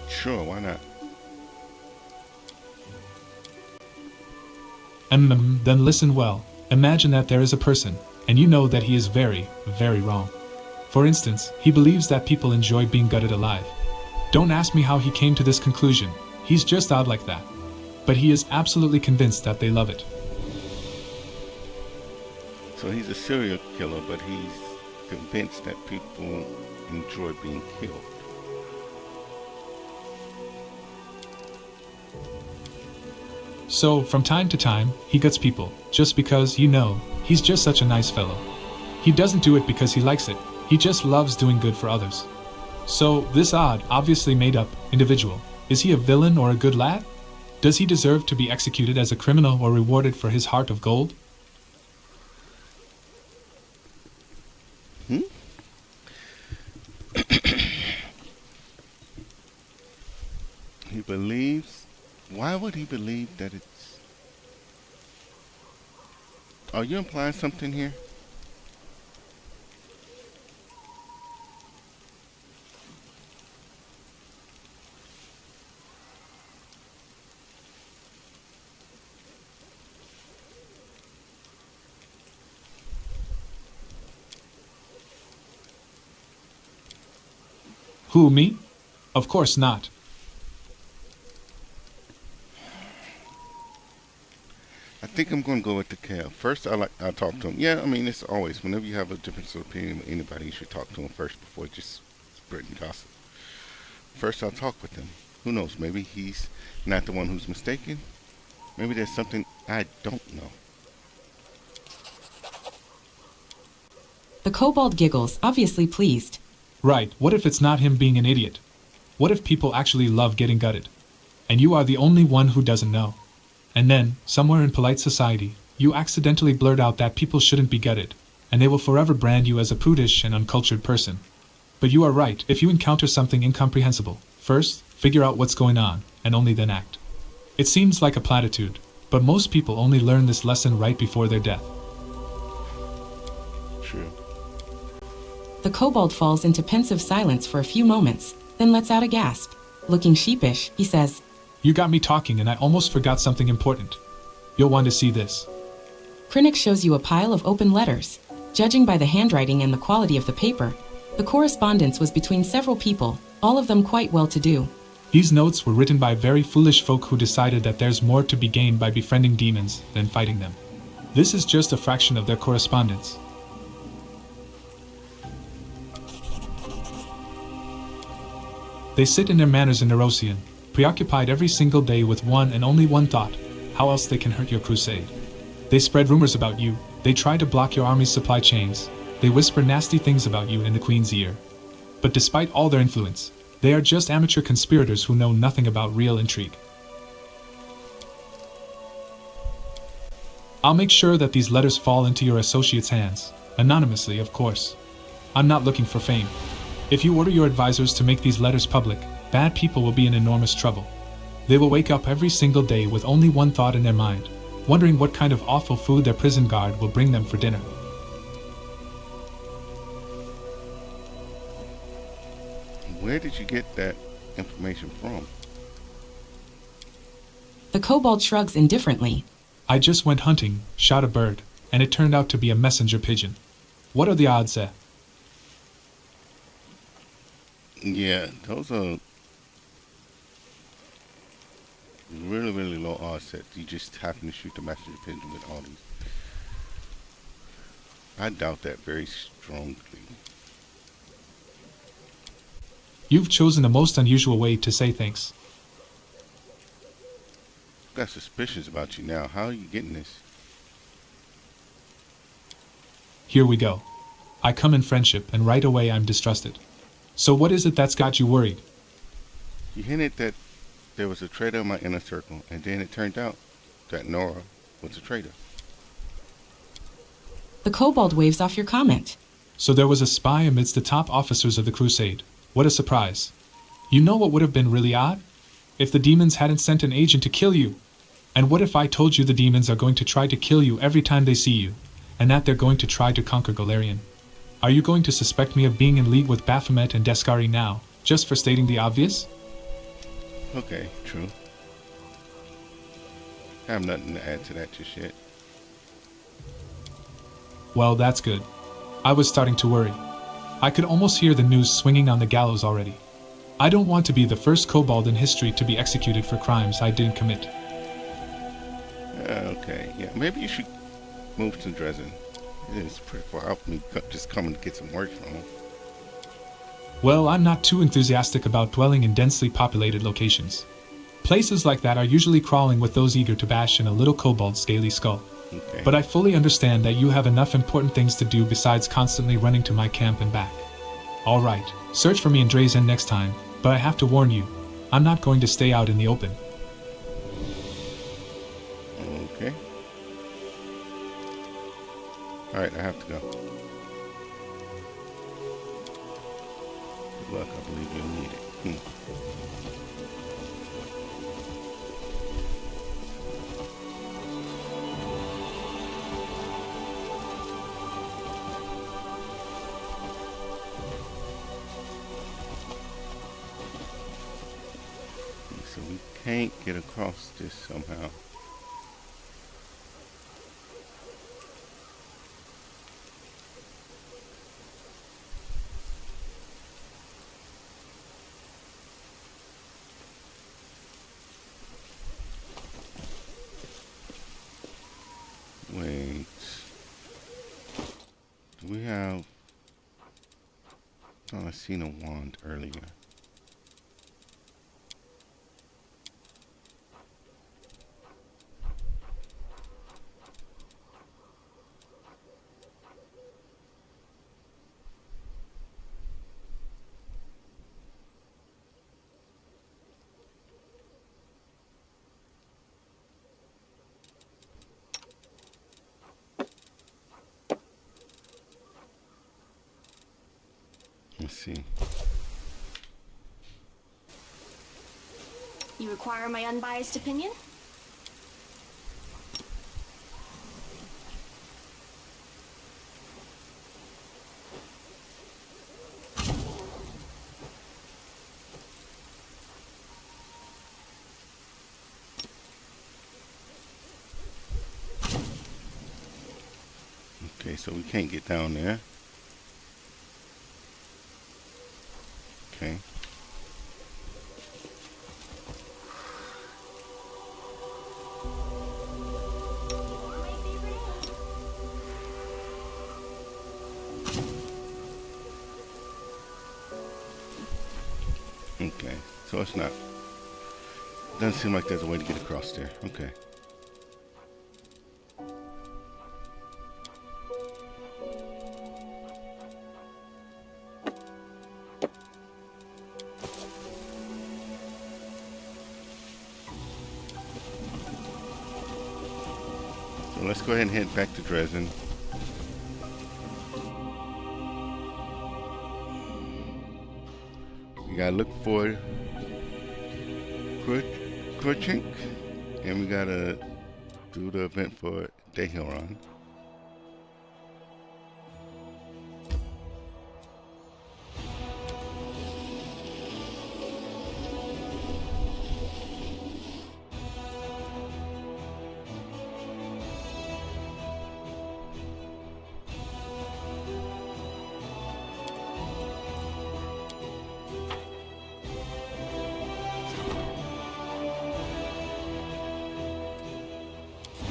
Sure, why not? Then listen well. Imagine that there is a person, and you know that he is very, very wrong. For instance, he believes that people enjoy being gutted alive. Don't ask me how he came to this conclusion. He's just odd like that. But he is absolutely convinced that they love it. So he's a serial killer, but he's convinced that people enjoy being killed. So, from time to time, he guts people, just because, you know, he's just such a nice fellow. He doesn't do it because he likes it, he just loves doing good for others. So, this odd, obviously made up, individual, is he a villain or a good lad? Does he deserve to be executed as a criminal or rewarded for his heart of gold? believes. Why would he believe that it's... Are you implying something here? Who, me? Of course not. I think I'm going to go with the Cal. First, I'll talk to him. Yeah, I mean, it's always, whenever you have a difference of opinion with anybody, you should talk to him first before just spreading gossip. First, I'll talk with him. Who knows? Maybe he's not the one who's mistaken. Maybe there's something I don't know. The kobold giggles, obviously pleased. Right, what if it's not him being an idiot? What if people actually love getting gutted? And you are the only one who doesn't know. And then, somewhere in polite society, you accidentally blurt out that people shouldn't be gutted, and they will forever brand you as a prudish and uncultured person. But you are right, if you encounter something incomprehensible, first, figure out what's going on, and only then act. It seems like a platitude, but most people only learn this lesson right before their death. True. The kobold falls into pensive silence for a few moments, then lets out a gasp. Looking sheepish, he says, You got me talking and I almost forgot something important. You'll want to see this. Krennic shows you a pile of open letters. Judging by the handwriting and the quality of the paper, the correspondence was between several people, all of them quite well-to-do. These notes were written by very foolish folk who decided that there's more to be gained by befriending demons than fighting them. This is just a fraction of their correspondence. They sit in their manors in Nerosian, preoccupied every single day with one and only one thought: how else they can hurt your crusade. They spread rumors about you, they try to block your army's supply chains, they whisper nasty things about you in the Queen's ear. But despite all their influence, they are just amateur conspirators who know nothing about real intrigue. I'll make sure that these letters fall into your associates' hands, anonymously, of course. I'm not looking for fame. If you order your advisors to make these letters public, bad people will be in enormous trouble. They will wake up every single day with only one thought in their mind, wondering what kind of awful food their prison guard will bring them for dinner. Where did you get that information from? The kobold shrugs indifferently. I just went hunting, shot a bird, and it turned out to be a messenger pigeon. What are the odds, eh? Yeah, those are really, really low odds that you just happen to shoot the messenger pigeon with all these. I doubt that very strongly. You've chosen the most unusual way to say thanks. I've got suspicions about you now. How are you getting this? Here we go. I come in friendship, and right away I'm distrusted. So what is it that's got you worried? You hinted that there was a traitor in my inner circle, and then it turned out that Nora was a traitor. The kobold waves off your comment. So there was a spy amidst the top officers of the Crusade. What a surprise. You know what would have been really odd? If the demons hadn't sent an agent to kill you. And what if I told you the demons are going to try to kill you every time they see you, and that they're going to try to conquer Golarion? Are you going to suspect me of being in league with Baphomet and Deskari now, just for stating the obvious? Okay, true. I have nothing to add to that just yet. Well, that's good. I was starting to worry. I could almost hear the news swinging on the gallows already. I don't want to be the first kobold in history to be executed for crimes I didn't commit. Okay, yeah, maybe you should move to Dresden. It is pretty far out. Me just coming to get some work from him. Well, I'm not too enthusiastic about dwelling in densely populated locations. Places like that are usually crawling with those eager to bash in a little kobold's scaly skull. Okay. But I fully understand that you have enough important things to do besides constantly running to my camp and back. Alright, search for me in Dresden next time, but I have to warn you, I'm not going to stay out in the open. Okay. Alright, I have to go. Good luck, I believe you'll need it. can't get across this somehow. Wait. Do we have... Oh, I seen a wand earlier. Let's see. You require my unbiased opinion? Okay, so we can't get down there. Okay. Okay, so it's not... Doesn't seem like there's a way to get across there. Okay. So let's go ahead and head back to Dresden. We gotta look for Kurchink, and we gotta do the event for Dehiron.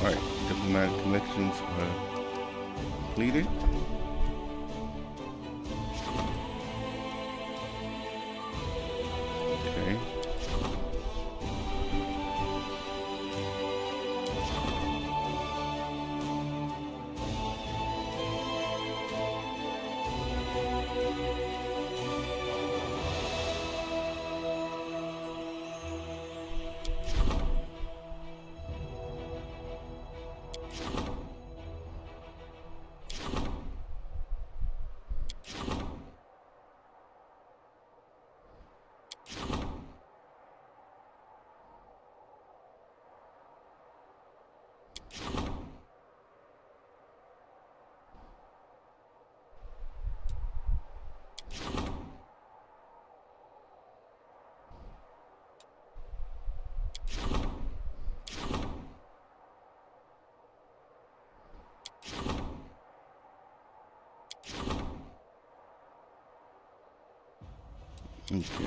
Alright, diplomatic connections are completed. Okay. Okay.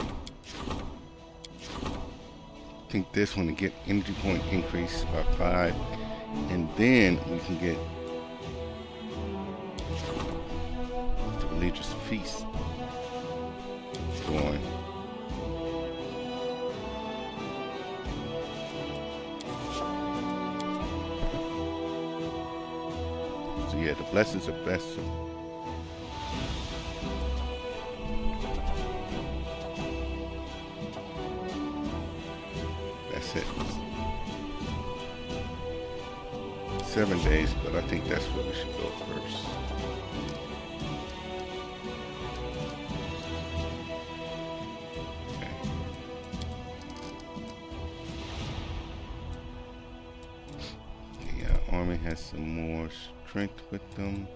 I think this one to get energy point increase by 5, and then we can get the religious feast going. So yeah, the blessings are best. That's it. 7 days, but I think that's where we should go first. Okay. Okay, our army has some more strength with them.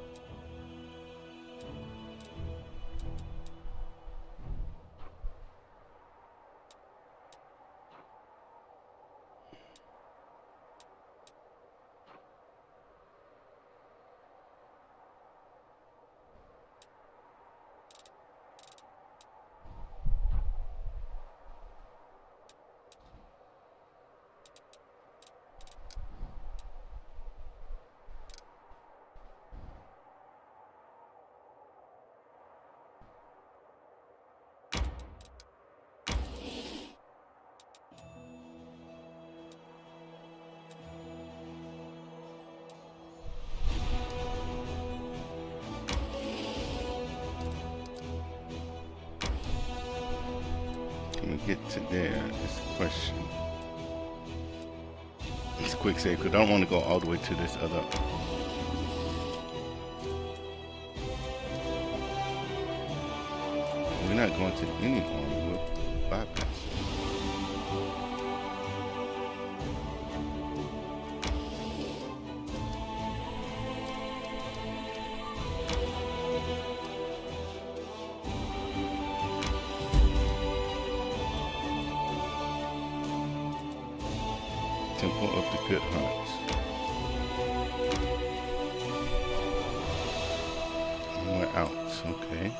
get to there is the question. It's a quick save because I don't want to go all the way to this other. We're not going to any army. We'll bypass. Temple of the Good Hearts. And we're out, okay.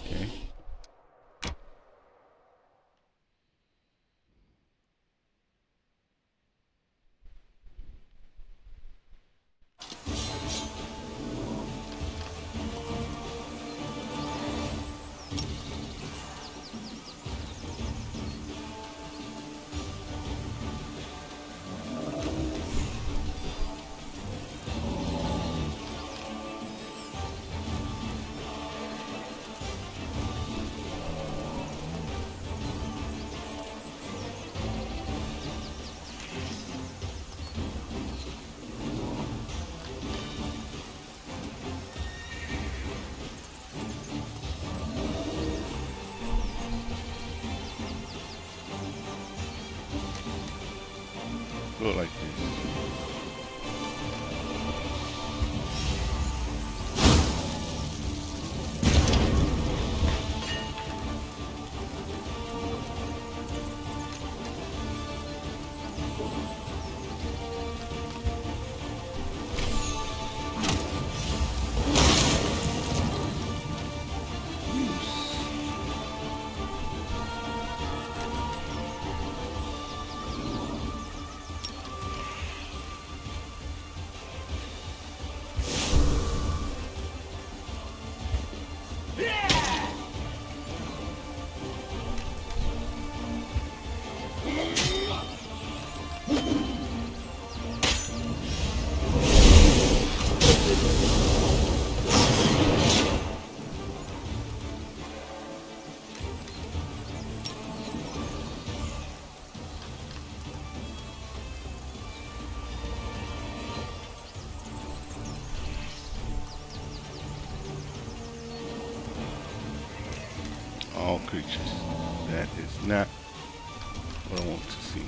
Okay. Do it like this. All creatures. That is not what I want to see.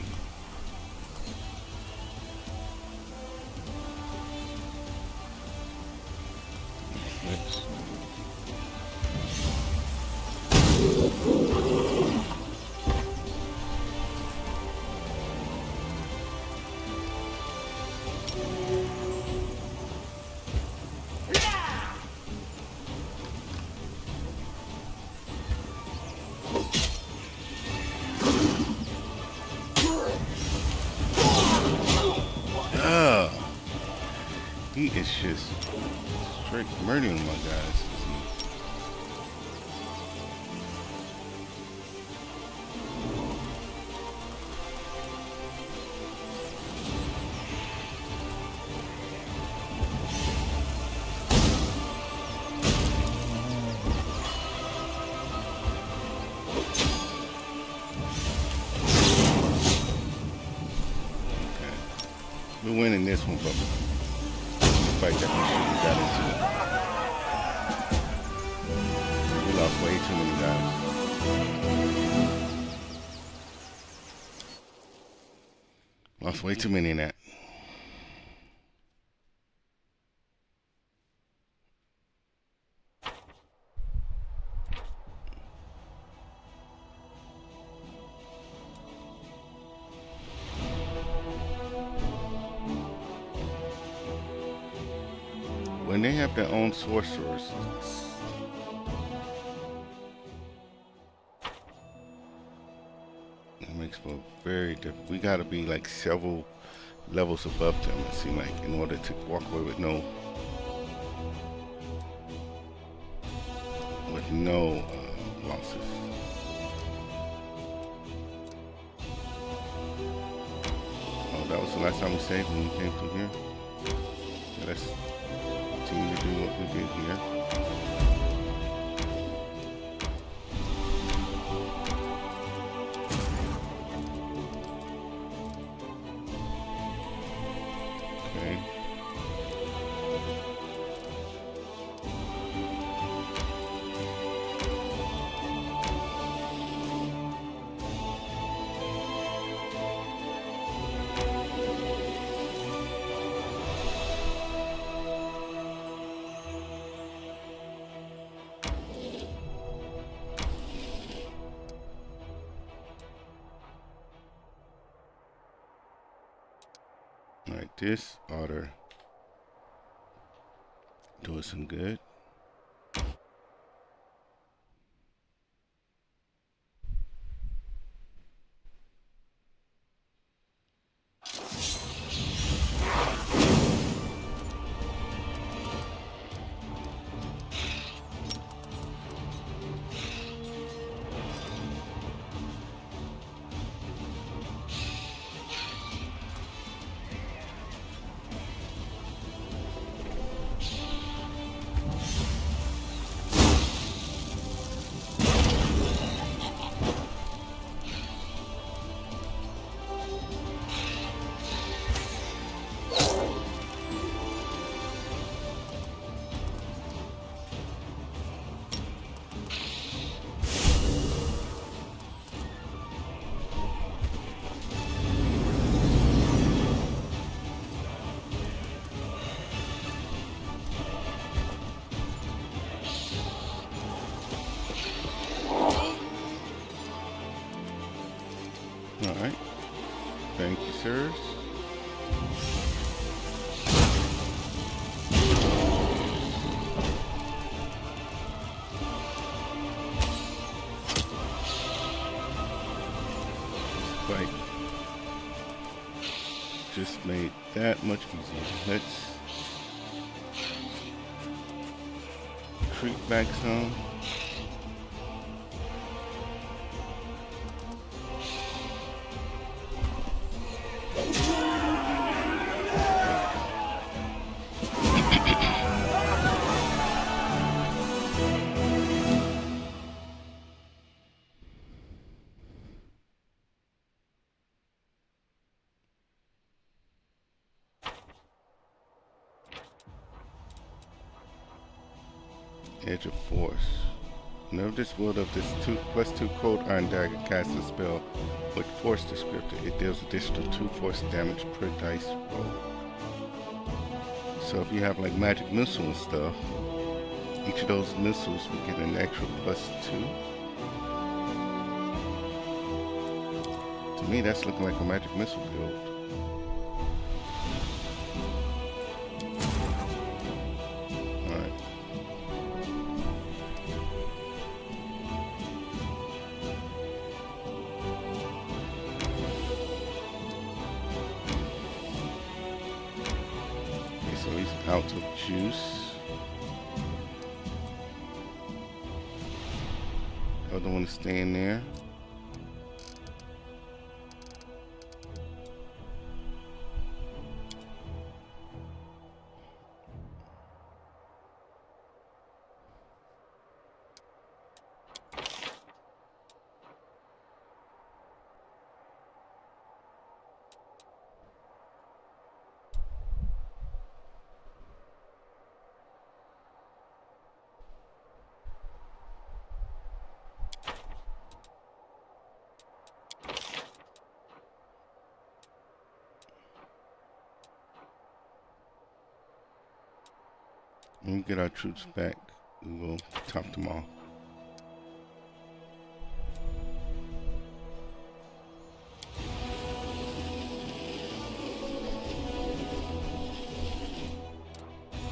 Next. He is just straight murdering my guys. Okay. We're winning this one, but fight that we shouldn't have got into. We lost way too many guys. Lost way too many in that. When they have their own sorcerers, it makes for very difficult. We gotta be like several levels above them, it seems like, in order to walk away with no with no losses. Oh, that was the last time we saved when we came through here. So let's continue to do what we did here. Okay. Alright, this ought to do us some good. Alright. Thank you, sirs. Fight just made that much easier. Let's creep back some. Edge of Force. Whenever this wield of this +2 cold iron dagger casts a spell with force descriptor, it deals additional 2 force damage per dice roll. So if you have like magic missile and stuff, each of those missiles will get an extra +2. To me, that's looking like a magic missile build. Out of juice. Other one to stay in there. When we get our troops back, we will top them off.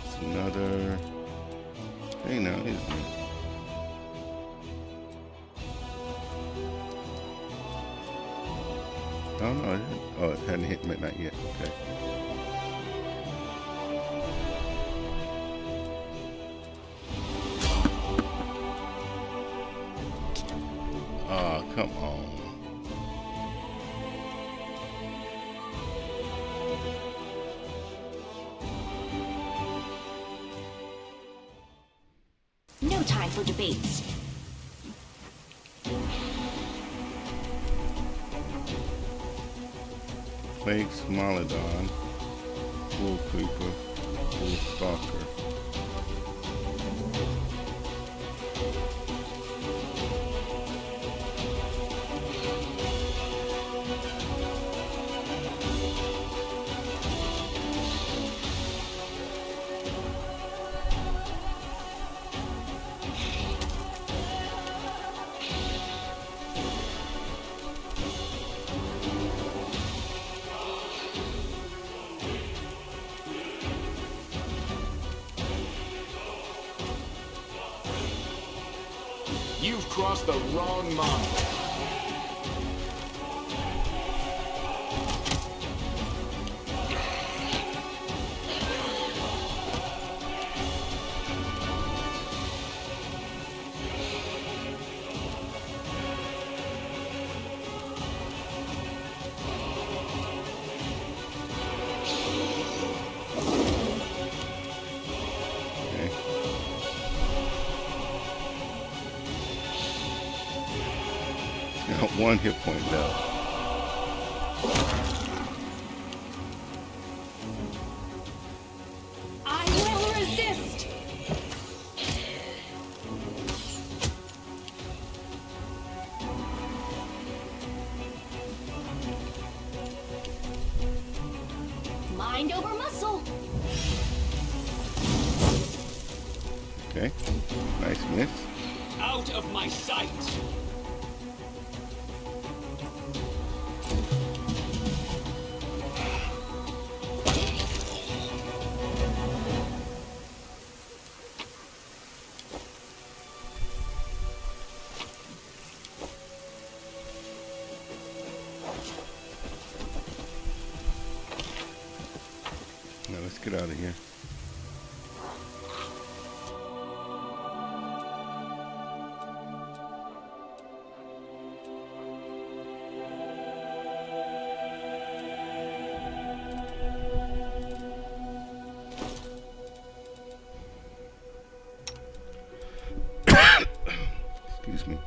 It's another thing now, isn't it? Oh no, it hadn't hit midnight yet. Okay. No time for debates. Plague Smilodon, Wool Creeper, Wool Stalker. You've crossed the wrong monk. One hit point left. I will resist! Mind over muscle! Okay, nice miss. Out of my sight! Now let's get out of here. Excuse me.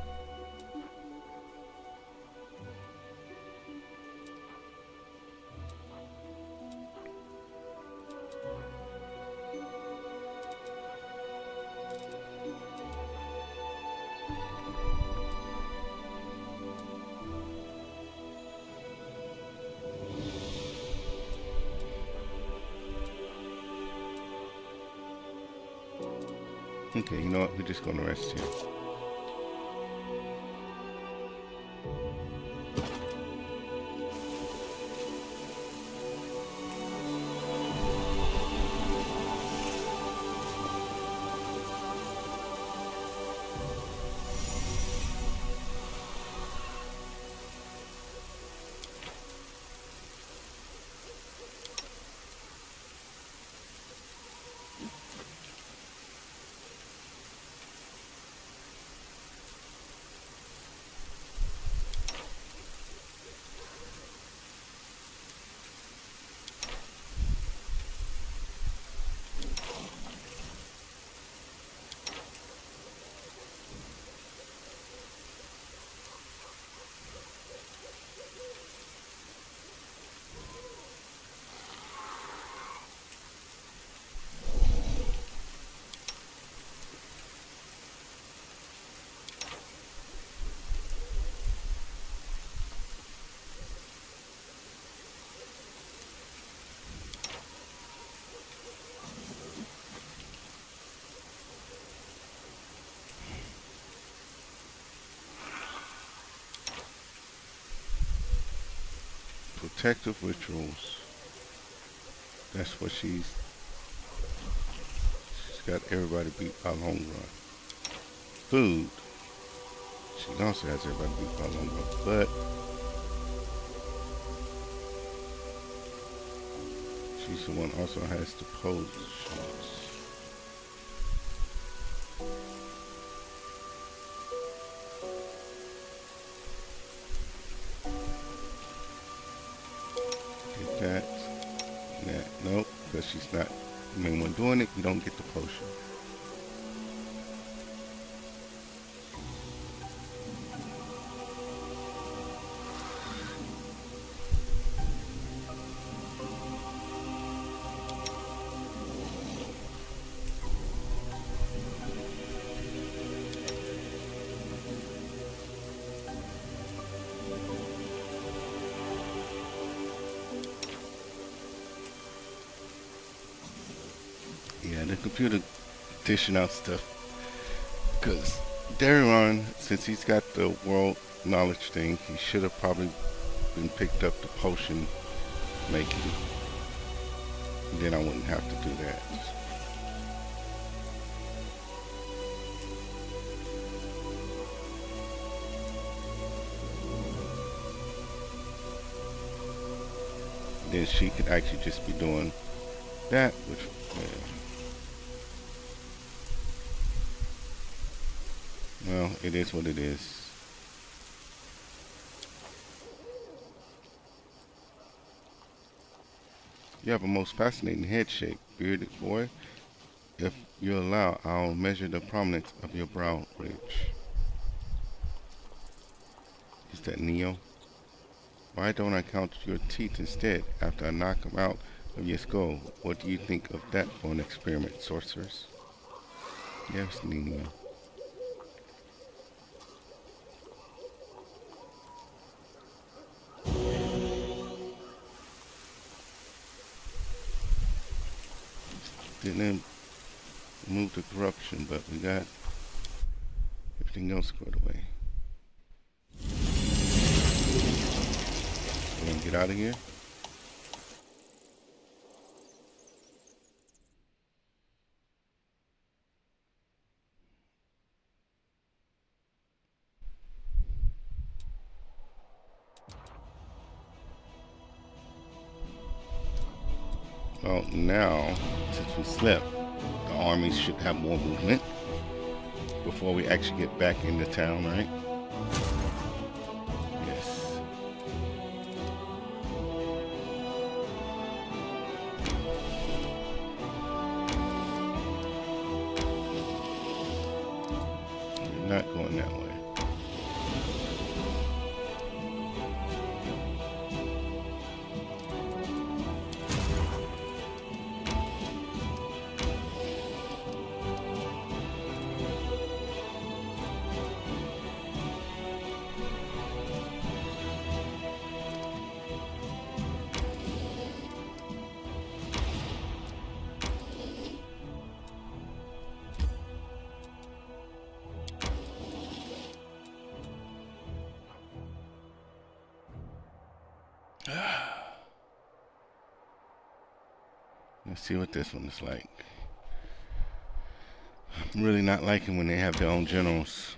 Okay, you know what? We're just gonna rest here. Protective rituals. That's what she's got everybody beat by long run. Food. She also has everybody beat by long run. But she's the one also has the pose shots. That. Nope, because she's not the main one doing it. You don't get the potion. the computer dishing out stuff. Because Darion, since he's got the world knowledge thing, he should have probably been picked up the potion making. Then I wouldn't have to do that. Then she could actually just be doing that, which, well, it is what it is. You have a most fascinating head shape, bearded boy. If you allow, I'll measure the prominence of your brow ridge. Is that Neo? Why don't I count your teeth instead after I knock them out of your skull? What do you think of that for an experiment, sorceress? Yes, Neo. Didn't move the corruption, but we got everything else squared away. We're gonna get out of here. Well, now, since we slept, the armies should have more movement before we actually get back into town, right? Yes. We're not going that way. Let's see what this one is like. I'm really not liking when they have their own generals.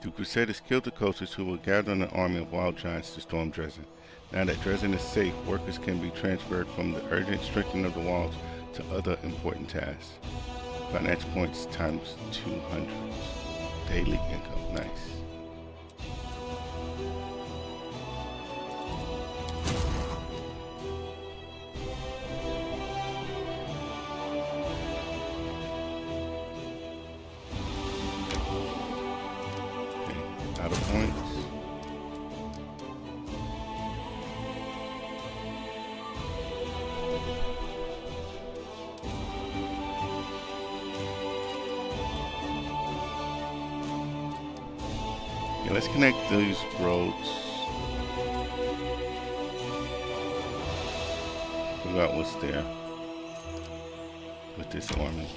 The Crusaders killed the coasters who were gathering an army of wild giants to storm Dresden. Now that Dresden is safe, workers can be transferred from the urgent strengthening of the walls to other important tasks. Finance points times 200. Daily income. Nice. Out of points. Yeah, let's connect these roads. Figure out what's there with this army.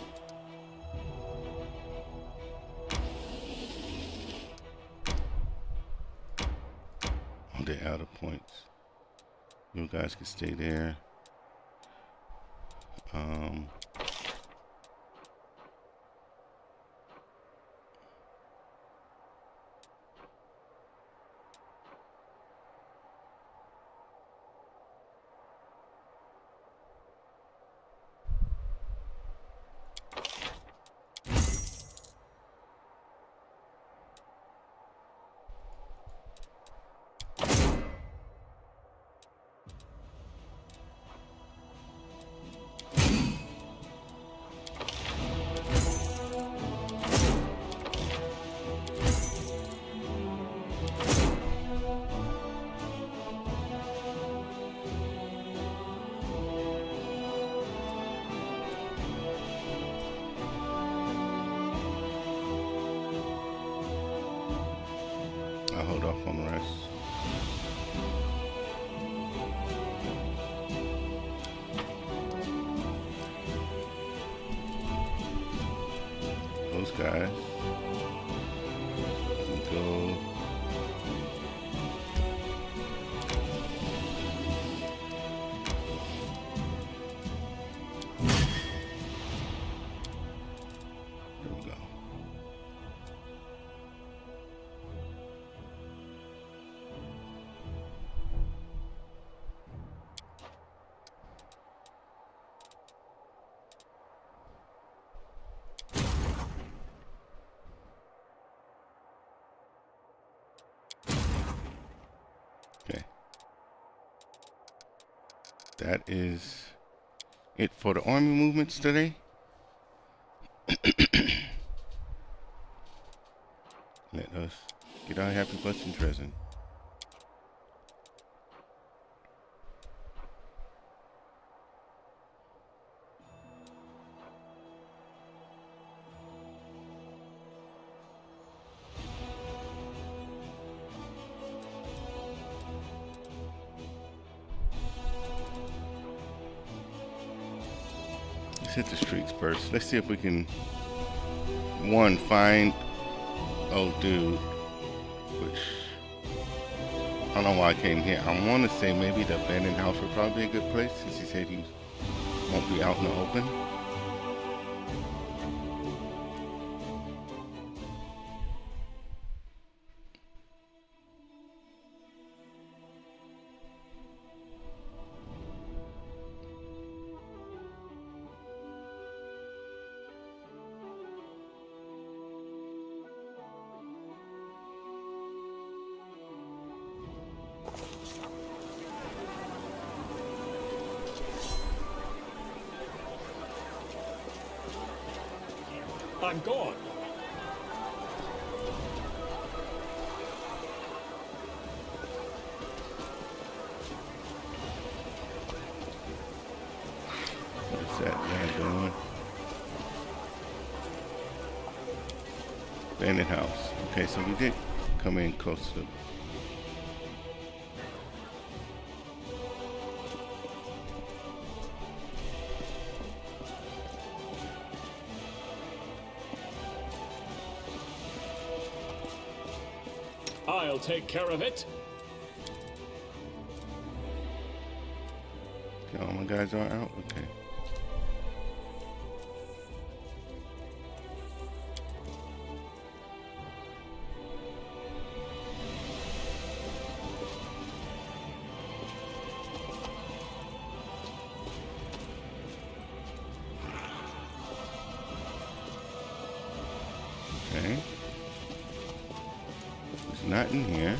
on the outer points. You guys can stay there. I'll hold off on the rest. Those guys can go. There we go. Okay. That is it for the army movements today. Let us get our happy blessings resin. Let's hit the streets first. Let's see if we can, one, find old dude, which I don't know why I came here. I want to say maybe the abandoned house would probably be a good place since he said he won't be out in the open. I'm gone. What's that guy doing? Abandoned house. Okay, so we did come in close to. I'll take care of it. Okay, all my guys are out. Okay. Okay. It's not in here.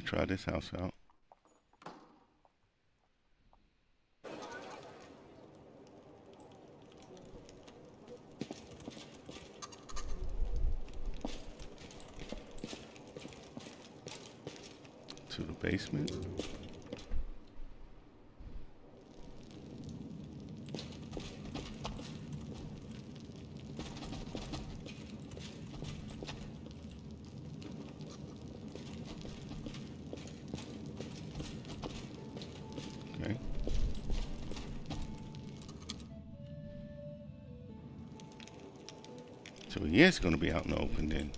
Try this house out. to the basement. Okay. So he is going to be out in the open then.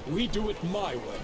We do it my way.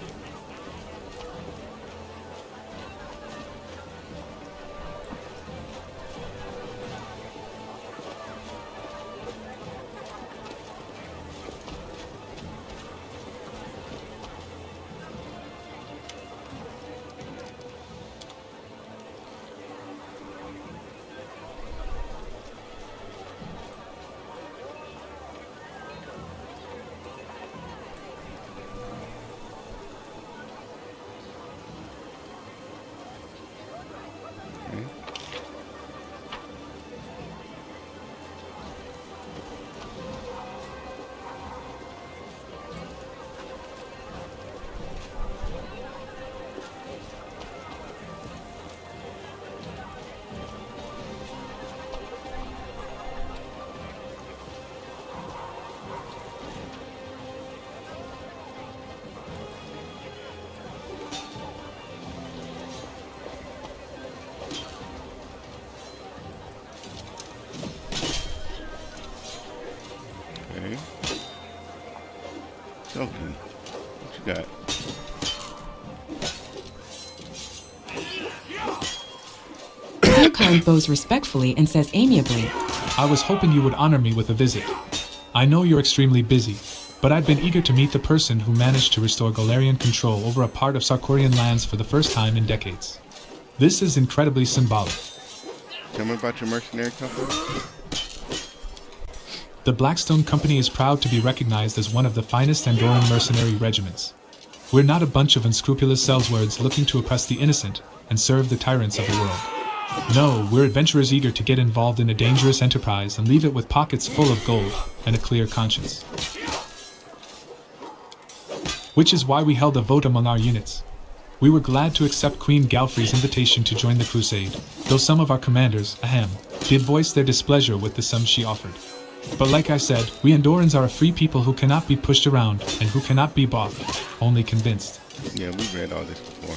Okay. Something. What you got? Zilkine bows respectfully and says amiably, I was hoping you would honor me with a visit. I know you're extremely busy, but I've been eager to meet the person who managed to restore Golarian control over a part of Sarkorian lands for the first time in decades. This is incredibly symbolic. Tell me about your mercenary company. The Blackstone Company is proud to be recognized as one of the finest Andorran mercenary regiments. We're not a bunch of unscrupulous sellswords looking to oppress the innocent and serve the tyrants of the world. No, we're adventurers eager to get involved in a dangerous enterprise and leave it with pockets full of gold and a clear conscience. Which is why we held a vote among our units. We were glad to accept Queen Galfrey's invitation to join the crusade, though some of our commanders, did voice their displeasure with the sum she offered. But like I said, we Andorrans are a free people who cannot be pushed around and who cannot be bought, only convinced. Yeah, we read all this before.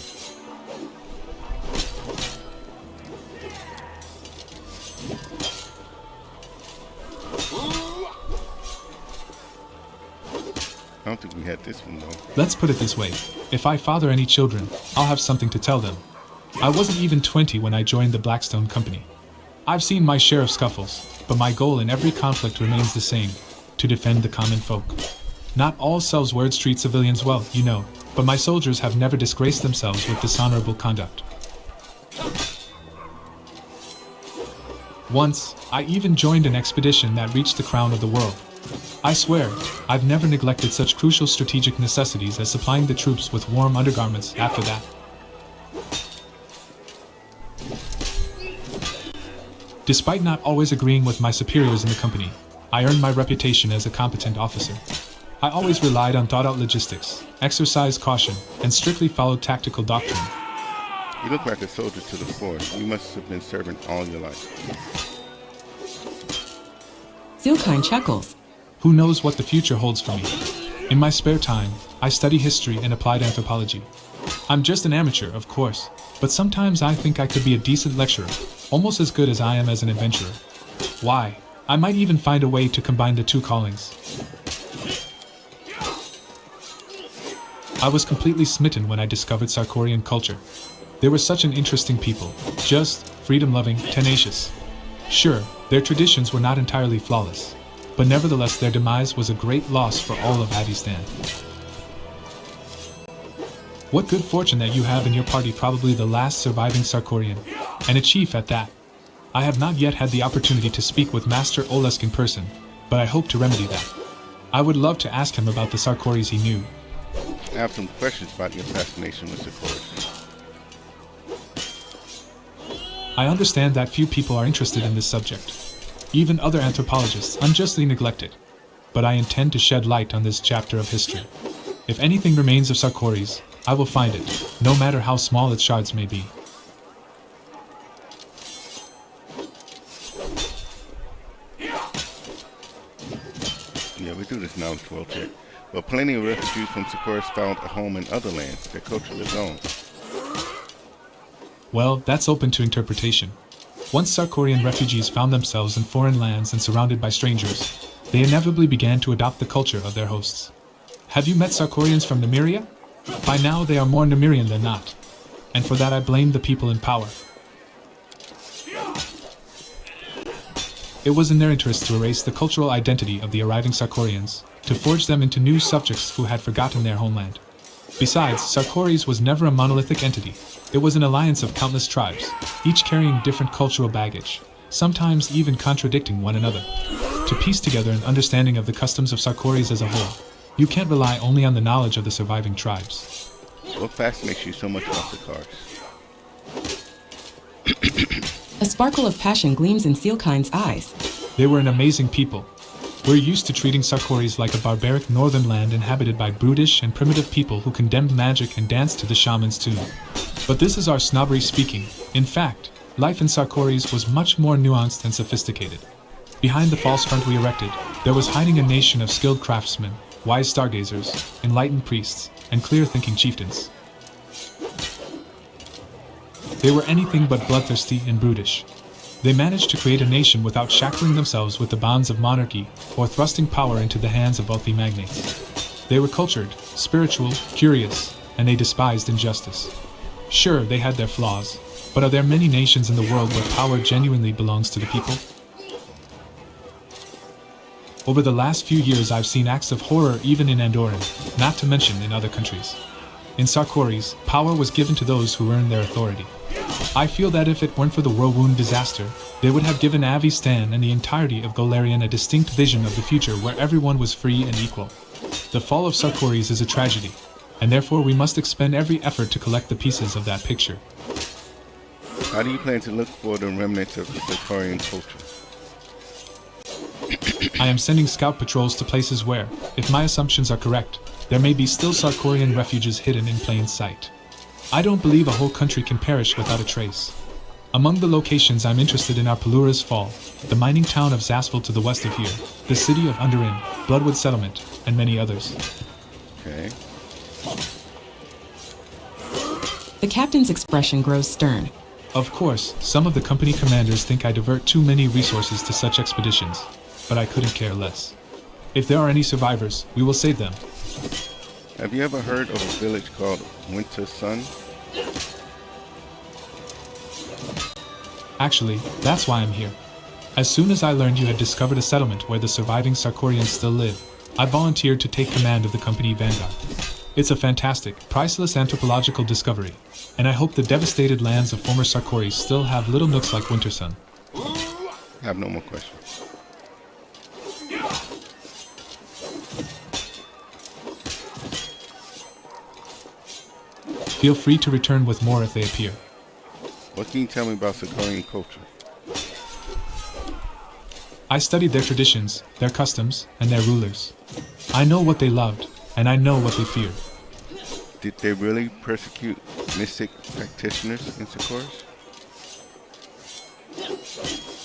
I don't think we had this one though. Let's put it this way, if I father any children, I'll have something to tell them. I wasn't even 20 when I joined the Blackstone Company. I've seen my share of scuffles, but my goal in every conflict remains the same, to defend the common folk. Not all selves-words treat civilians well, you know, but my soldiers have never disgraced themselves with dishonorable conduct. Once, I even joined an expedition that reached the crown of the world. I swear, I've never neglected such crucial strategic necessities as supplying the troops with warm undergarments after that. Despite not always agreeing with my superiors in the company, I earned my reputation as a competent officer. I always relied on thought-out logistics, exercised caution, and strictly followed tactical doctrine. You look like a soldier to the force. You must have been serving all your life. Zilkine chuckles. Who knows what the future holds for me? In my spare time, I study history and applied anthropology. I'm just an amateur, of course, but sometimes I think I could be a decent lecturer, almost as good as I am as an adventurer. Why, I might even find a way to combine the two callings. I was completely smitten when I discovered Sarkorian culture. They were such an interesting people, just, freedom-loving, tenacious. Sure, their traditions were not entirely flawless, but nevertheless their demise was a great loss for all of Adistan. What good fortune that you have in your party, probably the last surviving Sarkorian, and a chief at that. I have not yet had the opportunity to speak with Master Olesk in person, but I hope to remedy that. I would love to ask him about the Sarkoris he knew. I have some questions about the assassination, Mr. Forrest. I understand that few people are interested in this subject. Even other anthropologists unjustly neglect it. But I intend to shed light on this chapter of history. If anything remains of Sarkories, I will find it, no matter how small its shards may be. Yeah, we do this knowledge world check. Well, plenty of refugees from Sarkoris found a home in other lands. Their culture lives on. Well, that's open to interpretation. Once Sarkorian refugees found themselves in foreign lands and surrounded by strangers, they inevitably began to adopt the culture of their hosts. Have you met Sarkorians from Nymeria? By now they are more Nymerian than not, and for that I blame the people in power. It was in their interest to erase the cultural identity of the arriving Sarkorians, to forge them into new subjects who had forgotten their homeland. Besides, Sarkories was never a monolithic entity. It was an alliance of countless tribes, each carrying different cultural baggage, sometimes even contradicting one another. To piece together an understanding of the customs of Sarkories as a whole, you can't rely only on the knowledge of the surviving tribes. What fascinates you so much about Sarkoris? A sparkle of passion gleams in Sealkind's eyes. They were an amazing people. We're used to treating Sarkories like a barbaric northern land inhabited by brutish and primitive people who condemned magic and danced to the shaman's tune. But this is our snobbery speaking. In fact, life in Sarkories was much more nuanced and sophisticated. Behind the false front we erected, there was hiding a nation of skilled craftsmen, wise stargazers, enlightened priests, and clear-thinking chieftains. They were anything but bloodthirsty and brutish. They managed to create a nation without shackling themselves with the bonds of monarchy or thrusting power into the hands of wealthy magnates. They were cultured, spiritual, curious, and they despised injustice. Sure, they had their flaws, but are there many nations in the world where power genuinely belongs to the people? Over the last few years I've seen acts of horror even in Andorran, not to mention in other countries. In Sarkories, power was given to those who earned their authority. I feel that if it weren't for the Whirlwind disaster, they would have given Avi Stan and the entirety of Golarion a distinct vision of the future where everyone was free and equal. The fall of Sarkories is a tragedy, and therefore we must expend every effort to collect the pieces of that picture. How do you plan to look for the remnants of the Sarkorian culture? I am sending scout patrols to places where, if my assumptions are correct, there may be still Sarkorian refuges hidden in plain sight. I don't believe a whole country can perish without a trace. Among the locations I'm interested in are Pelura's Fall, the mining town of Zasfel to the west of here, the city of Underin, Bloodwood Settlement, and many others. Okay. The captain's expression grows stern. Of course, some of the company commanders think I divert too many resources to such expeditions, but I couldn't care less. If there are any survivors, we will save them. Have you ever heard of a village called Winter Sun? Actually, that's why I'm here. As soon as I learned you had discovered a settlement where the surviving Sarkorians still live, I volunteered to take command of the company Vanguard. It's a fantastic, priceless anthropological discovery, and I hope the devastated lands of former Sarkories still have little nooks like Winter Sun. I have no more questions. Feel free to return with more if they appear. What can you tell me about Sarkorian culture? I studied their traditions, their customs, and their rulers. I know what they loved, and I know what they feared. Did they really persecute mystic practitioners in Sarkoris?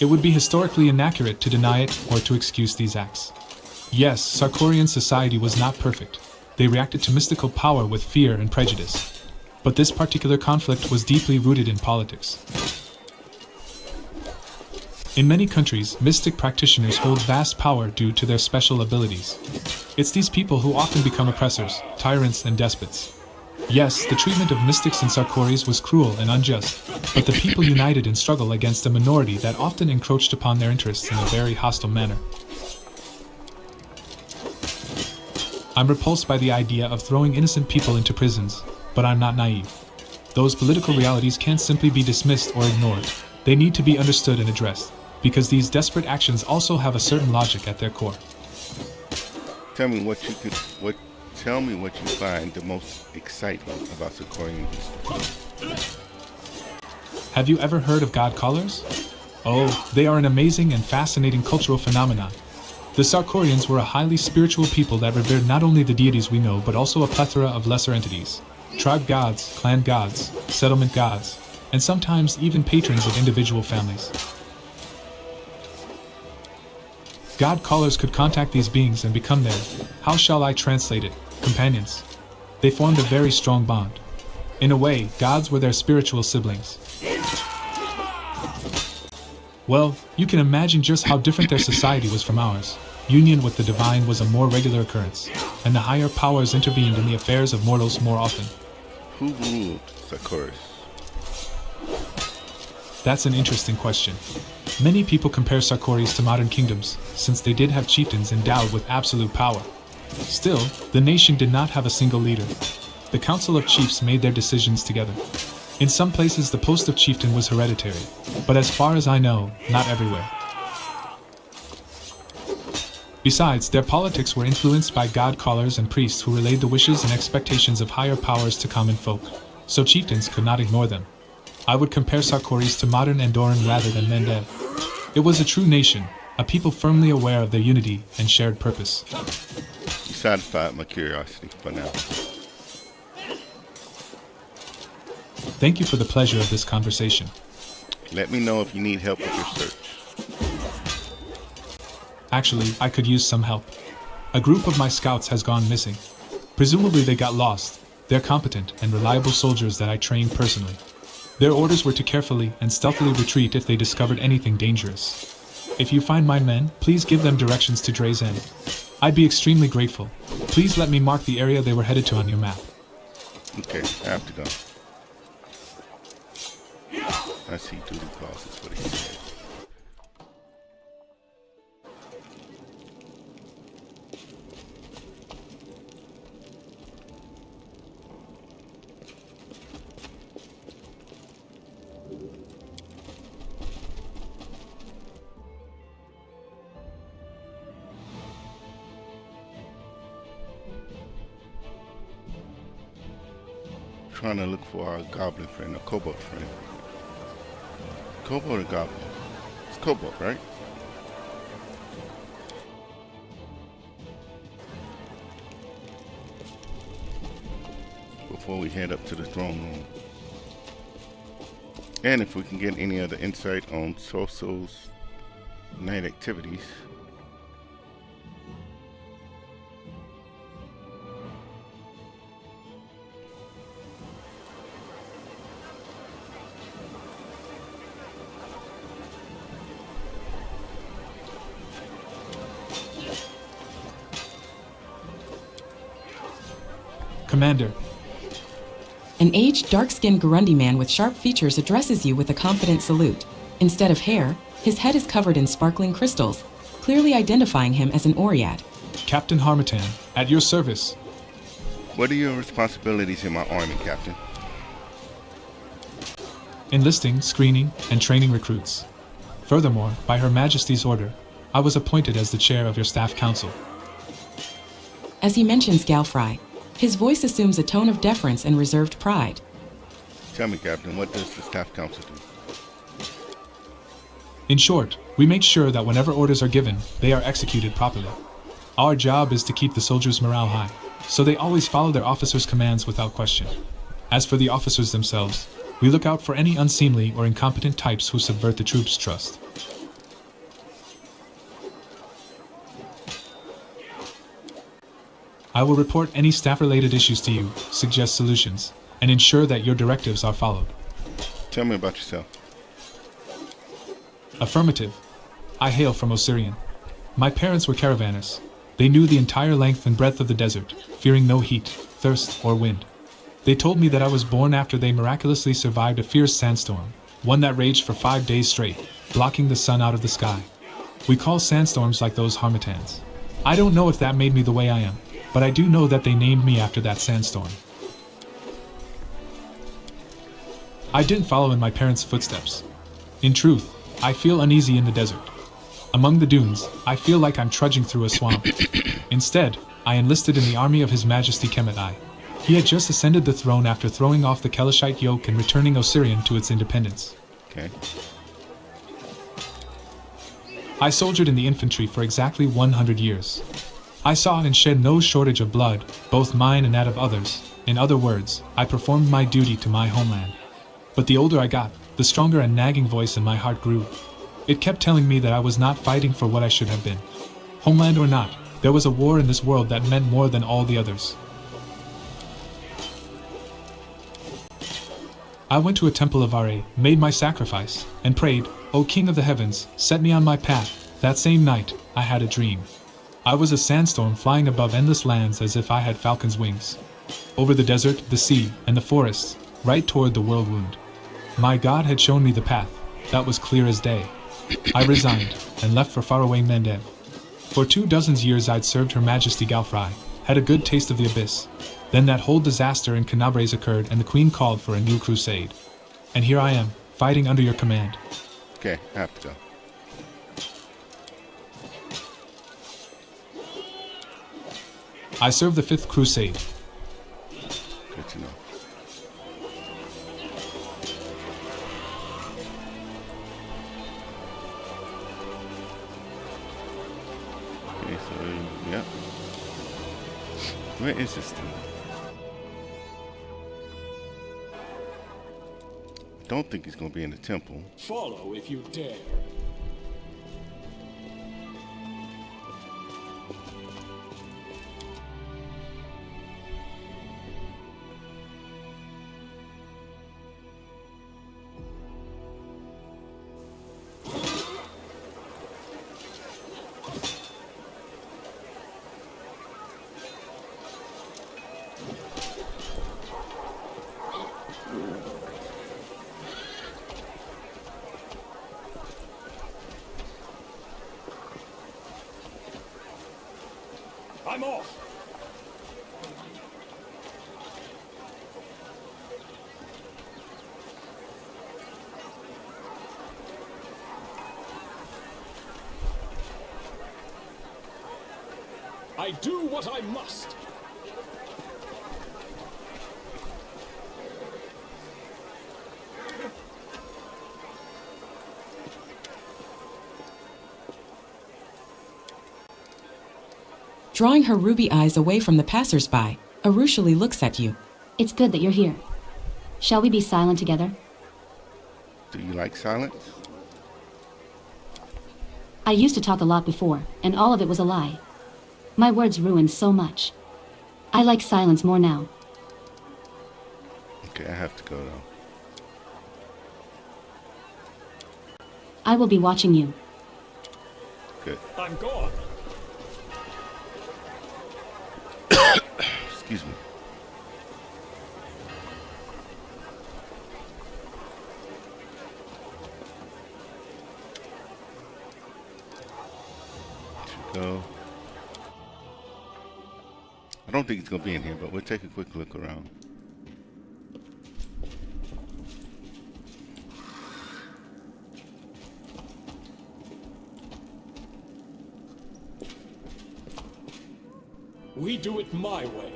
It would be historically inaccurate to deny it or to excuse these acts. Yes, Sarkorian society was not perfect. They reacted to mystical power with fear and prejudice. But this particular conflict was deeply rooted in politics. In many countries, mystic practitioners hold vast power due to their special abilities. It's these people who often become oppressors, tyrants, and despots. Yes, the treatment of mystics in Sarkories was cruel and unjust, but the people united in struggle against a minority that often encroached upon their interests in a very hostile manner. I'm repulsed by the idea of throwing innocent people into prisons, but I'm not naive. Those political realities can't simply be dismissed or ignored. They need to be understood and addressed, because these desperate actions also have a certain logic at their core. Tell me what you find the most exciting about Sarkorian history. Have you ever heard of god callers? Oh, they are an amazing and fascinating cultural phenomenon. The Sarkorians were a highly spiritual people that revered not only the deities we know but also a plethora of lesser entities. Tribe gods, clan gods, settlement gods, and sometimes even patrons of individual families. God callers could contact these beings and become their, how shall I translate it, companions. They formed a very strong bond. In a way, gods were their spiritual siblings. Well, you can imagine just how different their society was from ours. Union with the divine was a more regular occurrence, and the higher powers intervened in the affairs of mortals more often. Who ruled Sarkoris? That's an interesting question. Many people compare Sarkoris to modern kingdoms, since they did have chieftains endowed with absolute power. Still, the nation did not have a single leader. The Council of Chiefs made their decisions together. In some places the post of chieftain was hereditary, but as far as I know, not everywhere. Besides, their politics were influenced by god callers and priests who relayed the wishes and expectations of higher powers to common folk, so chieftains could not ignore them. I would compare Sarkoris to modern Andorran rather than Mendev. It was a true nation, a people firmly aware of their unity and shared purpose. You satisfied my curiosity for now. Thank you for the pleasure of this conversation. Let me know if you need help with your search. Actually, I could use some help. A group of my scouts has gone missing. Presumably they got lost. They're competent and reliable soldiers that I trained personally. Their orders were to carefully and stealthily retreat if they discovered anything dangerous. If you find my men, please give them directions to Dre's End. I'd be extremely grateful. Please let me mark the area they were headed to on your map. Okay, I have to go. I see duty calls, is what he said. Trying to look for our goblin friend, a kobold friend. Kobold or goblin? It's kobold, right? Before we head up to the throne room. And if we can get any other insight on Soso's night activities. Commander. An aged, dark-skinned Gurundi man with sharp features addresses you with a confident salute. Instead of hair, his head is covered in sparkling crystals, clearly identifying him as an Oryad. Captain Harmatan, at your service. What are your responsibilities in my army, Captain? Enlisting, screening, and training recruits. Furthermore, by Her Majesty's order, I was appointed as the chair of your staff council. As he mentions Galfry, his voice assumes a tone of deference and reserved pride. Tell me, Captain, what does the staff council do? In short, we make sure that whenever orders are given, they are executed properly. Our job is to keep the soldiers' morale high, so they always follow their officers' commands without question. As for the officers themselves, we look out for any unseemly or incompetent types who subvert the troops' trust. I will report any staff-related issues to you, suggest solutions, and ensure that your directives are followed. Tell me about yourself. Affirmative. I hail from Osirian. My parents were caravanners. They knew the entire length and breadth of the desert, fearing no heat, thirst, or wind. They told me that I was born after they miraculously survived a fierce sandstorm, one that raged for 5 days straight, blocking the sun out of the sky. We call sandstorms like those Harmatans. I don't know if that made me the way I am, but I do know that they named me after that sandstorm. I didn't follow in my parents' footsteps. In truth, I feel uneasy in the desert. Among the dunes, I feel like I'm trudging through a swamp. Instead, I enlisted in the army of His Majesty Kemet I. He had just ascended the throne after throwing off the Kelishite yoke and returning Osirian to its independence. Okay. I soldiered in the infantry for exactly 100 years. I saw and shed no shortage of blood, both mine and that of others. In other words, I performed my duty to my homeland. But the older I got, the stronger a nagging voice in my heart grew. It kept telling me that I was not fighting for what I should have been. Homeland or not, there was a war in this world that meant more than all the others. I went to a temple of Ra, made my sacrifice, and prayed, "O King of the heavens, set me on my path." That same night, I had a dream. I was a sandstorm flying above endless lands as if I had falcon's wings. Over the desert, the sea, and the forests, right toward the whirlwind. My God had shown me the path, that was clear as day. I resigned, and left for faraway Mendev. For 24 years I'd served Her Majesty Galfrey, had a good taste of the abyss. Then that whole disaster in Canabres occurred and the Queen called for a new crusade. And here I am, fighting under your command. Okay, I have to go. I served the 5th Crusade. Good to know. Okay, so, yeah. Where is this thing? Don't think he's going to be in the temple. Follow if you dare. I'm off! I do what I must! Drawing her ruby eyes away from the passers-by, Arushali looks at you. It's good that you're here. Shall we be silent together? Do you like silence? I used to talk a lot before, and all of it was a lie. My words ruined so much. I like silence more now. Okay, I have to go though. I will be watching you. Good. I'm gone! Excuse me. Should go. I don't think it's going to be in here, but we'll take a quick look around. We do it my way.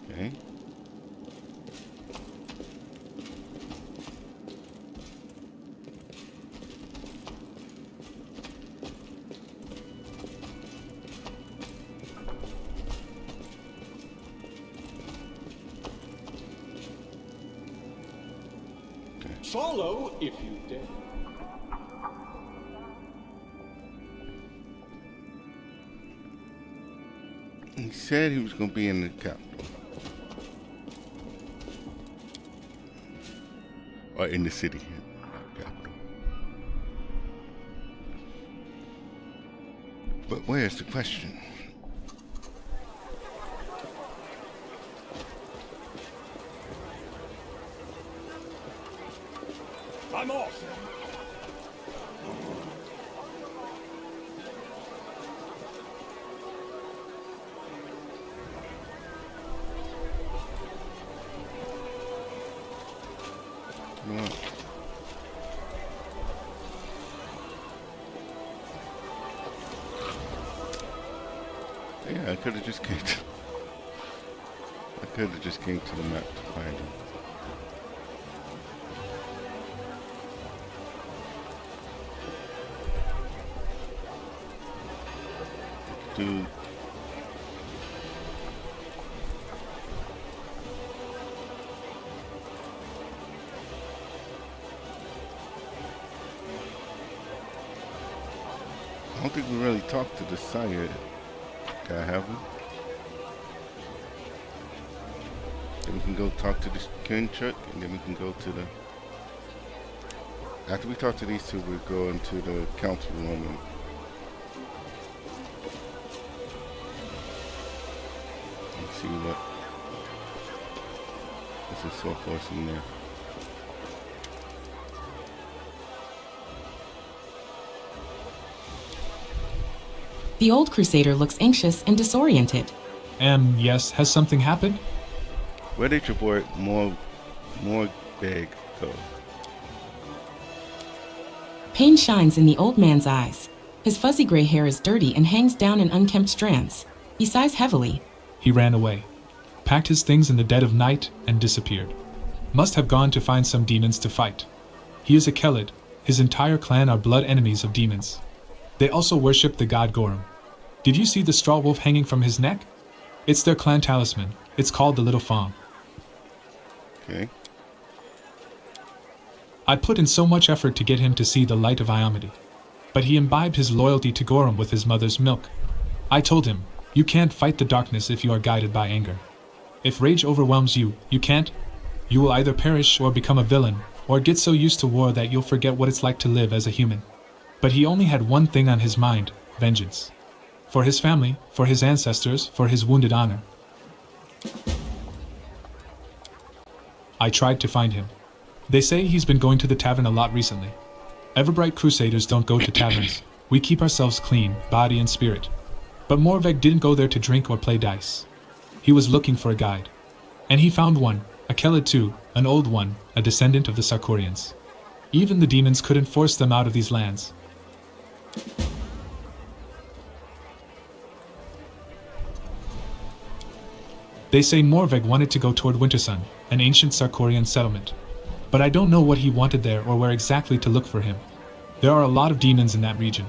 Okay. Follow if you dare. He said he was going to be in the capital. Or in the city. Capital. But where's the question? I'm off! Yeah, I could have just came to. I could have just came to the map to find him. Dude. I don't think we really talked to the sire guy, have we? Then we can go talk to the king truck, and then we can go to the... After we talk to these two, we'll go into the council room and see what this is so for us in there. The old crusader looks anxious and disoriented. Yes, has something happened? Where did your boy more bag go? Pain shines in the old man's eyes. His fuzzy gray hair is dirty and hangs down in unkempt strands. He sighs heavily. He ran away, packed his things in the dead of night, and disappeared. Must have gone to find some demons to fight. He is a Kelid. His entire clan are blood enemies of demons. They also worship the god Gorham. Did you see the straw wolf hanging from his neck? It's their clan talisman. It's called the Little Fawn. Okay. I put in so much effort to get him to see the light of Iomity. But he imbibed his loyalty to Gorham with his mother's milk. I told him, you can't fight the darkness if you are guided by anger. If rage overwhelms you, you can't. You will either perish or become a villain, or get so used to war that you'll forget what it's like to live as a human. But he only had one thing on his mind, vengeance. For his family, for his ancestors, for his wounded honor. I tried to find him. They say he's been going to the tavern a lot recently. Everbright Crusaders don't go to taverns. We keep ourselves clean, body and spirit. But Morveg didn't go there to drink or play dice. He was looking for a guide. And he found one, a Kelid too, an old one, a descendant of the Sarkorians. Even the demons couldn't force them out of these lands. They say Morveg wanted to go toward Wintersun, an ancient Sarkorian settlement. But I don't know what he wanted there or where exactly to look for him. There are a lot of demons in that region.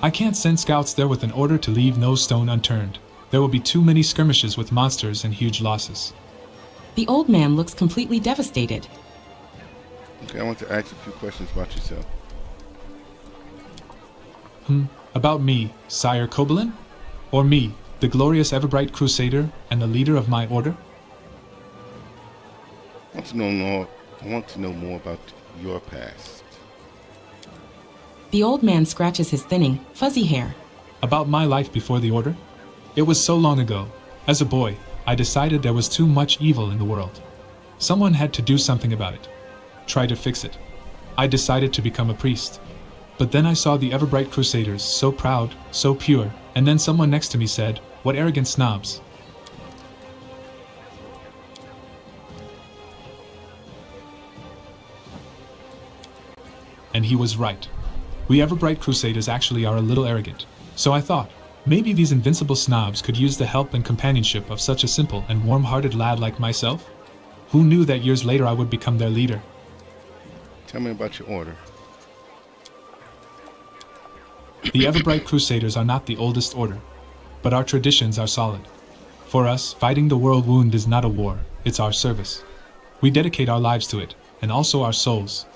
I can't send scouts there with an order to leave no stone unturned. There will be too many skirmishes with monsters and huge losses. The old man looks completely devastated. Okay, I want to ask a few questions about yourself. About me, Sire Kobolin? Or me, the glorious Everbright Crusader and the leader of my order? I want to know more about your past. The old man scratches his thinning, fuzzy hair. About my life before the order? It was so long ago. As a boy, I decided there was too much evil in the world. Someone had to do something about it. Try to fix it. I decided to become a priest. But then I saw the Everbright Crusaders, so proud, so pure, and then someone next to me said, "What arrogant snobs." And he was right. We Everbright Crusaders actually are a little arrogant. So I thought, maybe these invincible snobs could use the help and companionship of such a simple and warm-hearted lad like myself? Who knew that years later I would become their leader? Tell me about your order. The Everbright Crusaders are not the oldest order, but our traditions are solid. For us, fighting the world wound is not a war, it's our service. We dedicate our lives to it, and also our souls.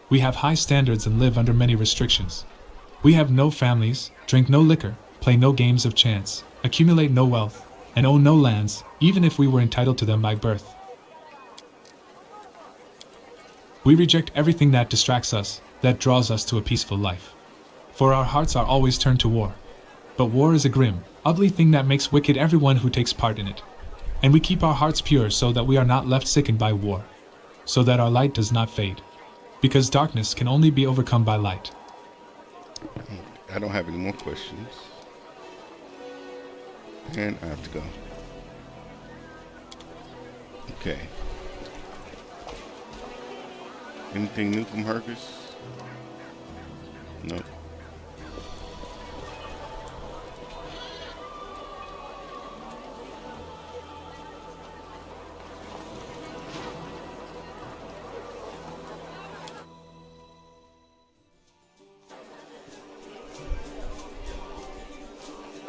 We have high standards and live under many restrictions. We have no families, drink no liquor, play no games of chance, accumulate no wealth, and own no lands, even if we were entitled to them by birth. We reject everything that distracts us, that draws us to a peaceful life. For our hearts are always turned to war. But war is a grim, ugly thing that makes wicked everyone who takes part in it. And we keep our hearts pure so that we are not left sickened by war. So that our light does not fade. Because darkness can only be overcome by light. I don't have any more questions. And I have to go. Okay. Anything new from Hercus? No.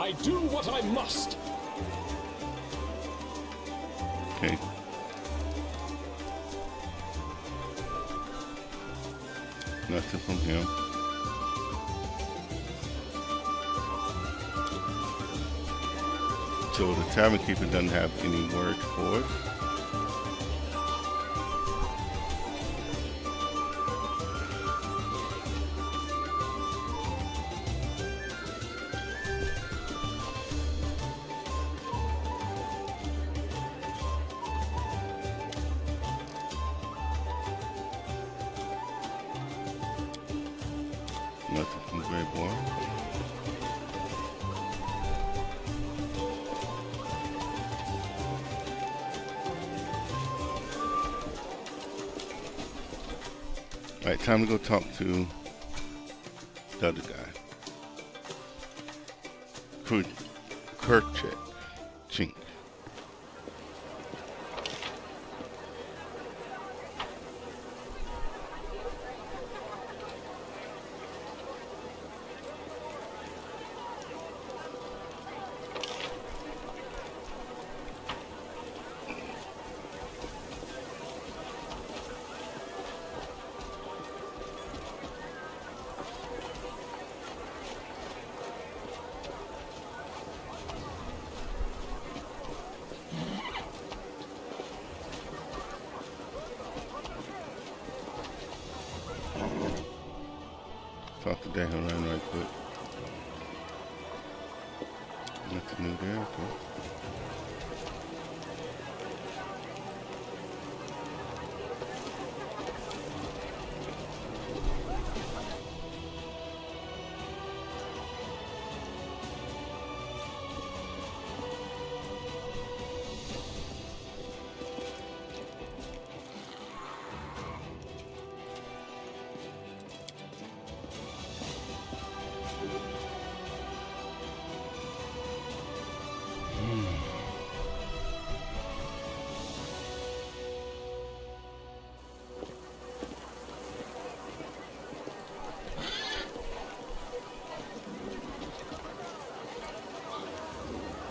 I do what I must. Okay. Nothing from him. So the tavern keeper doesn't have any words for us. Nothing from Grey Boy. Alright, time to go talk to the other guy. Kerchek. Chink. Talk to Dahan right quick. Nothing new there, okay.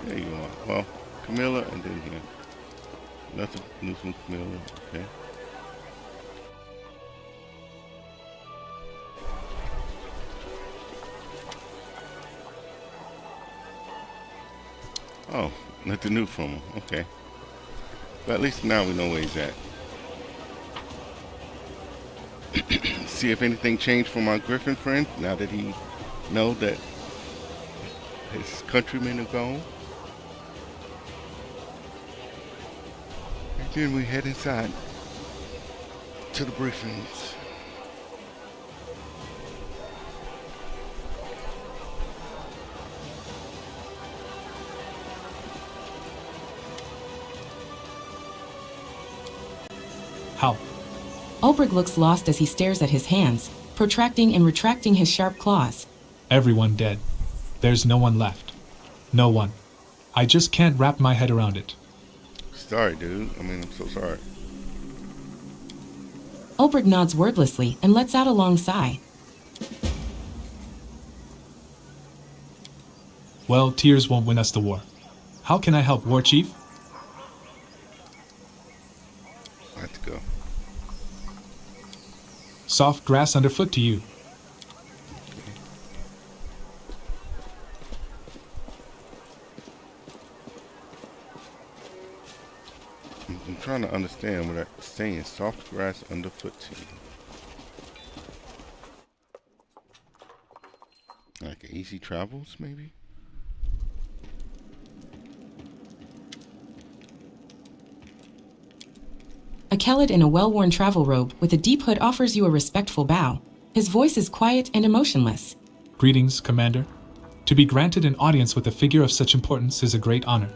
There you are. Well, Camilla and then here. Nothing new from Camilla. Okay. Oh, nothing new from him. Okay. But at least now we know where he's at. See if anything changed for my Griffin friend now that he know that his countrymen are gone. And then we head inside to the briefings. How? Ulbrich looks lost as he stares at his hands, protracting and retracting his sharp claws. Everyone dead. There's no one left. No one. I just can't wrap my head around it. Sorry, dude. I'm so sorry. Ulbrich nods wordlessly and lets out a long sigh. Well, tears won't win us the war. How can I help, War Chief? I have to go. Soft grass underfoot to you. I'm trying to understand what I'm saying. Soft grass underfoot to you. Like easy travels, maybe? A Kelid in a well-worn travel robe with a deep hood offers you a respectful bow. His voice is quiet and emotionless. Greetings, Commander. To be granted an audience with a figure of such importance is a great honor.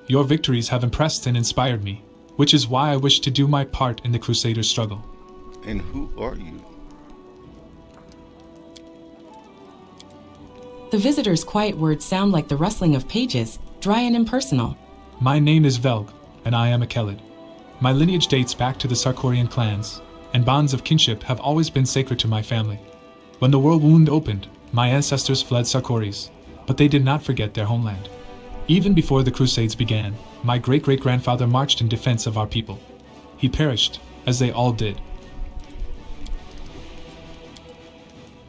Your victories have impressed and inspired me, which is why I wish to do my part in the Crusader struggle. And who are you? The visitor's quiet words sound like the rustling of pages, dry and impersonal. My name is Velg, and I am a Kelid. My lineage dates back to the Sarkorian clans, and bonds of kinship have always been sacred to my family. When the world wound opened, my ancestors fled Sarkoris, but they did not forget their homeland. Even before the Crusades began, my great-great-grandfather marched in defense of our people. He perished, as they all did.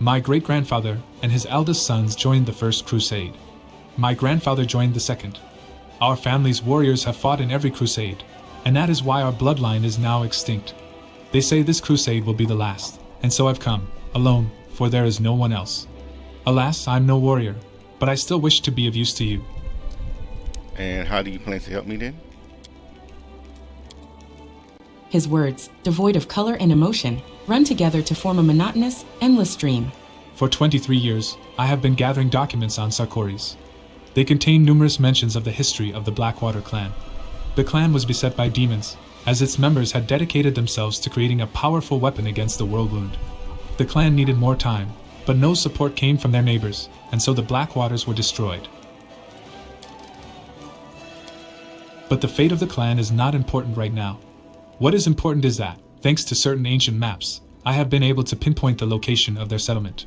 My great-grandfather and his eldest sons joined the First Crusade. My grandfather joined the Second. Our family's warriors have fought in every crusade, and that is why our bloodline is now extinct. They say this crusade will be the last, and so I've come, alone, for there is no one else. Alas, I'm no warrior, but I still wish to be of use to you. And how do you plan to help me then? His words, devoid of color and emotion, run together to form a monotonous, endless stream. For 23 years, I have been gathering documents on Sarkoris. They contain numerous mentions of the history of the Blackwater clan. The clan was beset by demons, as its members had dedicated themselves to creating a powerful weapon against the world wound. The clan needed more time, but no support came from their neighbors, and so the Blackwaters were destroyed. But the fate of the clan is not important right now. What is important is that, thanks to certain ancient maps, I have been able to pinpoint the location of their settlement.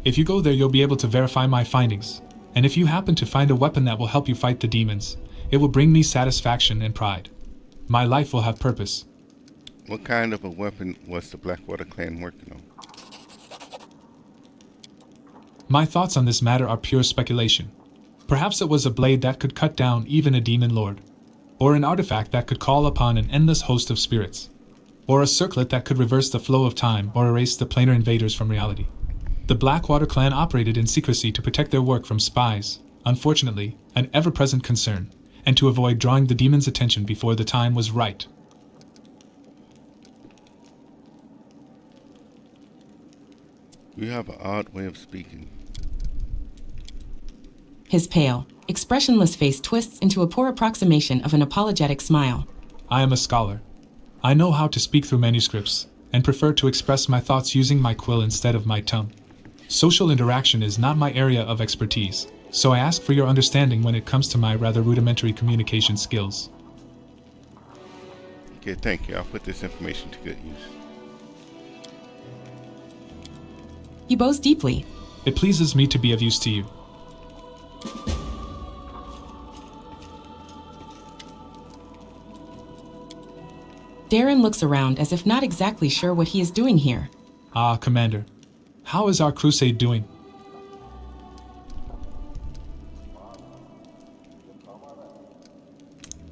If you go there, you'll be able to verify my findings, and if you happen to find a weapon that will help you fight the demons, it will bring me satisfaction and pride. My life will have purpose. What kind of a weapon was the Blackwater clan working on? My thoughts on this matter are pure speculation. Perhaps it was a blade that could cut down even a demon lord, or an artifact that could call upon an endless host of spirits, or a circlet that could reverse the flow of time or erase the planar invaders from reality. The Blackwater clan operated in secrecy to protect their work from spies, unfortunately, an ever-present concern, and to avoid drawing the demons' attention before the time was right. You have an odd way of speaking. His pale, expressionless face twists into a poor approximation of an apologetic smile. I am a scholar. I know how to speak through manuscripts, and prefer to express my thoughts using my quill instead of my tongue. Social interaction is not my area of expertise, so I ask for your understanding when it comes to my rather rudimentary communication skills. Okay, thank you. I'll put this information to good use. He bows deeply. It pleases me to be of use to you. Darren looks around as if not exactly sure what he is doing here. Ah, Commander. How is our crusade doing?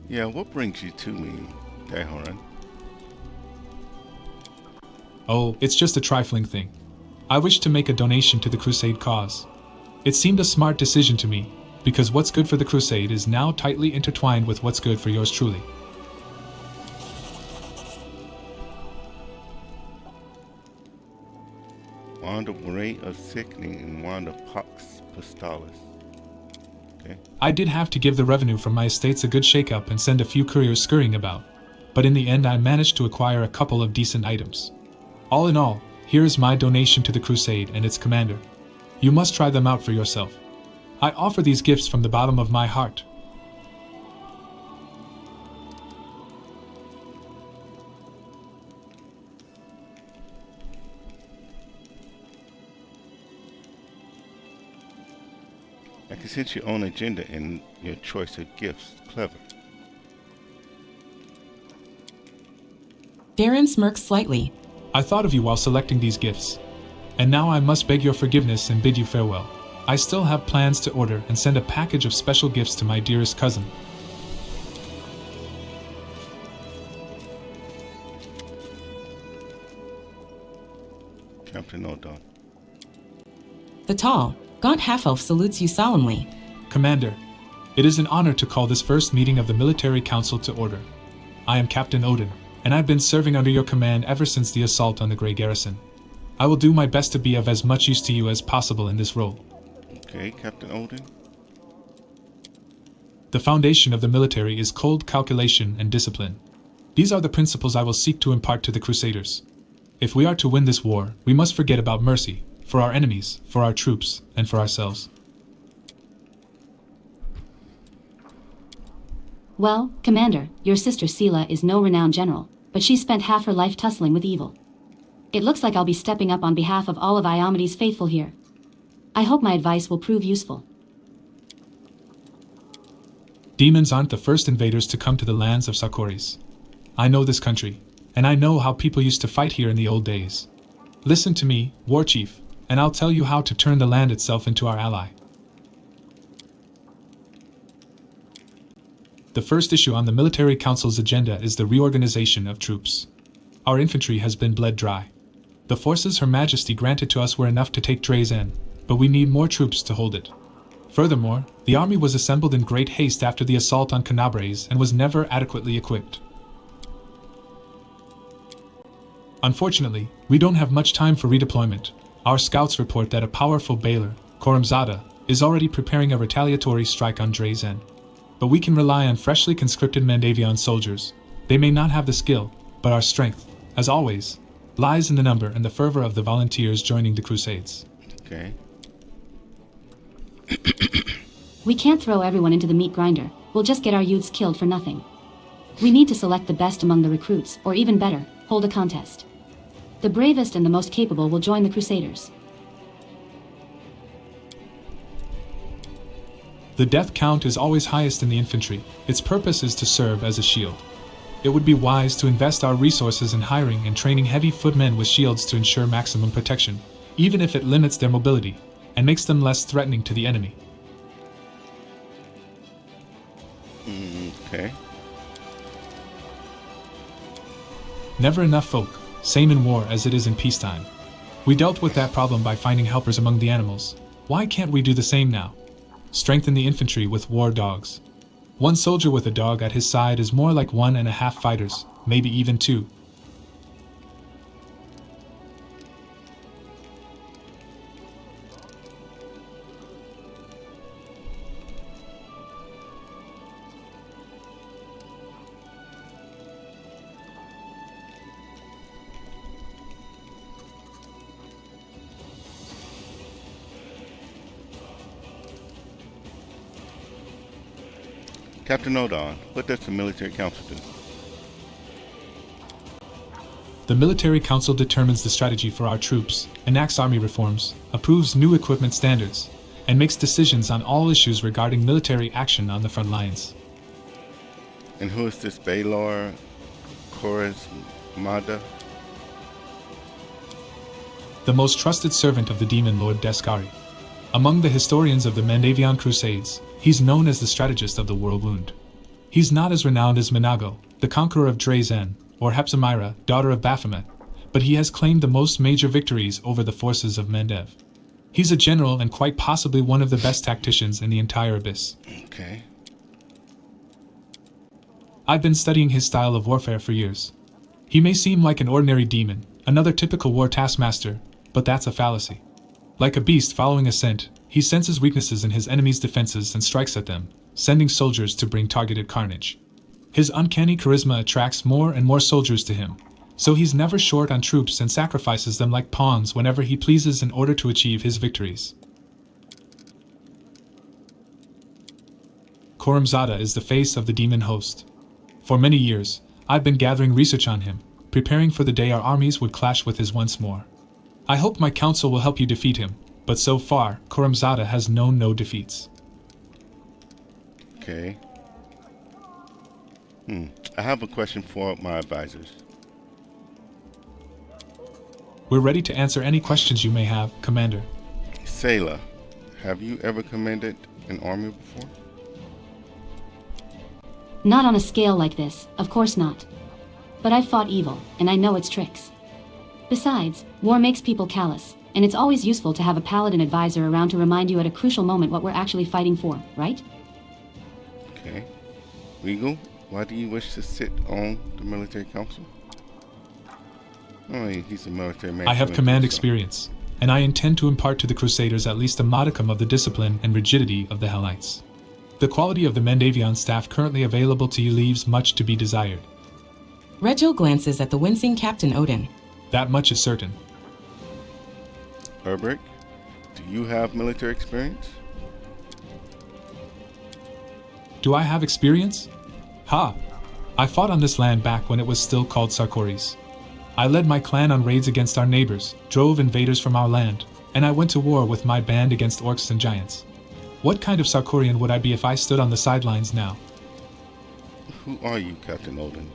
Yeah, what brings you to me, Dahoran? Oh, it's just a trifling thing. I wish to make a donation to the crusade cause. It seemed a smart decision to me, because what's good for the crusade is now tightly intertwined with what's good for yours truly. Wand of Ray of Sickening and Wand of Pox Pistalis. Okay. I did have to give the revenue from my estates a good shake-up and send a few couriers scurrying about, but in the end I managed to acquire a couple of decent items. All in all, here is my donation to the crusade and its commander. You must try them out for yourself. I offer these gifts from the bottom of my heart. I can sense your own agenda in your choice of gifts. Clever. Darren smirks slightly. I thought of you while selecting these gifts, and now I must beg your forgiveness and bid you farewell. I still have plans to order and send a package of special gifts to my dearest cousin. Captain Odon. The tall, gaunt half-elf salutes you solemnly. Commander, it is an honor to call this first meeting of the Military Council to order. I am Captain Odin, and I've been serving under your command ever since the assault on the Grey Garrison. I will do my best to be of as much use to you as possible in this role. Okay, Captain Odin. The foundation of the military is cold calculation and discipline. These are the principles I will seek to impart to the Crusaders. If we are to win this war, we must forget about mercy, for our enemies, for our troops, and for ourselves. Well, Commander, your sister Sela is no renowned general, but she spent half her life tussling with evil. It looks like I'll be stepping up on behalf of all of Iomedes' faithful here. I hope my advice will prove useful. Demons aren't the first invaders to come to the lands of Sarkoris. I know this country, and I know how people used to fight here in the old days. Listen to me, War Chief, and I'll tell you how to turn the land itself into our ally. The first issue on the Military Council's agenda is the reorganization of troops. Our infantry has been bled dry. The forces Her Majesty granted to us were enough to take Drazen, but we need more troops to hold it. Furthermore, the army was assembled in great haste after the assault on Canabres and was never adequately equipped. Unfortunately, we don't have much time for redeployment. Our scouts report that a powerful Baylor, Khorramzada, is already preparing a retaliatory strike on Drazen. But we can rely on freshly conscripted Mandavian soldiers. They may not have the skill, but our strength, as always, lies in the number and the fervor of the volunteers joining the Crusades. Okay. We can't throw everyone into the meat grinder. We'll just get our youths killed for nothing. We need to select the best among the recruits, or even better, hold a contest. The bravest and the most capable will join the Crusaders. The death count is always highest in the infantry. Its purpose is to serve as a shield. It would be wise to invest our resources in hiring and training heavy footmen with shields to ensure maximum protection, even if it limits their mobility and makes them less threatening to the enemy. Okay. Never enough folk, same in war as it is in peacetime. We dealt with that problem by finding helpers among the animals. Why can't we do the same now? Strengthen the infantry with war dogs. One soldier with a dog at his side is more like 1.5 fighters, maybe even 2. Captain Odon, what does the Military Council do? The Military Council determines the strategy for our troops, enacts army reforms, approves new equipment standards, and makes decisions on all issues regarding military action on the front lines. And who is this Baylor Khorramzada? The most trusted servant of the demon lord Deskari. Among the historians of the Mandavian Crusades, he's known as the strategist of the World Wound. He's not as renowned as Minago, the conqueror of Drazen, or Hepzimira, daughter of Baphomet, but he has claimed the most major victories over the forces of Mendev. He's a general and quite possibly one of the best tacticians in the entire Abyss. Okay. I've been studying his style of warfare for years. He may seem like an ordinary demon, another typical war taskmaster, but that's a fallacy. Like a beast following a scent, he senses weaknesses in his enemy's defenses and strikes at them, sending soldiers to bring targeted carnage. His uncanny charisma attracts more and more soldiers to him, so he's never short on troops and sacrifices them like pawns whenever he pleases in order to achieve his victories. Khorramzada is the face of the demon host. For many years, I've been gathering research on him, preparing for the day our armies would clash with his once more. I hope my council will help you defeat him, but so far, Khorramzada has known no defeats. Okay. I have a question for my advisors. We're ready to answer any questions you may have, Commander. Sayla, have you ever commanded an army before? Not on a scale like this, of course not. But I've fought evil, and I know its tricks. Besides, war makes people callous, and it's always useful to have a paladin advisor around to remind you at a crucial moment what we're actually fighting for, right? Okay. Regal, why do you wish to sit on the Military Council? Oh, he's a military man. I have command experience, and I intend to impart to the Crusaders at least a modicum of the discipline and rigidity of the Hellites. The quality of the Mandavian staff currently available to you leaves much to be desired. Regil glances at the wincing Captain Odin. That much is certain. Herbert, do you have military experience? Do I have experience? Ha! I fought on this land back when it was still called Sarkoris. I led my clan on raids against our neighbors, drove invaders from our land, and I went to war with my band against orcs and giants. What kind of Sarkorian would I be if I stood on the sidelines now, Who are you, Captain Odin?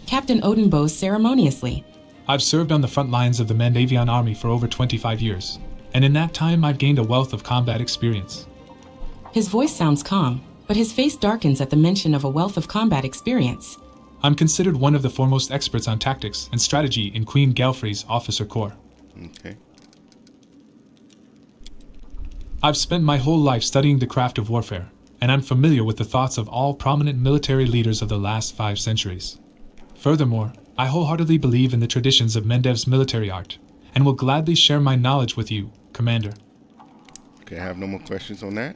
Captain Odin bows ceremoniously. I've served on the front lines of the Mandavian army for over 25 years, and in that time I've gained a wealth of combat experience. His voice sounds calm, but his face darkens at the mention of a wealth of combat experience. I'm considered one of the foremost experts on tactics and strategy in Queen Galfrey's officer corps. Okay. I've spent my whole life studying the craft of warfare, and I'm familiar with the thoughts of all prominent military leaders of the last 5 centuries. Furthermore, I wholeheartedly believe in the traditions of Mendev's military art, and will gladly share my knowledge with you, Commander. Okay, I have no more questions on that.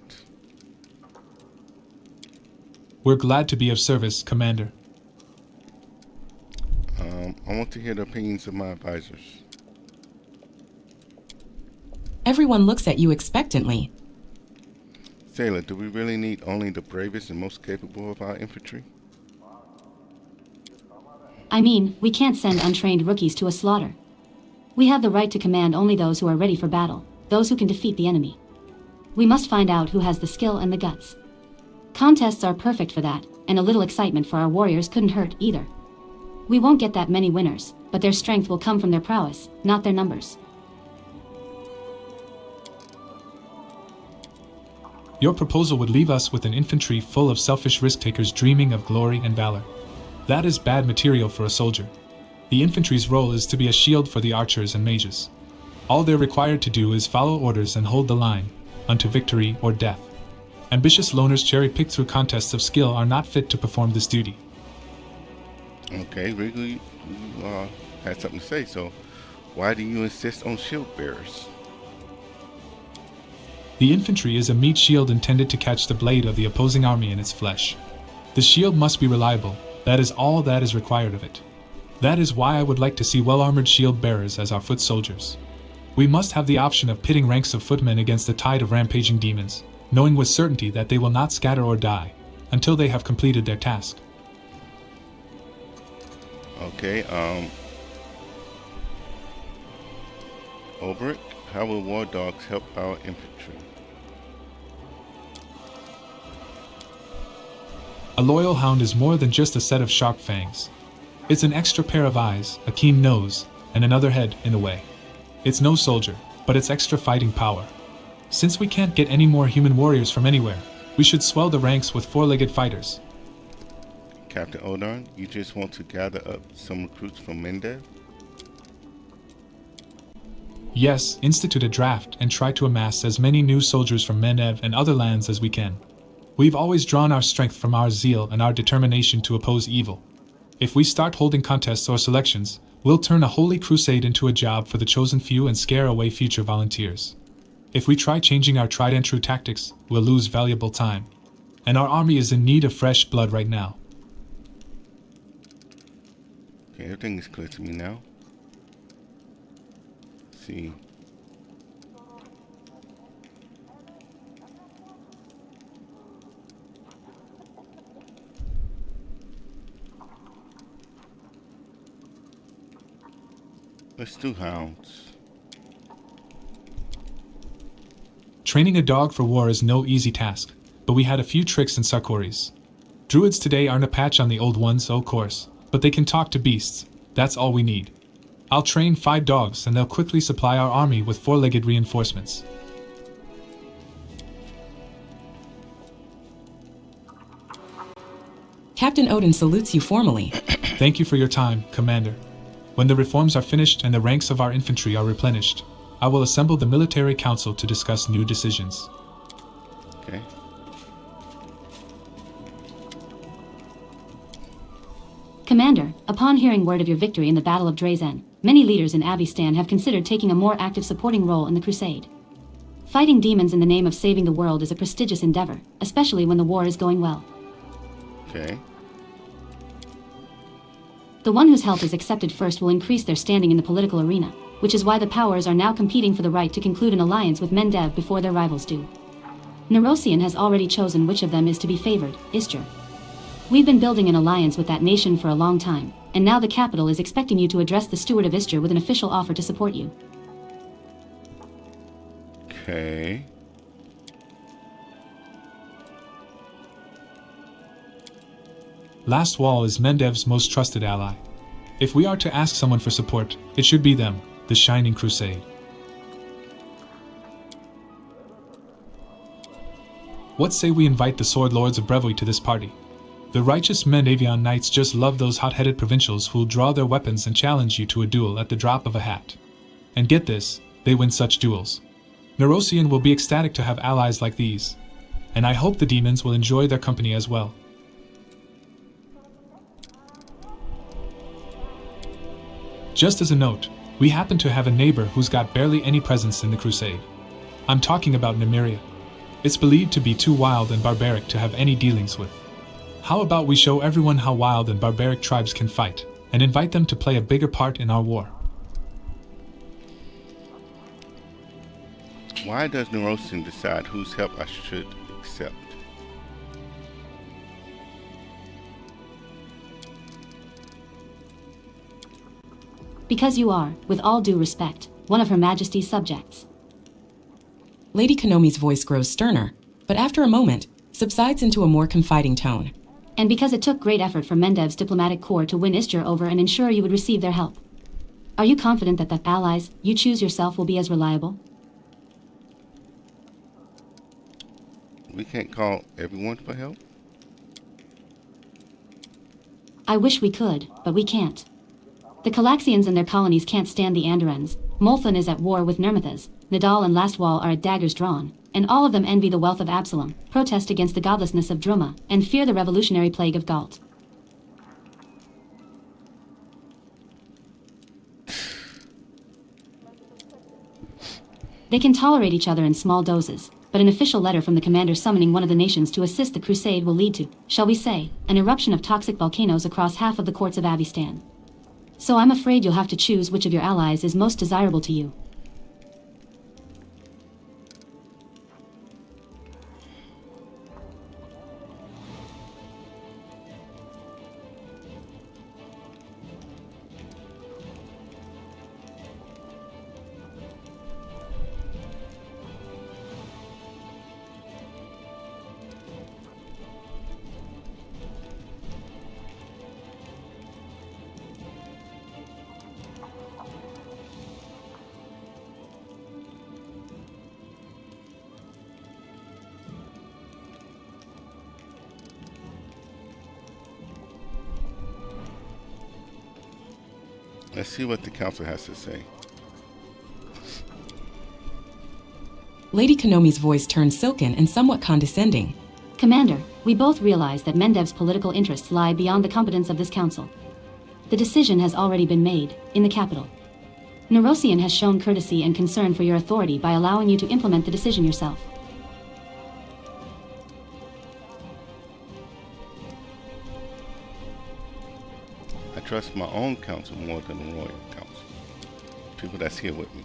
We're glad to be of service, Commander. I want to hear the opinions of my advisors. Everyone looks at you expectantly. Sailor, do we really need only the bravest and most capable of our infantry? I mean, we can't send untrained rookies to a slaughter. We have the right to command only those who are ready for battle, those who can defeat the enemy. We must find out who has the skill and the guts. Contests are perfect for that, and a little excitement for our warriors couldn't hurt either. We won't get that many winners, but their strength will come from their prowess, not their numbers. Your proposal would leave us with an infantry full of selfish risk-takers dreaming of glory and valor. That is bad material for a soldier. The infantry's role is to be a shield for the archers and mages. All they're required to do is follow orders and hold the line, unto victory or death. Ambitious loners cherry-picked through contests of skill are not fit to perform this duty. Okay, Wrigley, you had something to say, so why do you insist on shield bearers? The infantry is a meat shield intended to catch the blade of the opposing army in its flesh. The shield must be reliable, that is all that is required of it. That is why I would like to see well-armored shield bearers as our foot soldiers. We must have the option of pitting ranks of footmen against a tide of rampaging demons, knowing with certainty that they will not scatter or die, until they have completed their task. Okay, Obrick, how will war dogs help our infantry? A loyal hound is more than just a set of sharp fangs. It's an extra pair of eyes, a keen nose, and another head in a way. It's no soldier, but it's extra fighting power. Since we can't get any more human warriors from anywhere, we should swell the ranks with 4-legged fighters. Captain Odin, you just want to gather up some recruits from Mendev? Yes, institute a draft and try to amass as many new soldiers from Mendev and other lands as we can. We've always drawn our strength from our zeal and our determination to oppose evil. If we start holding contests or selections, we'll turn a holy crusade into a job for the chosen few and scare away future volunteers. If we try changing our tried and true tactics, we'll lose valuable time. And our army is in need of fresh blood right now. Okay, everything is clear to me now. Let's see. Let's do hounds. Training a dog for war is no easy task, but we had a few tricks in Sarkoris. Druids today aren't a patch on the old ones, of course, but they can talk to beasts. That's all we need. I'll train 5 dogs and they'll quickly supply our army with 4-legged reinforcements. Captain Odin salutes you formally. Thank you for your time, Commander. When the reforms are finished and the ranks of our infantry are replenished, I will assemble the military council to discuss new decisions. Okay. Commander, upon hearing word of your victory in the Battle of Drazen, many leaders in Abystan have considered taking a more active supporting role in the crusade. Fighting demons in the name of saving the world is a prestigious endeavor, especially when the war is going well. Okay. The one whose help is accepted first will increase their standing in the political arena, which is why the powers are now competing for the right to conclude an alliance with Mendev before their rivals do. Nerosian has already chosen which of them is to be favored, Istr. We've been building an alliance with that nation for a long time, and now the capital is expecting you to address the steward of Istr with an official offer to support you. Okay. Last Wall is Mendev's most trusted ally. If we are to ask someone for support, it should be them, the Shining Crusade. What say we invite the Sword Lords of Brevoy to this party? The righteous Mendavian knights just love those hot-headed provincials who'll draw their weapons and challenge you to a duel at the drop of a hat. And get this, they win such duels. Nerosian will be ecstatic to have allies like these, and I hope the demons will enjoy their company as well. Just as a note, we happen to have a neighbor who's got barely any presence in the crusade. I'm talking about Nymeria. It's believed to be too wild and barbaric to have any dealings with. How about we show everyone how wild and barbaric tribes can fight, and invite them to play a bigger part in our war? Why does Nerosian decide whose help I should accept? Because you are, with all due respect, one of Her Majesty's subjects. Lady Konomi's voice grows sterner, but after a moment, subsides into a more confiding tone. And because it took great effort for Mendev's diplomatic corps to win Istria over and ensure you would receive their help. Are you confident that the allies you choose yourself will be as reliable? We can't call everyone for help? I wish we could, but we can't. The Calaxians and their colonies can't stand the Andorans. Molthan is at war with Nermithas. Nadal and Lastwall are at daggers drawn, and all of them envy the wealth of Absalom, protest against the godlessness of Druma, and fear the revolutionary plague of Galt. They can tolerate each other in small doses, but an official letter from the commander summoning one of the nations to assist the crusade will lead to, shall we say, an eruption of toxic volcanoes across half of the courts of Avistan. So I'm afraid you'll have to choose which of your allies is most desirable to you. Let's see what the council has to say. Lady Konomi's voice turns silken and somewhat condescending. Commander, we both realize that Mendev's political interests lie beyond the competence of this council. The decision has already been made, in the capital. Nerosian has shown courtesy and concern for your authority by allowing you to implement the decision yourself. I trust my own council more than the royal council. People that's here with me.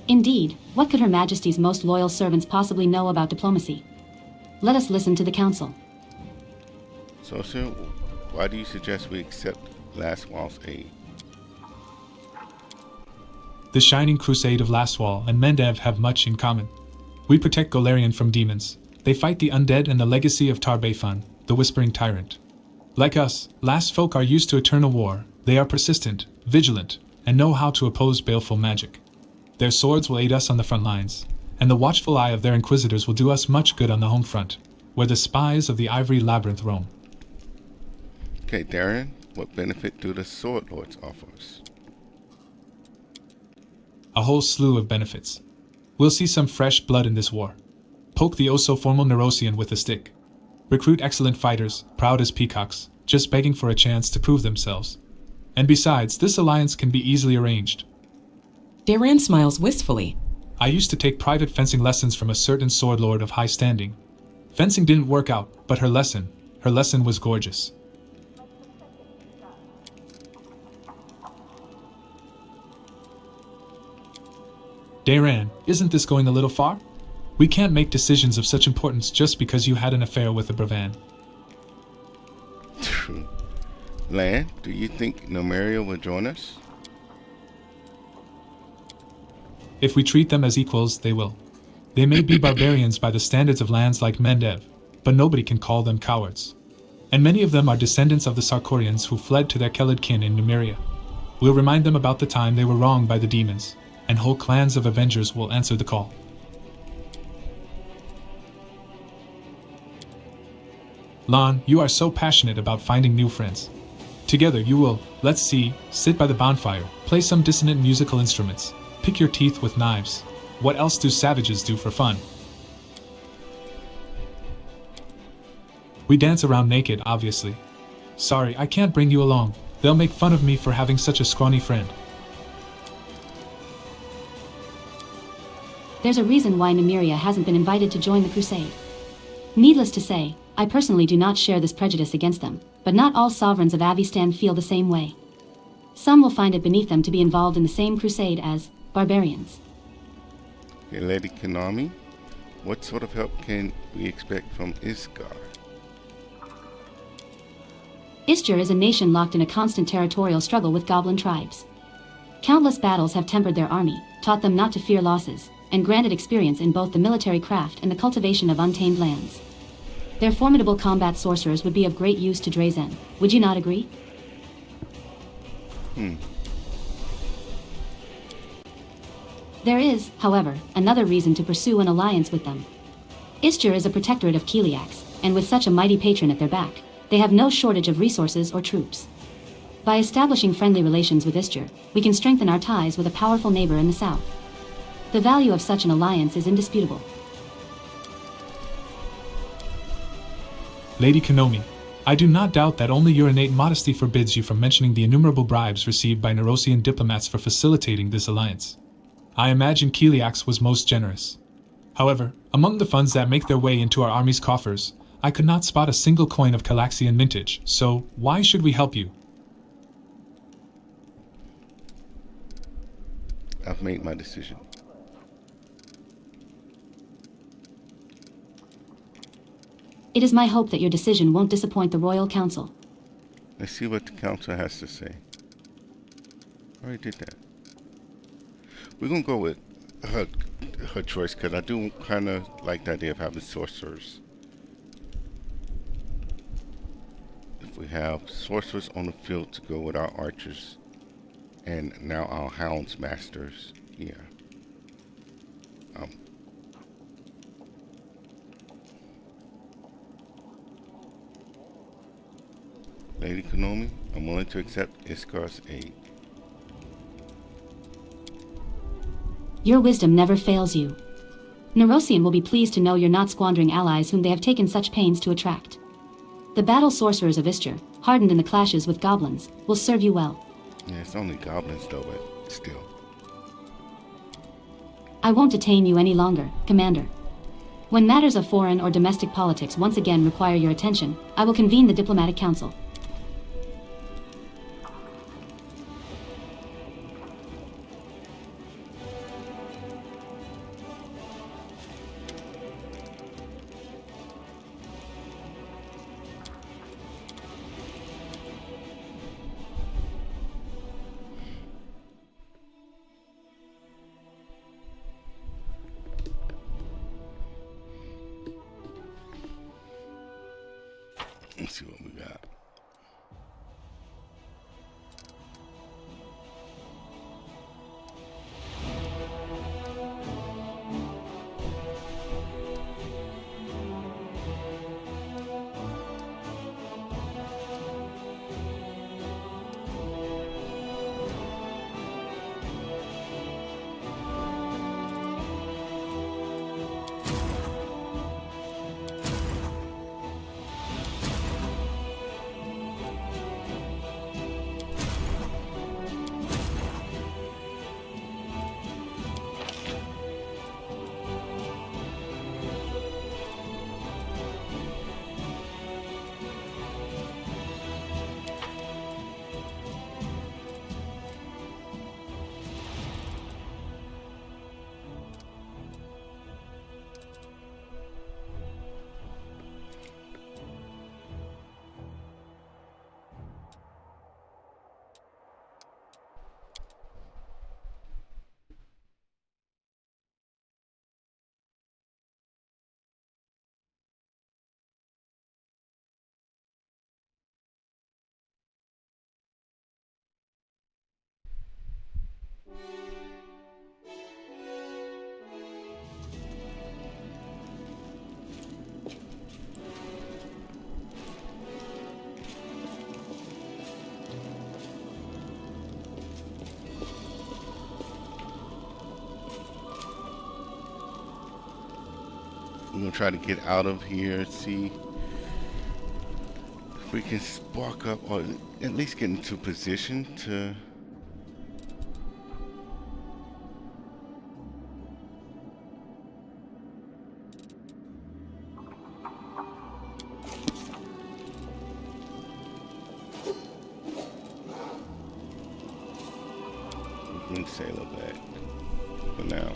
Indeed, what could Her Majesty's most loyal servants possibly know about diplomacy? Let us listen to the council. So, sir, why do you suggest we accept Lastwall's aid? The Shining Crusade of Lastwall and Mendev have much in common. We protect Golarion from demons. They fight the undead and the legacy of Tar-Baphon, the Whispering Tyrant. Like us, Last Folk are used to eternal war. They are persistent, vigilant, and know how to oppose baleful magic. Their swords will aid us on the front lines, and the watchful eye of their inquisitors will do us much good on the home front, where the spies of the Ivory Labyrinth roam. Okay, Darren, what benefit do the Sword Lords offer us? A whole slew of benefits. We'll see some fresh blood in this war. Poke the oh-so-formal Nerosian with a stick. Recruit excellent fighters, proud as peacocks, just begging for a chance to prove themselves. And besides, this alliance can be easily arranged. Darren smiles wistfully. I used to take private fencing lessons from a certain sword lord of high standing. Fencing didn't work out, but her lesson was gorgeous. Darren, isn't this going a little far? We can't make decisions of such importance just because you had an affair with a Bravan. True. Lan, do you think Nymeria will join us? If we treat them as equals, they will. They may be barbarians by the standards of lands like Mendev, but nobody can call them cowards. And many of them are descendants of the Sarkorians who fled to their Kelid kin in Numeria. We'll remind them about the time they were wronged by the demons, and whole clans of Avengers will answer the call. Lon, you are so passionate about finding new friends. Together you will, let's see, sit by the bonfire, play some dissonant musical instruments, pick your teeth with knives. What else do savages do for fun? We dance around naked, obviously. Sorry, I can't bring you along. They'll make fun of me for having such a scrawny friend. There's a reason why Numeria hasn't been invited to join the crusade. Needless to say, I personally do not share this prejudice against them, but not all sovereigns of Avistan feel the same way. Some will find it beneath them to be involved in the same crusade as barbarians. Okay, Lady Konami, what sort of help can we expect from Isgar? Isjar is a nation locked in a constant territorial struggle with goblin tribes. Countless battles have tempered their army, taught them not to fear losses, and granted experience in both the military craft and the cultivation of untamed lands. Their formidable combat sorcerers would be of great use to Drazen. Would you not agree? There is, however, another reason to pursue an alliance with them. Isjar is a protectorate of Keliax, and with such a mighty patron at their back, they have no shortage of resources or troops. By establishing friendly relations with Isjar, we can strengthen our ties with a powerful neighbor in the south. The value of such an alliance is indisputable. Lady Konomi, I do not doubt that only your innate modesty forbids you from mentioning the innumerable bribes received by Nerosian diplomats for facilitating this alliance. I imagine Keliax was most generous. However, among the funds that make their way into our army's coffers, I could not spot a single coin of Calaxian mintage, so why should we help you? I've made my decision. It is my hope that your decision won't disappoint the Royal Council. Let's see what the council has to say. I already did that. We're gonna go with her choice because I do kind of like the idea of having sorcerers. If we have sorcerers on the field to go with our archers, and now our hounds masters, yeah. Lady Konomi, I'm willing to accept Iskar's aid. Your wisdom never fails you. Nerosian will be pleased to know you're not squandering allies whom they have taken such pains to attract. The battle sorcerers of Isjar, hardened in the clashes with goblins, will serve you well. Yeah, it's only goblins though, but still. I won't detain you any longer, Commander. When matters of foreign or domestic politics once again require your attention, I will convene the Diplomatic Council. Let's see what we got. We're gonna try to get out of here, see if we can spark up or at least get into position to we can sail back for now.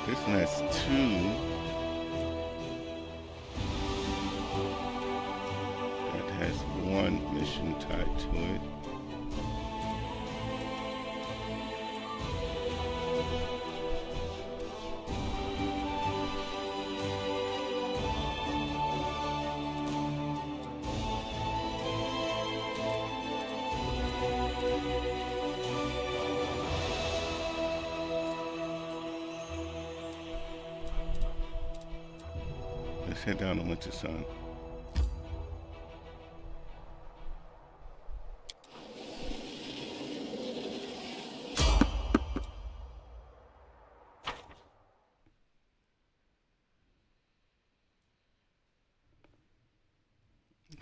This one has two. That has one mission tied to it. Let's head down to Winter Sun.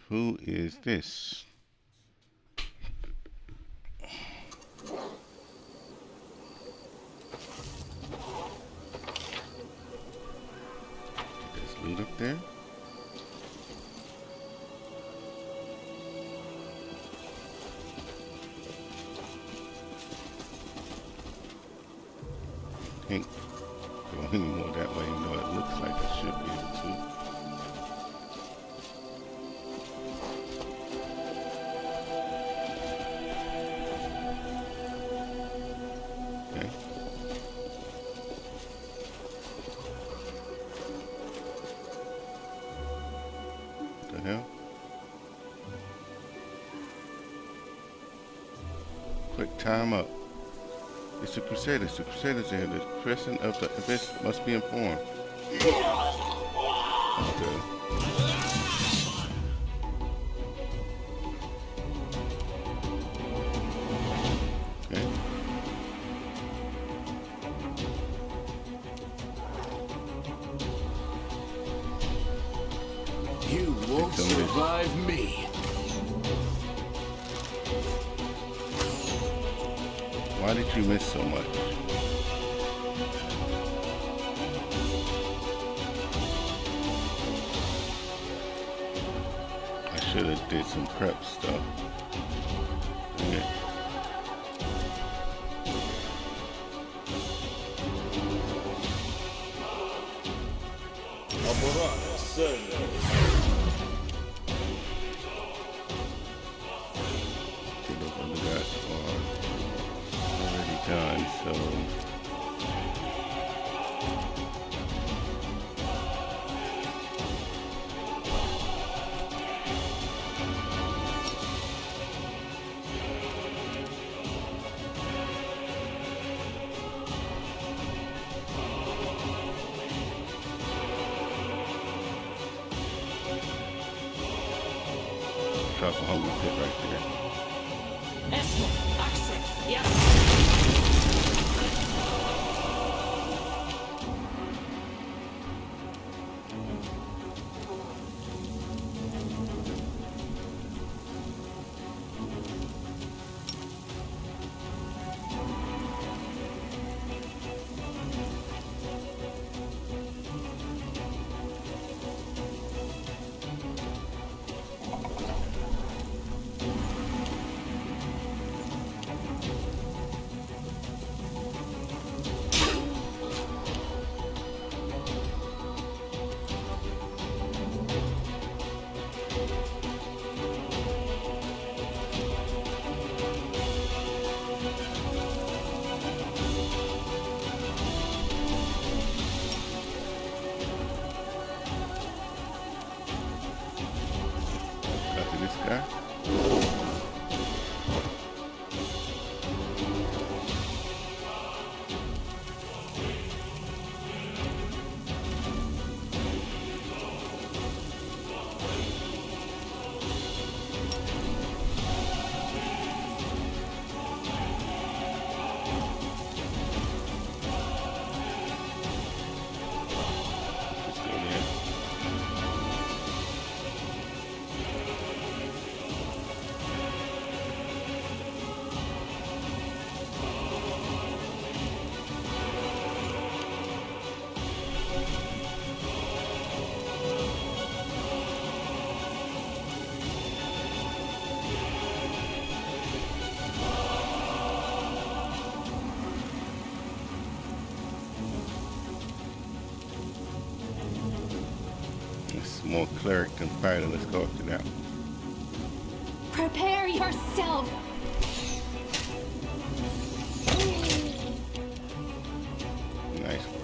Who is this? There's loot up there. Can't go any more that way, even though it looks like I should be able to. Okay. What the hell? Quick, time up. It's the Crusaders. The Crusaders are here. The crescent of the abyss must be informed. Okay. Okay. You won't survive me. Why did you miss so much? I should have did some prep stuff. Okay. Overrun, certainly. See, those other guys are already done, so drop a hungry pit right there. more cleric than fighter. Let's go after that. Prepare yourself. Nice work.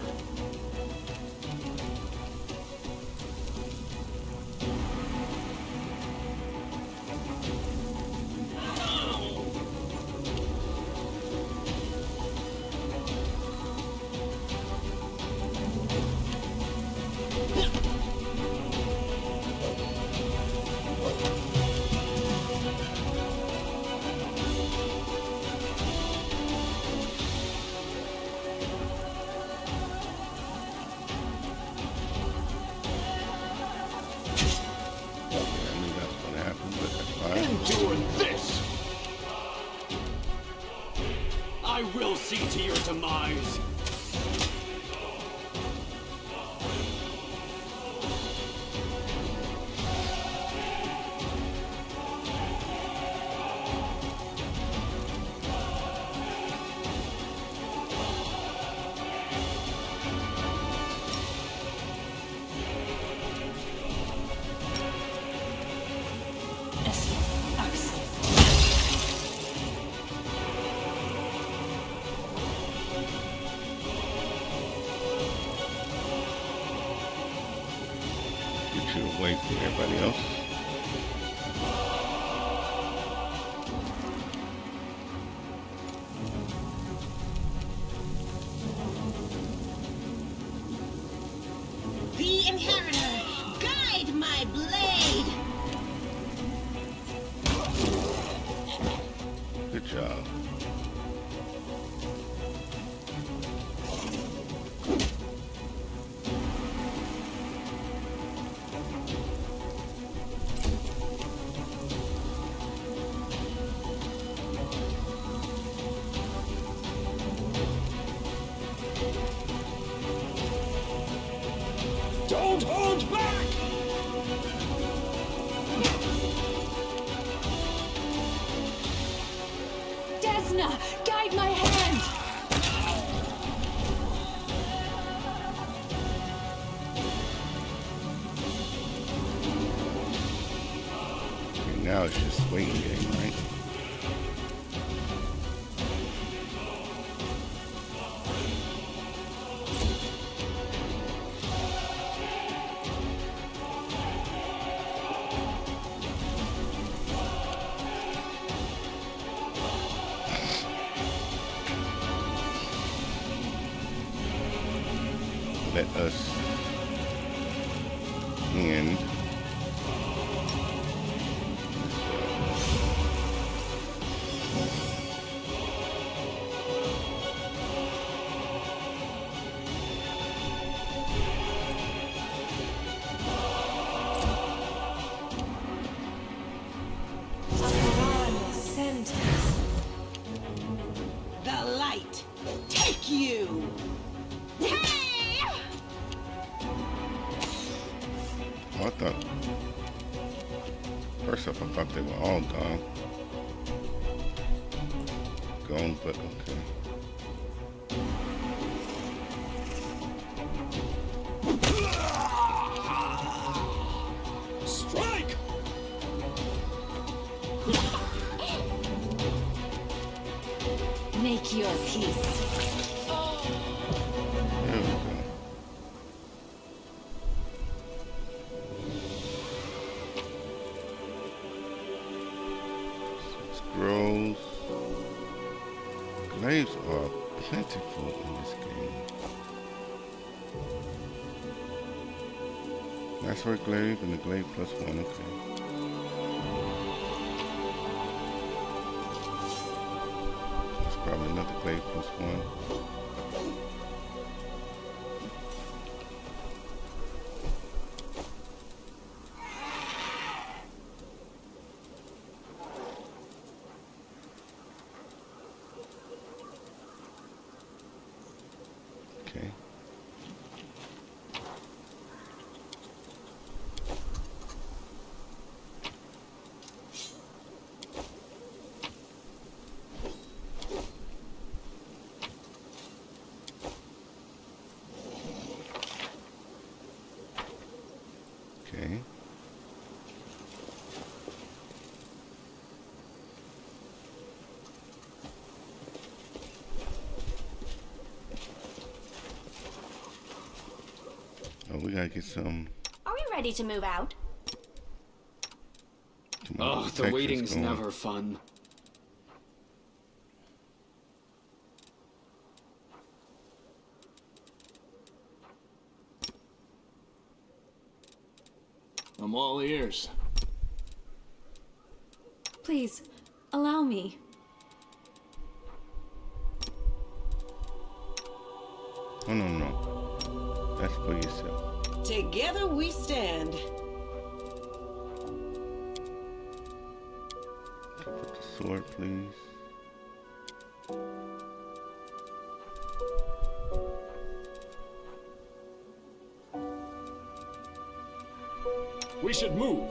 Endure this! I will see to your demise! Get you away from everybody else. The Inheritor, guide my blade! Good job. Don't hold back! Desna, guide my hand. Okay, now it's just waiting game, right? Let us end The light, take you! I thought, first off, I thought they were all gone. Gone, but okay. Strike! Make your peace. There we go. Scrolls. Glaives are plentiful in this game. That's for glaive and the glaive plus one, okay. That's probably another glaive plus one. Okay. Okay. we gotta get some. Are we ready to move out? Oh, the waiting's never fun. I'm all ears. Please, allow me. Oh no. That's for yourself. Together we stand. Put the sword, please. We should move.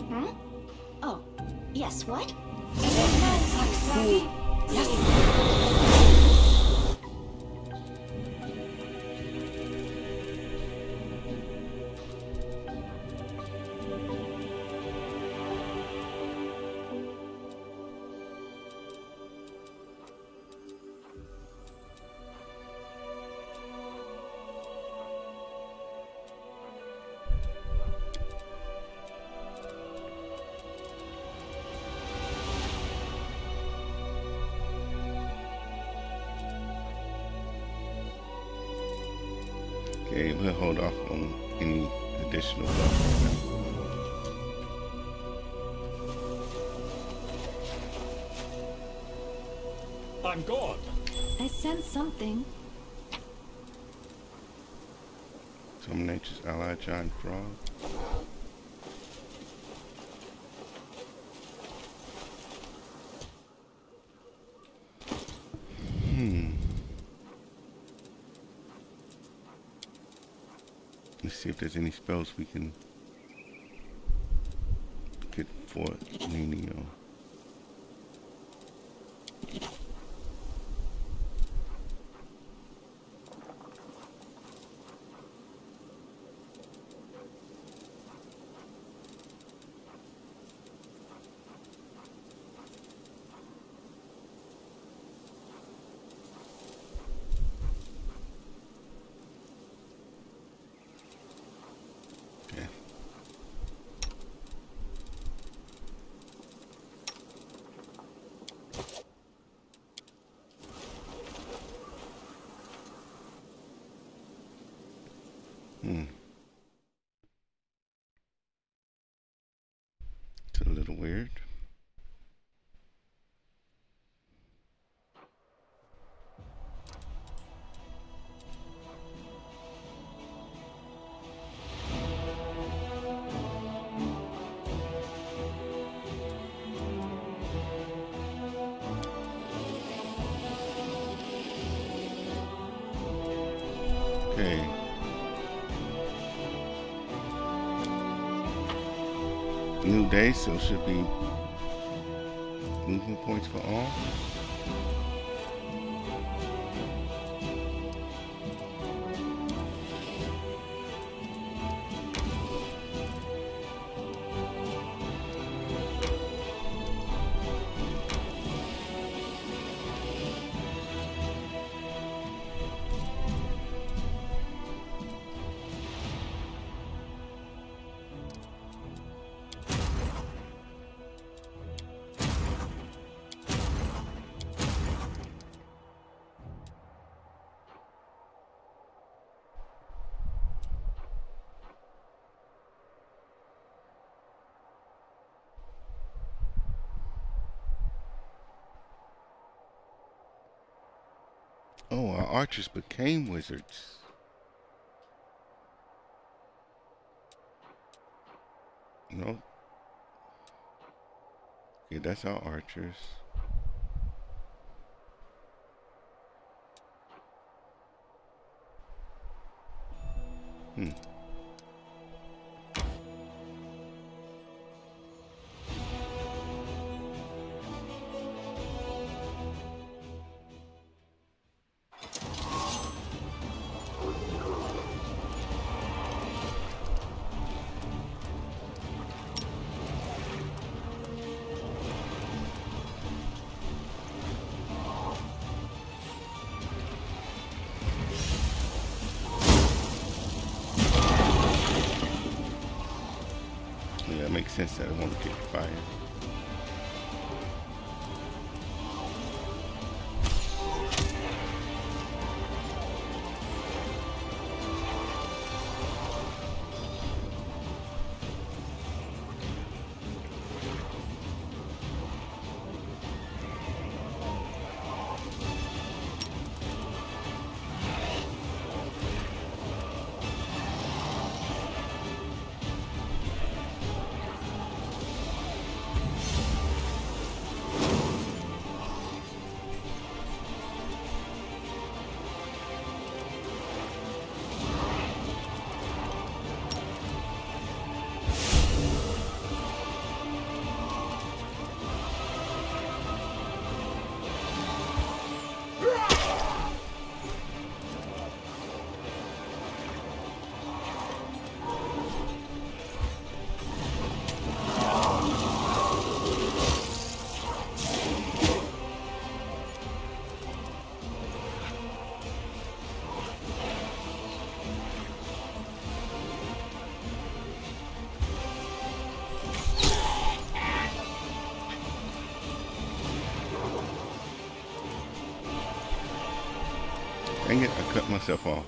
Huh? Oh, yes, what? Okay, we'll hold off on any additional buff right now. I'm gone. I sense something. Some nature's ally, giant frog. Let's see if there's any spells we can get for Nino. Okay. It's a little weird. Okay. New day, so should be movement points for all. Oh, our archers became wizards. No. Okay, that's our archers. that makes sense that I want to kick fire. Dang it, I cut myself off.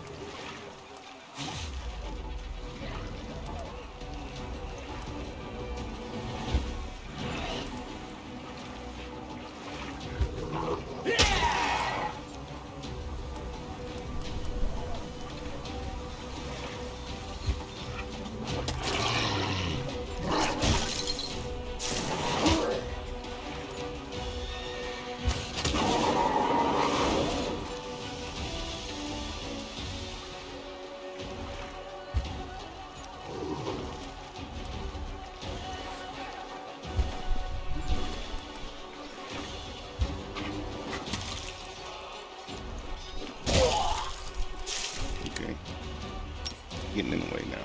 Getting in the way now.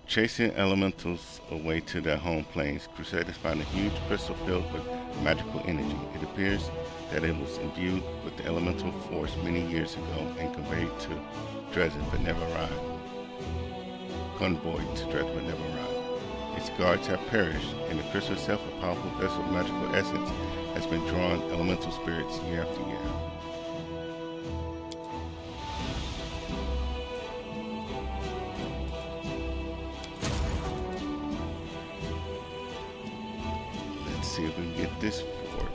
Chasing elementals away to their home planes, Crusaders find a huge crystal filled with magical energy. It appears that it was imbued with the elemental force many years ago and conveyed to Dresden but never arrived. Convoyed to Dresden but never arrived. Its guards have perished, and the crystal itself, a powerful vessel of magical essence, has been drawing elemental spirits year after year. See if we can get this fort.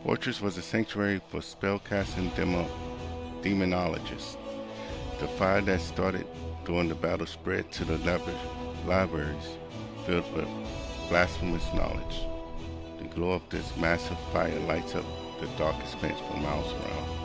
Fortress was a sanctuary for spellcasting demonologists. The fire that started during the battle spread to the libraries filled with blasphemous knowledge. The glow of this massive fire lights up the darkest space for miles around.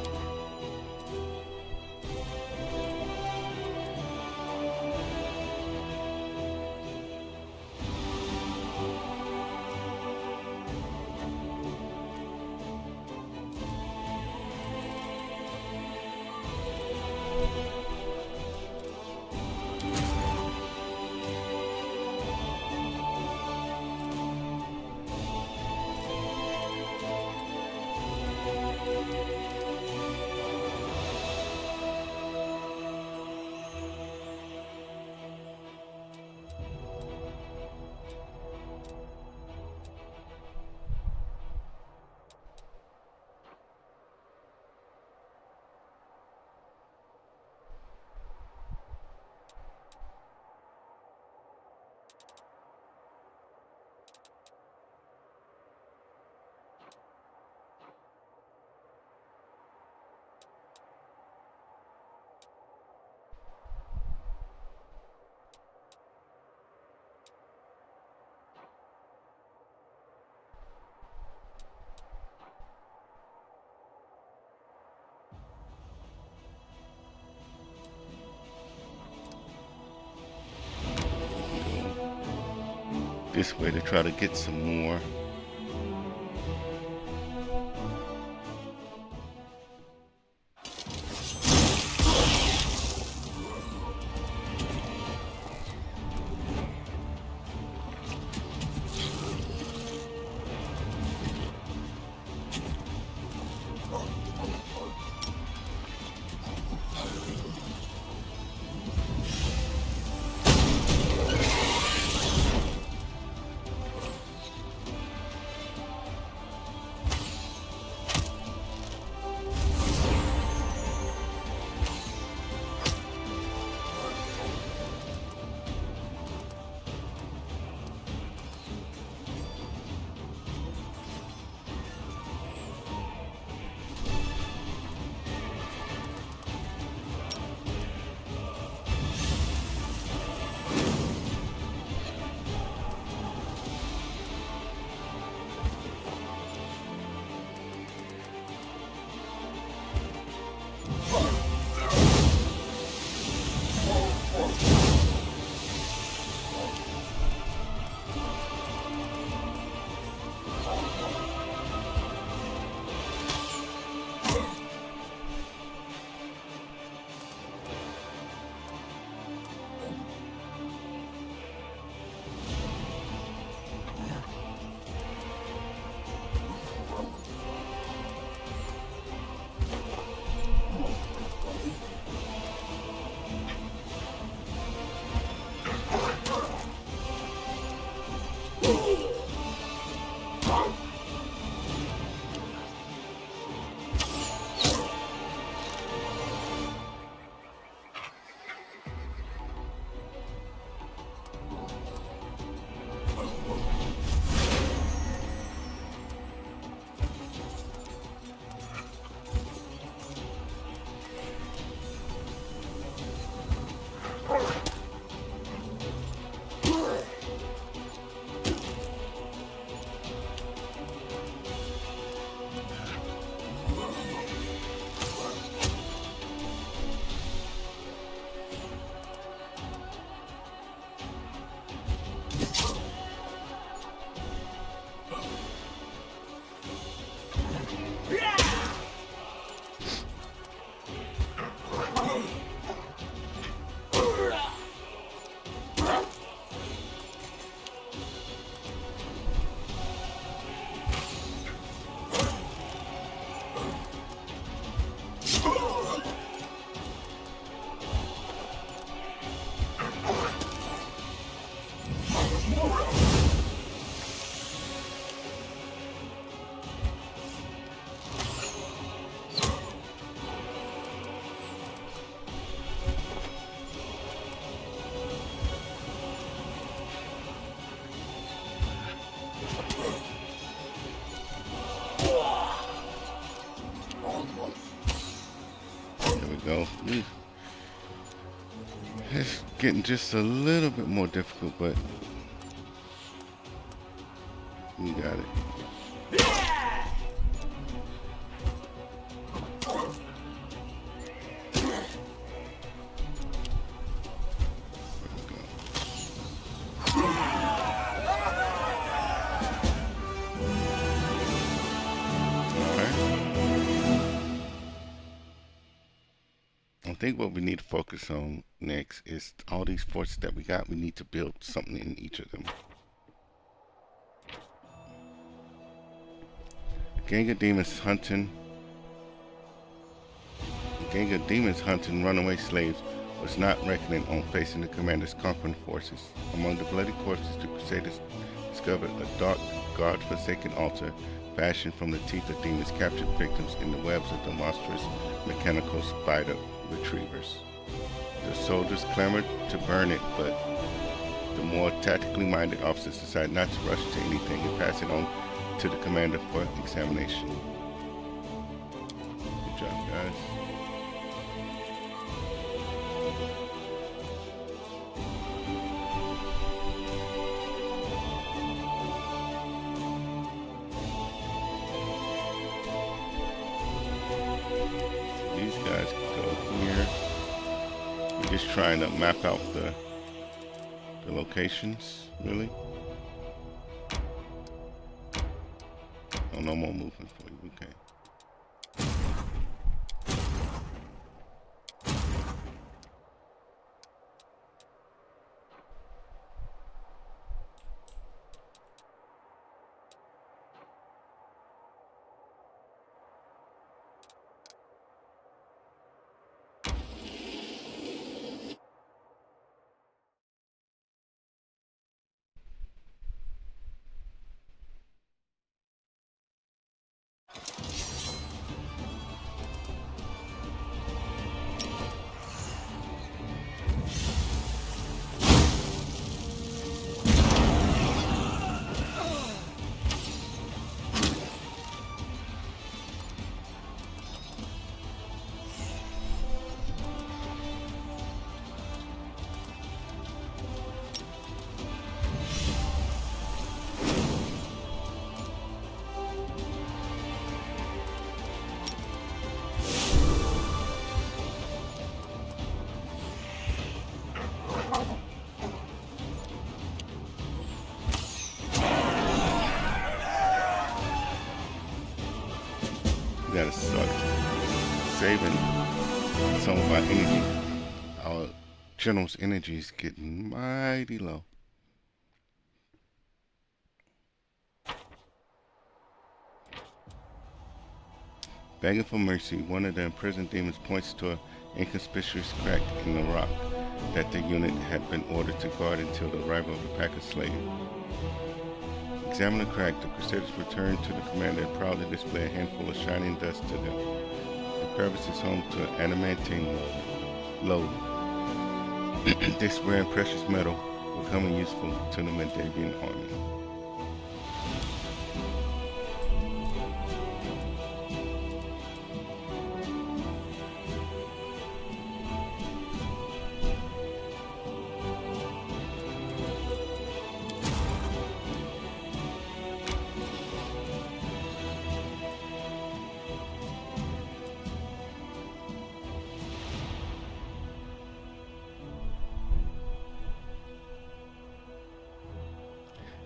This way to try to get some more. There we go. It's getting just a little bit more difficult, but we got it. I think what we need to focus on next is all these forces that we got. We need to build something in each of them. Gang of demons hunting runaway slaves was not reckoning on facing the commander's conquering forces. Among the bloody corpses, the Crusaders discovered a dark, God-forsaken altar fashioned from the teeth of demons captured victims in the webs of the monstrous mechanical spider retrievers. The soldiers clamored to burn it, but the more tactically minded officers decided not to rush to anything and pass it on to the commander for examination. Good job, guys. These guys go here. We're just trying to map out the locations, really. Oh, no more movement for you, okay. Gotta start saving some of our energy. Our general's energy is getting mighty low. Begging for mercy, one of the imprisoned demons points to an inconspicuous crack in the rock that the unit had been ordered to guard until the arrival of the pack of slaves. Examine the crack. The Crusaders return to the commander and proudly display a handful of shining dust to them. The crevice is home to an adamantine load. This rare and precious metal will come in useful to the Moldavian army.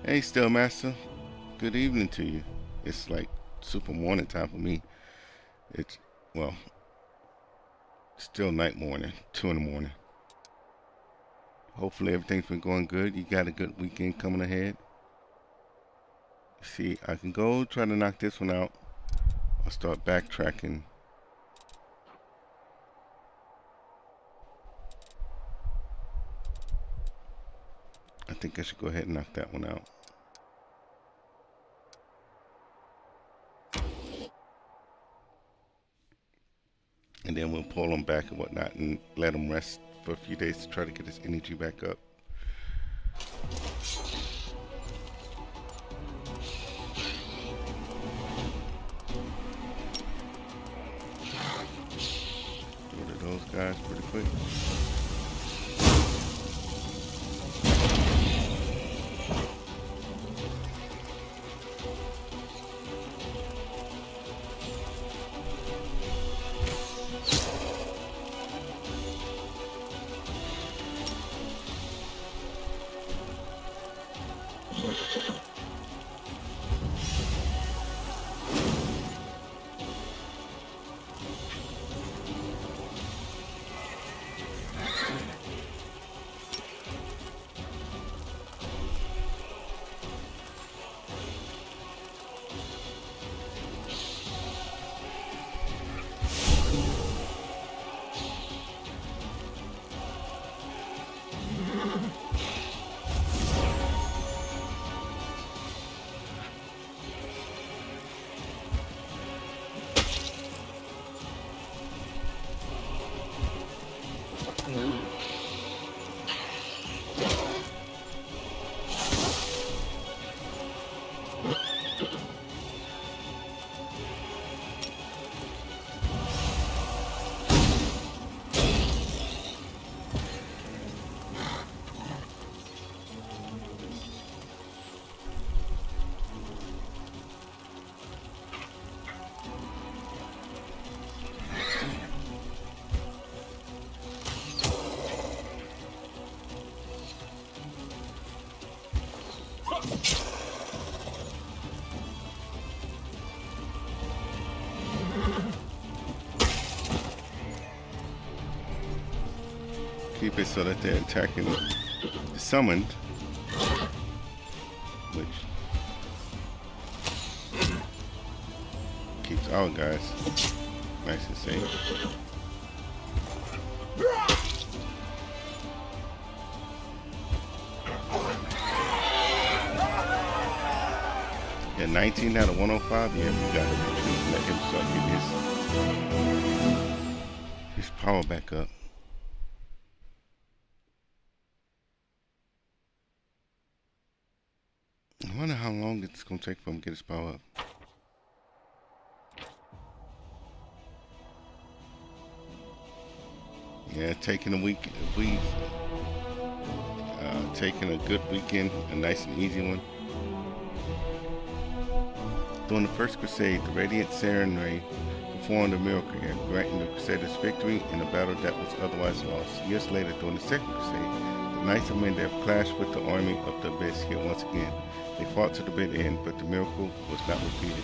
Hey, Still Master. Good evening to you. It's like super morning time for me. It's, well, still night morning, 2 in the morning. Hopefully everything's been going good. You got a good weekend coming ahead. See, I can go try to knock this one out. I'll start backtracking. I think I should go ahead and knock that one out. And then we'll pull him back and whatnot and let him rest for a few days to try to get his energy back up. keep it so that they're attacking the summoned, which keeps our guys nice and safe. Yeah, 19 out of 105. Yeah, we got to let him start getting his power back up. I wonder how long it's gonna take for him to get his power up. Yeah, taking a week, taking a good weekend, a nice and easy one. During the First Crusade, the Radiant Serenray performed a miracle here, granting the Crusaders victory in a battle that was otherwise lost. Years later, during the Second Crusade, the Knights of Mendeb clashed with the army of the Abyss here once again. They fought to the bitter end, but the miracle was not repeated.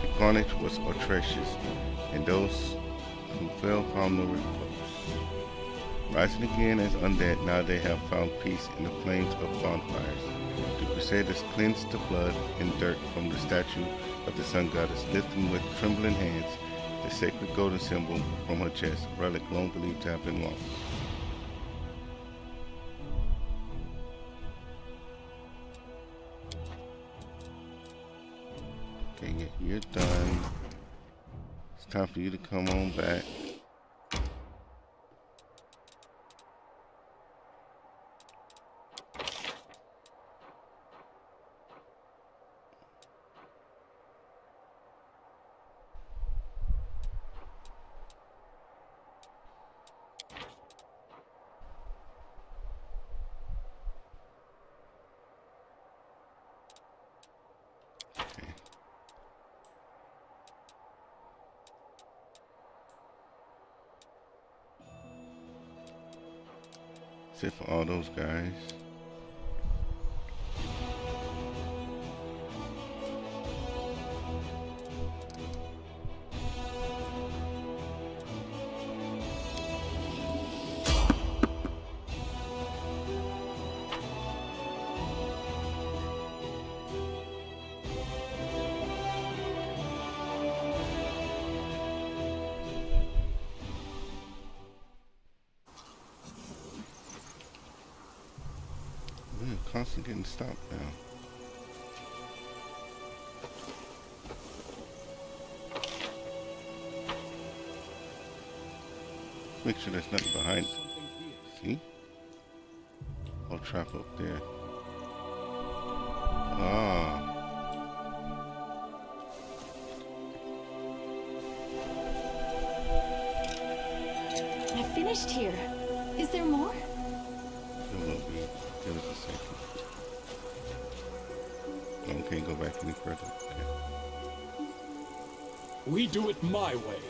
The carnage was atrocious, and those who fell found no repose. Rising again as undead, now they have found peace in the flames of bonfires. The Crusaders cleansed the blood and dirt from the statue of the Sun Goddess, lifting with trembling hands the sacred golden symbol from her chest, a relic long believed to have been lost. Okay, yeah, you're done. It's time for you to come on back. Sit for all those guys. We're constantly getting stopped now. Make sure there's nothing behind. See? I'll trap up there. Ah. I finished here. Is there more? There will be. Give us a second. Oh, we can't go back any further. Okay. We do it my way.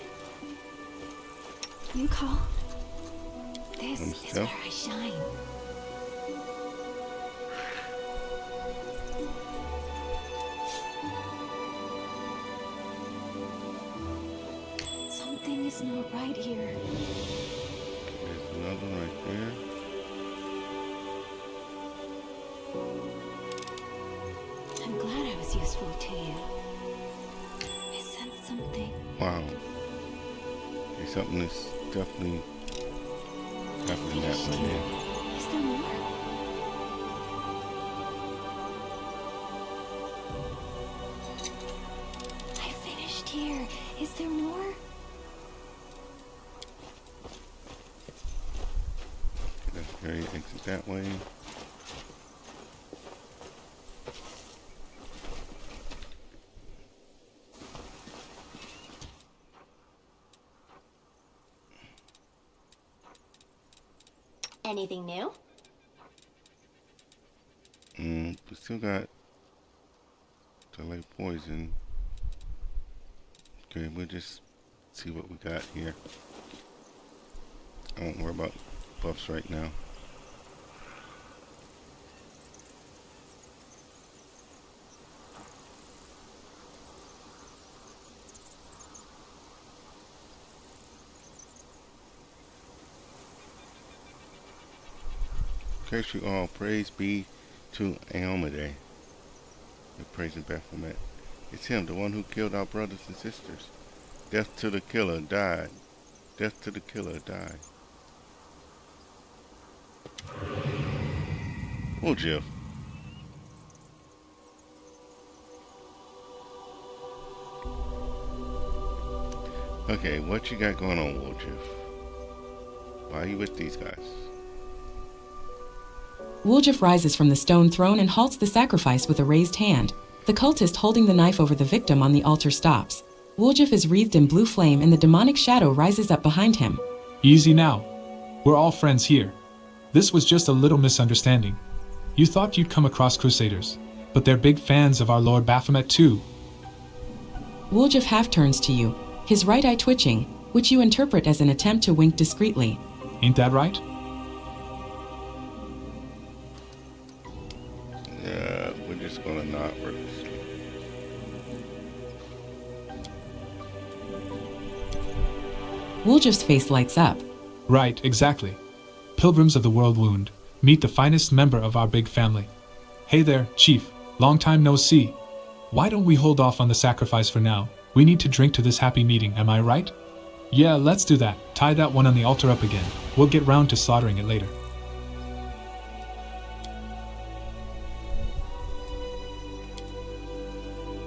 You call? This is Still? where I shine. Something is not right here. There's another one right there. I'm glad I was useful to you. I sense something. Wow. Okay, something is definitely happening that way there. Is there more? I finished here. Is there more? Okay, let's carry exit that way. Anything new? We still got delay poison. Okay, we'll just see what we got here. I won't worry about buffs right now. Curse you all. Praise be to Aomade. We're praising Baphomet. It's him, the one who killed our brothers and sisters. Death to the killer died. Death to the killer died. Woljif. Okay, what you got going on, Woljif? Why are you with these guys? Woljif rises from the stone throne and halts the sacrifice with a raised hand. The cultist holding the knife over the victim on the altar stops. Woljif is wreathed in blue flame and the demonic shadow rises up behind him. Easy now. We're all friends here. This was just a little misunderstanding. You thought you'd come across Crusaders, but they're big fans of our Lord Baphomet too. Woljif half turns to you, his right eye twitching, which you interpret as an attempt to wink discreetly. Ain't that right? Yeah, we're just gonna nod recklessly. Woljif's face lights up. Right, exactly. Pilgrims of the World Wound, meet the finest member of our big family. Hey there, Chief. Long time no see. Why don't we hold off on the sacrifice for now? We need to drink to this happy meeting, am I right? Yeah, let's do that. Tie that one on the altar up again. We'll get round to slaughtering it later.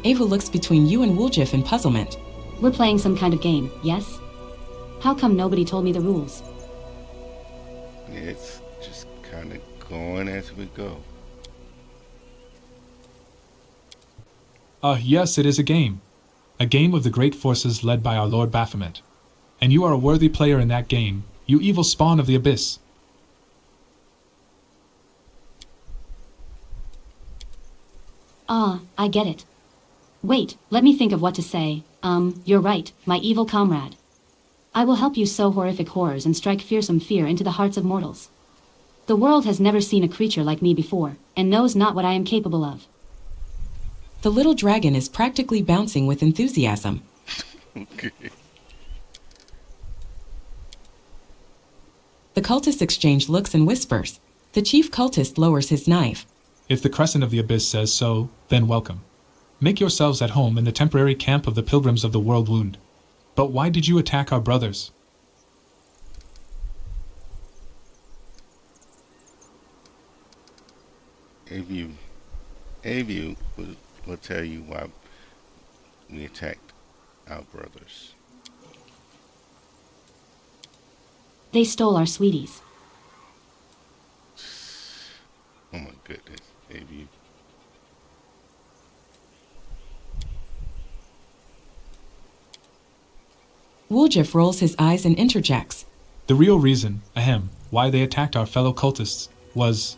Ava looks between you and Woljif in puzzlement. We're playing some kind of game, yes? How come nobody told me the rules? It's just kind of going as we go. Yes, it is a game. A game of the great forces led by our Lord Baphomet. And you are a worthy player in that game, you evil spawn of the abyss. Ah, I get it. Wait, let me think of what to say. You're right, my evil comrade. I will help you sow horrific horrors and strike fearsome fear into the hearts of mortals. The world has never seen a creature like me before, and knows not what I am capable of. The little dragon is practically bouncing with enthusiasm. Okay. The cultists exchange looks and whispers. The chief cultist lowers his knife. If the Crescent of the Abyss says so, then welcome. Make yourselves at home in the temporary camp of the Pilgrims of the World Wound. But why did you attack our brothers? Avu will tell you why we attacked our brothers. They stole our sweeties. Oh my goodness, Avu. Woljif rolls his eyes and interjects. The real reason, why they attacked our fellow cultists was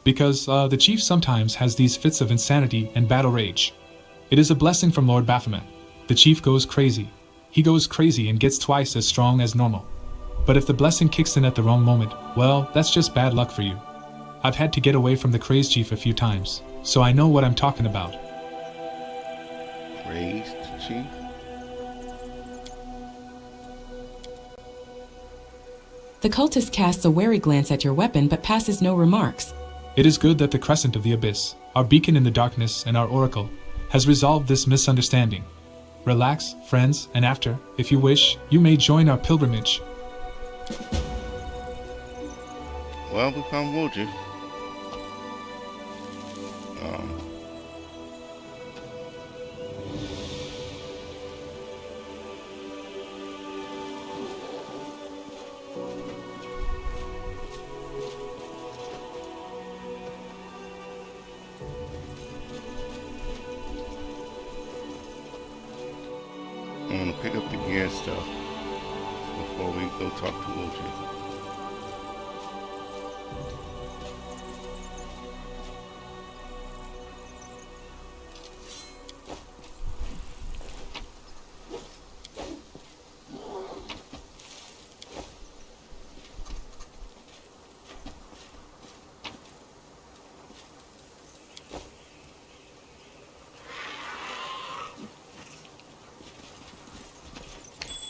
because the chief sometimes has these fits of insanity and battle rage. It is a blessing from Lord Baphomet. The chief goes crazy. He goes crazy and gets twice as strong as normal. But if the blessing kicks in at the wrong moment, well, that's just bad luck for you. I've had to get away from the crazed chief a few times, so I know what I'm talking about. Crazed chief? The cultist casts a wary glance at your weapon but passes no remarks. It is good that the Crescent of the Abyss, our beacon in the darkness and our oracle, has resolved this misunderstanding. Relax, friends, and after, if you wish, you may join our pilgrimage. Well, we found Woljif. I'm gonna pick up the gear stuff before we go talk to Woljif.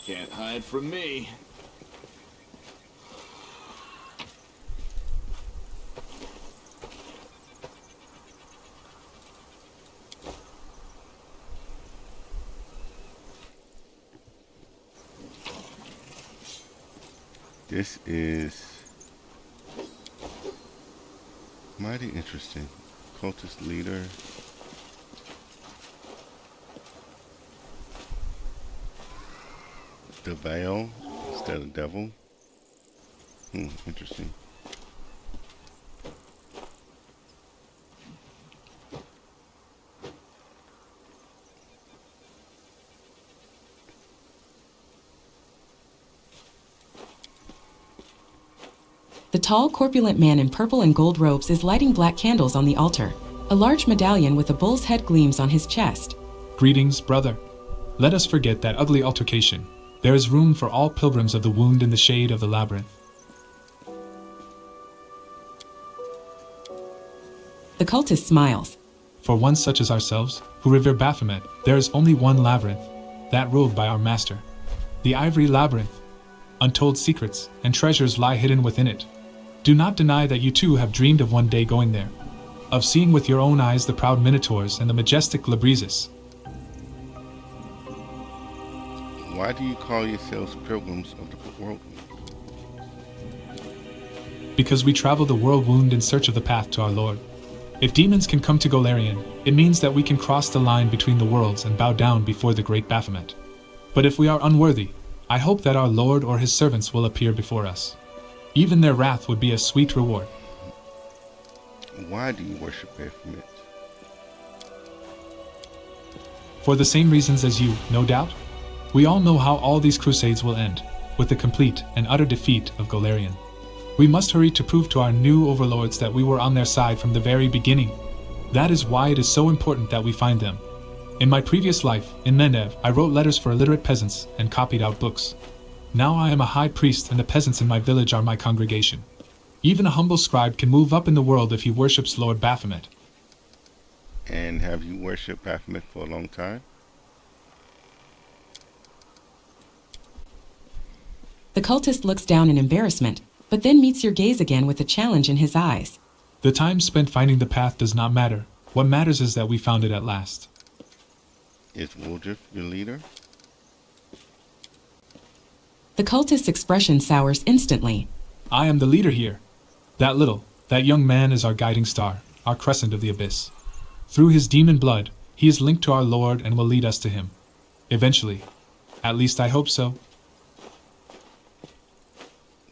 Can't hide from me. This is mighty interesting. Cultist leader. The Baal instead of devil. Interesting. The tall, corpulent man in purple and gold robes is lighting black candles on the altar. A large medallion with a bull's head gleams on his chest. Greetings, brother. Let us forget that ugly altercation. There is room for all pilgrims of the wound in the shade of the labyrinth. The cultist smiles. For one such as ourselves, who revere Baphomet, there is only one labyrinth, that ruled by our master. The Ivory Labyrinth. Untold secrets and treasures lie hidden within it. Do not deny that you too have dreamed of one day going there, of seeing with your own eyes the proud minotaurs and the majestic Labrizes. Why do you call yourselves pilgrims of the world? Because we travel the world wound in search of the path to our Lord. If demons can come to Golarion, it means that we can cross the line between the worlds and bow down before the great Baphomet. But if we are unworthy, I hope that our Lord or his servants will appear before us. Even their wrath would be a sweet reward. Why do you worship Baphomet? For the same reasons as you, no doubt. We all know how all these crusades will end, with the complete and utter defeat of Golarion. We must hurry to prove to our new overlords that we were on their side from the very beginning. That is why it is so important that we find them. In my previous life, in Mendev, I wrote letters for illiterate peasants and copied out books. Now I am a high priest and the peasants in my village are my congregation. Even a humble scribe can move up in the world if he worships Lord Baphomet. And have you worshipped Baphomet for a long time? The cultist looks down in embarrassment, but then meets your gaze again with a challenge in his eyes. The time spent finding the path does not matter. What matters is that we found it at last. Is Woljif your leader? The cultist's expression sours instantly. I am the leader here. That young man is our guiding star, our crescent of the abyss. Through his demon blood, he is linked to our Lord and will lead us to him. Eventually. At least I hope so.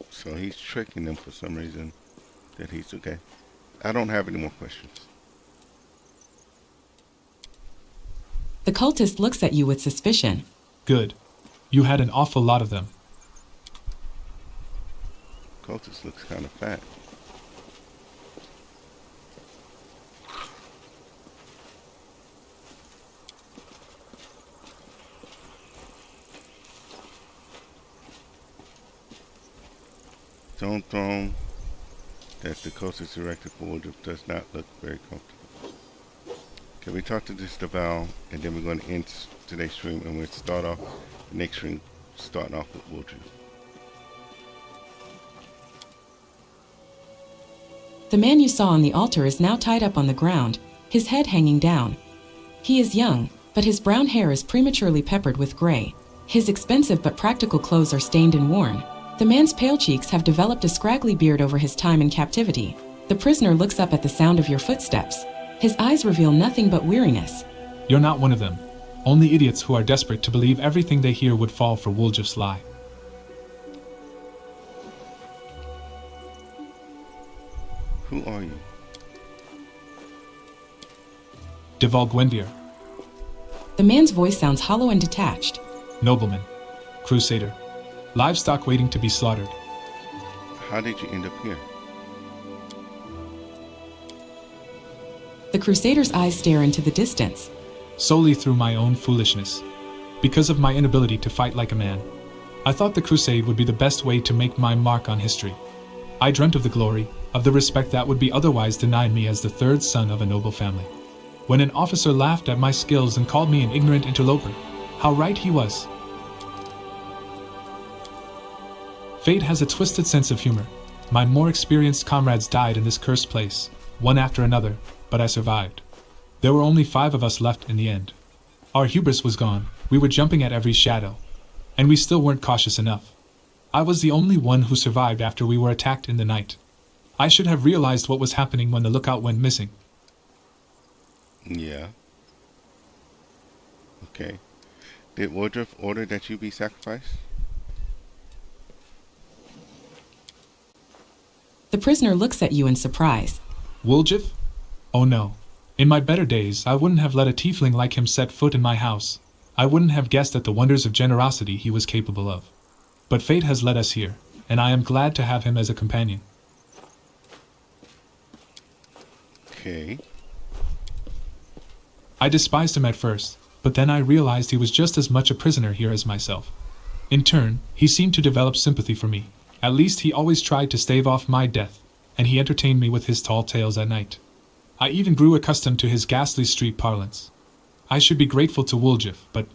So he's tricking them for some reason that he's okay. I don't have any more questions. The cultist looks at you with suspicion. Good. You had an awful lot of them. Cultist looks kind of fat. Stone throne that the cultist erected for Woljif does not look very comfortable. Can we talk to this Deval, and then we're going to end today's stream, and we'll start off the next stream, starting off with Woljif. The man you saw on the altar is now tied up on the ground, his head hanging down. He is young, but his brown hair is prematurely peppered with gray. His expensive but practical clothes are stained and worn. The man's pale cheeks have developed a scraggly beard over his time in captivity. The prisoner looks up at the sound of your footsteps. His eyes reveal nothing but weariness. You're not one of them. Only idiots who are desperate to believe everything they hear would fall for Woljif's lie. Who are you? Deval Gwendir. The man's voice sounds hollow and detached. Nobleman. Crusader. Livestock waiting to be slaughtered. How did you end up here? The crusader's eyes stare into the distance. Solely through my own foolishness. Because of my inability to fight like a man. I thought the crusade would be the best way to make my mark on history. I dreamt of the glory, of the respect that would be otherwise denied me as the third son of a noble family. When an officer laughed at my skills and called me an ignorant interloper, how right he was. Fate has a twisted sense of humor. My more experienced comrades died in this cursed place, one after another, but I survived. There were only 5 of us left in the end. Our hubris was gone, we were jumping at every shadow, and we still weren't cautious enough. I was the only one who survived after we were attacked in the night. I should have realized what was happening when the lookout went missing. Yeah. Okay. Did Woljif order that you be sacrificed? The prisoner looks at you in surprise. Woljif? Oh no. In my better days, I wouldn't have let a tiefling like him set foot in my house. I wouldn't have guessed at the wonders of generosity he was capable of. But fate has led us here, and I am glad to have him as a companion. Okay. I despised him at first, but then I realized he was just as much a prisoner here as myself. In turn, he seemed to develop sympathy for me. At least he always tried to stave off my death, and he entertained me with his tall tales at night. I even grew accustomed to his ghastly street parlance. I should be grateful to Woljif, but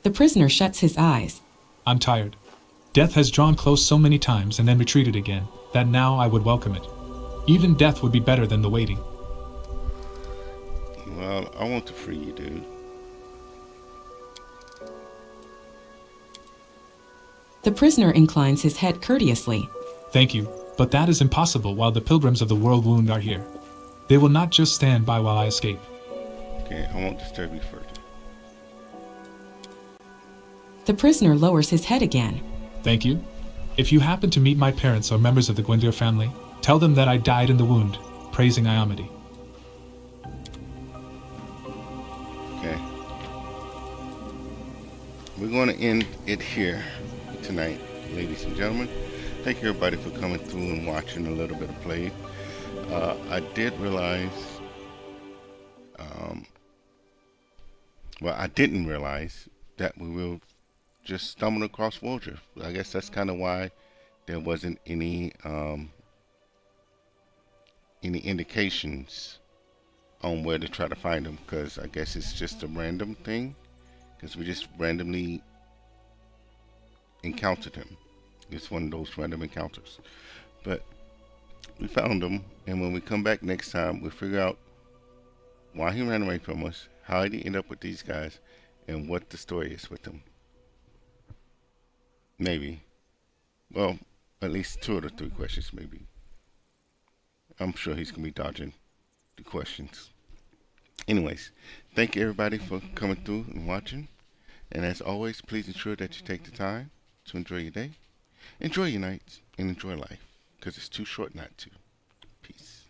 The prisoner shuts his eyes. I'm tired. Death has drawn close so many times and then retreated again, that now I would welcome it. Even death would be better than the waiting. Well, I want to free you, dude. The prisoner inclines his head courteously. Thank you, but that is impossible while the pilgrims of the world wound are here. They will not just stand by while I escape. Okay, I won't disturb you further. The prisoner lowers his head again. Thank you. If you happen to meet my parents or members of the Gwendir family, tell them that I died in the wound, praising Iamadi. Okay. We're going to end it here tonight, ladies and gentlemen. Thank you everybody for coming through and watching a little bit of play. I did realize, I didn't realize that we will just stumble across Woljif. I guess that's kind of why there wasn't any indications on where to try to find him, because I guess it's just a random thing, because we just randomly encountered him. It's one of those random encounters, but we found him, and when we come back next time, we'll figure out why he ran away from us, how did he end up with these guys, and what the story is with them. Maybe. Well, at least 2 of the 3 questions, maybe. I'm sure he's going to be dodging the questions. Anyways, thank you everybody for coming through and watching. And as always, please ensure that you take the time to enjoy your day, enjoy your nights, and enjoy life, because it's too short not to. Peace.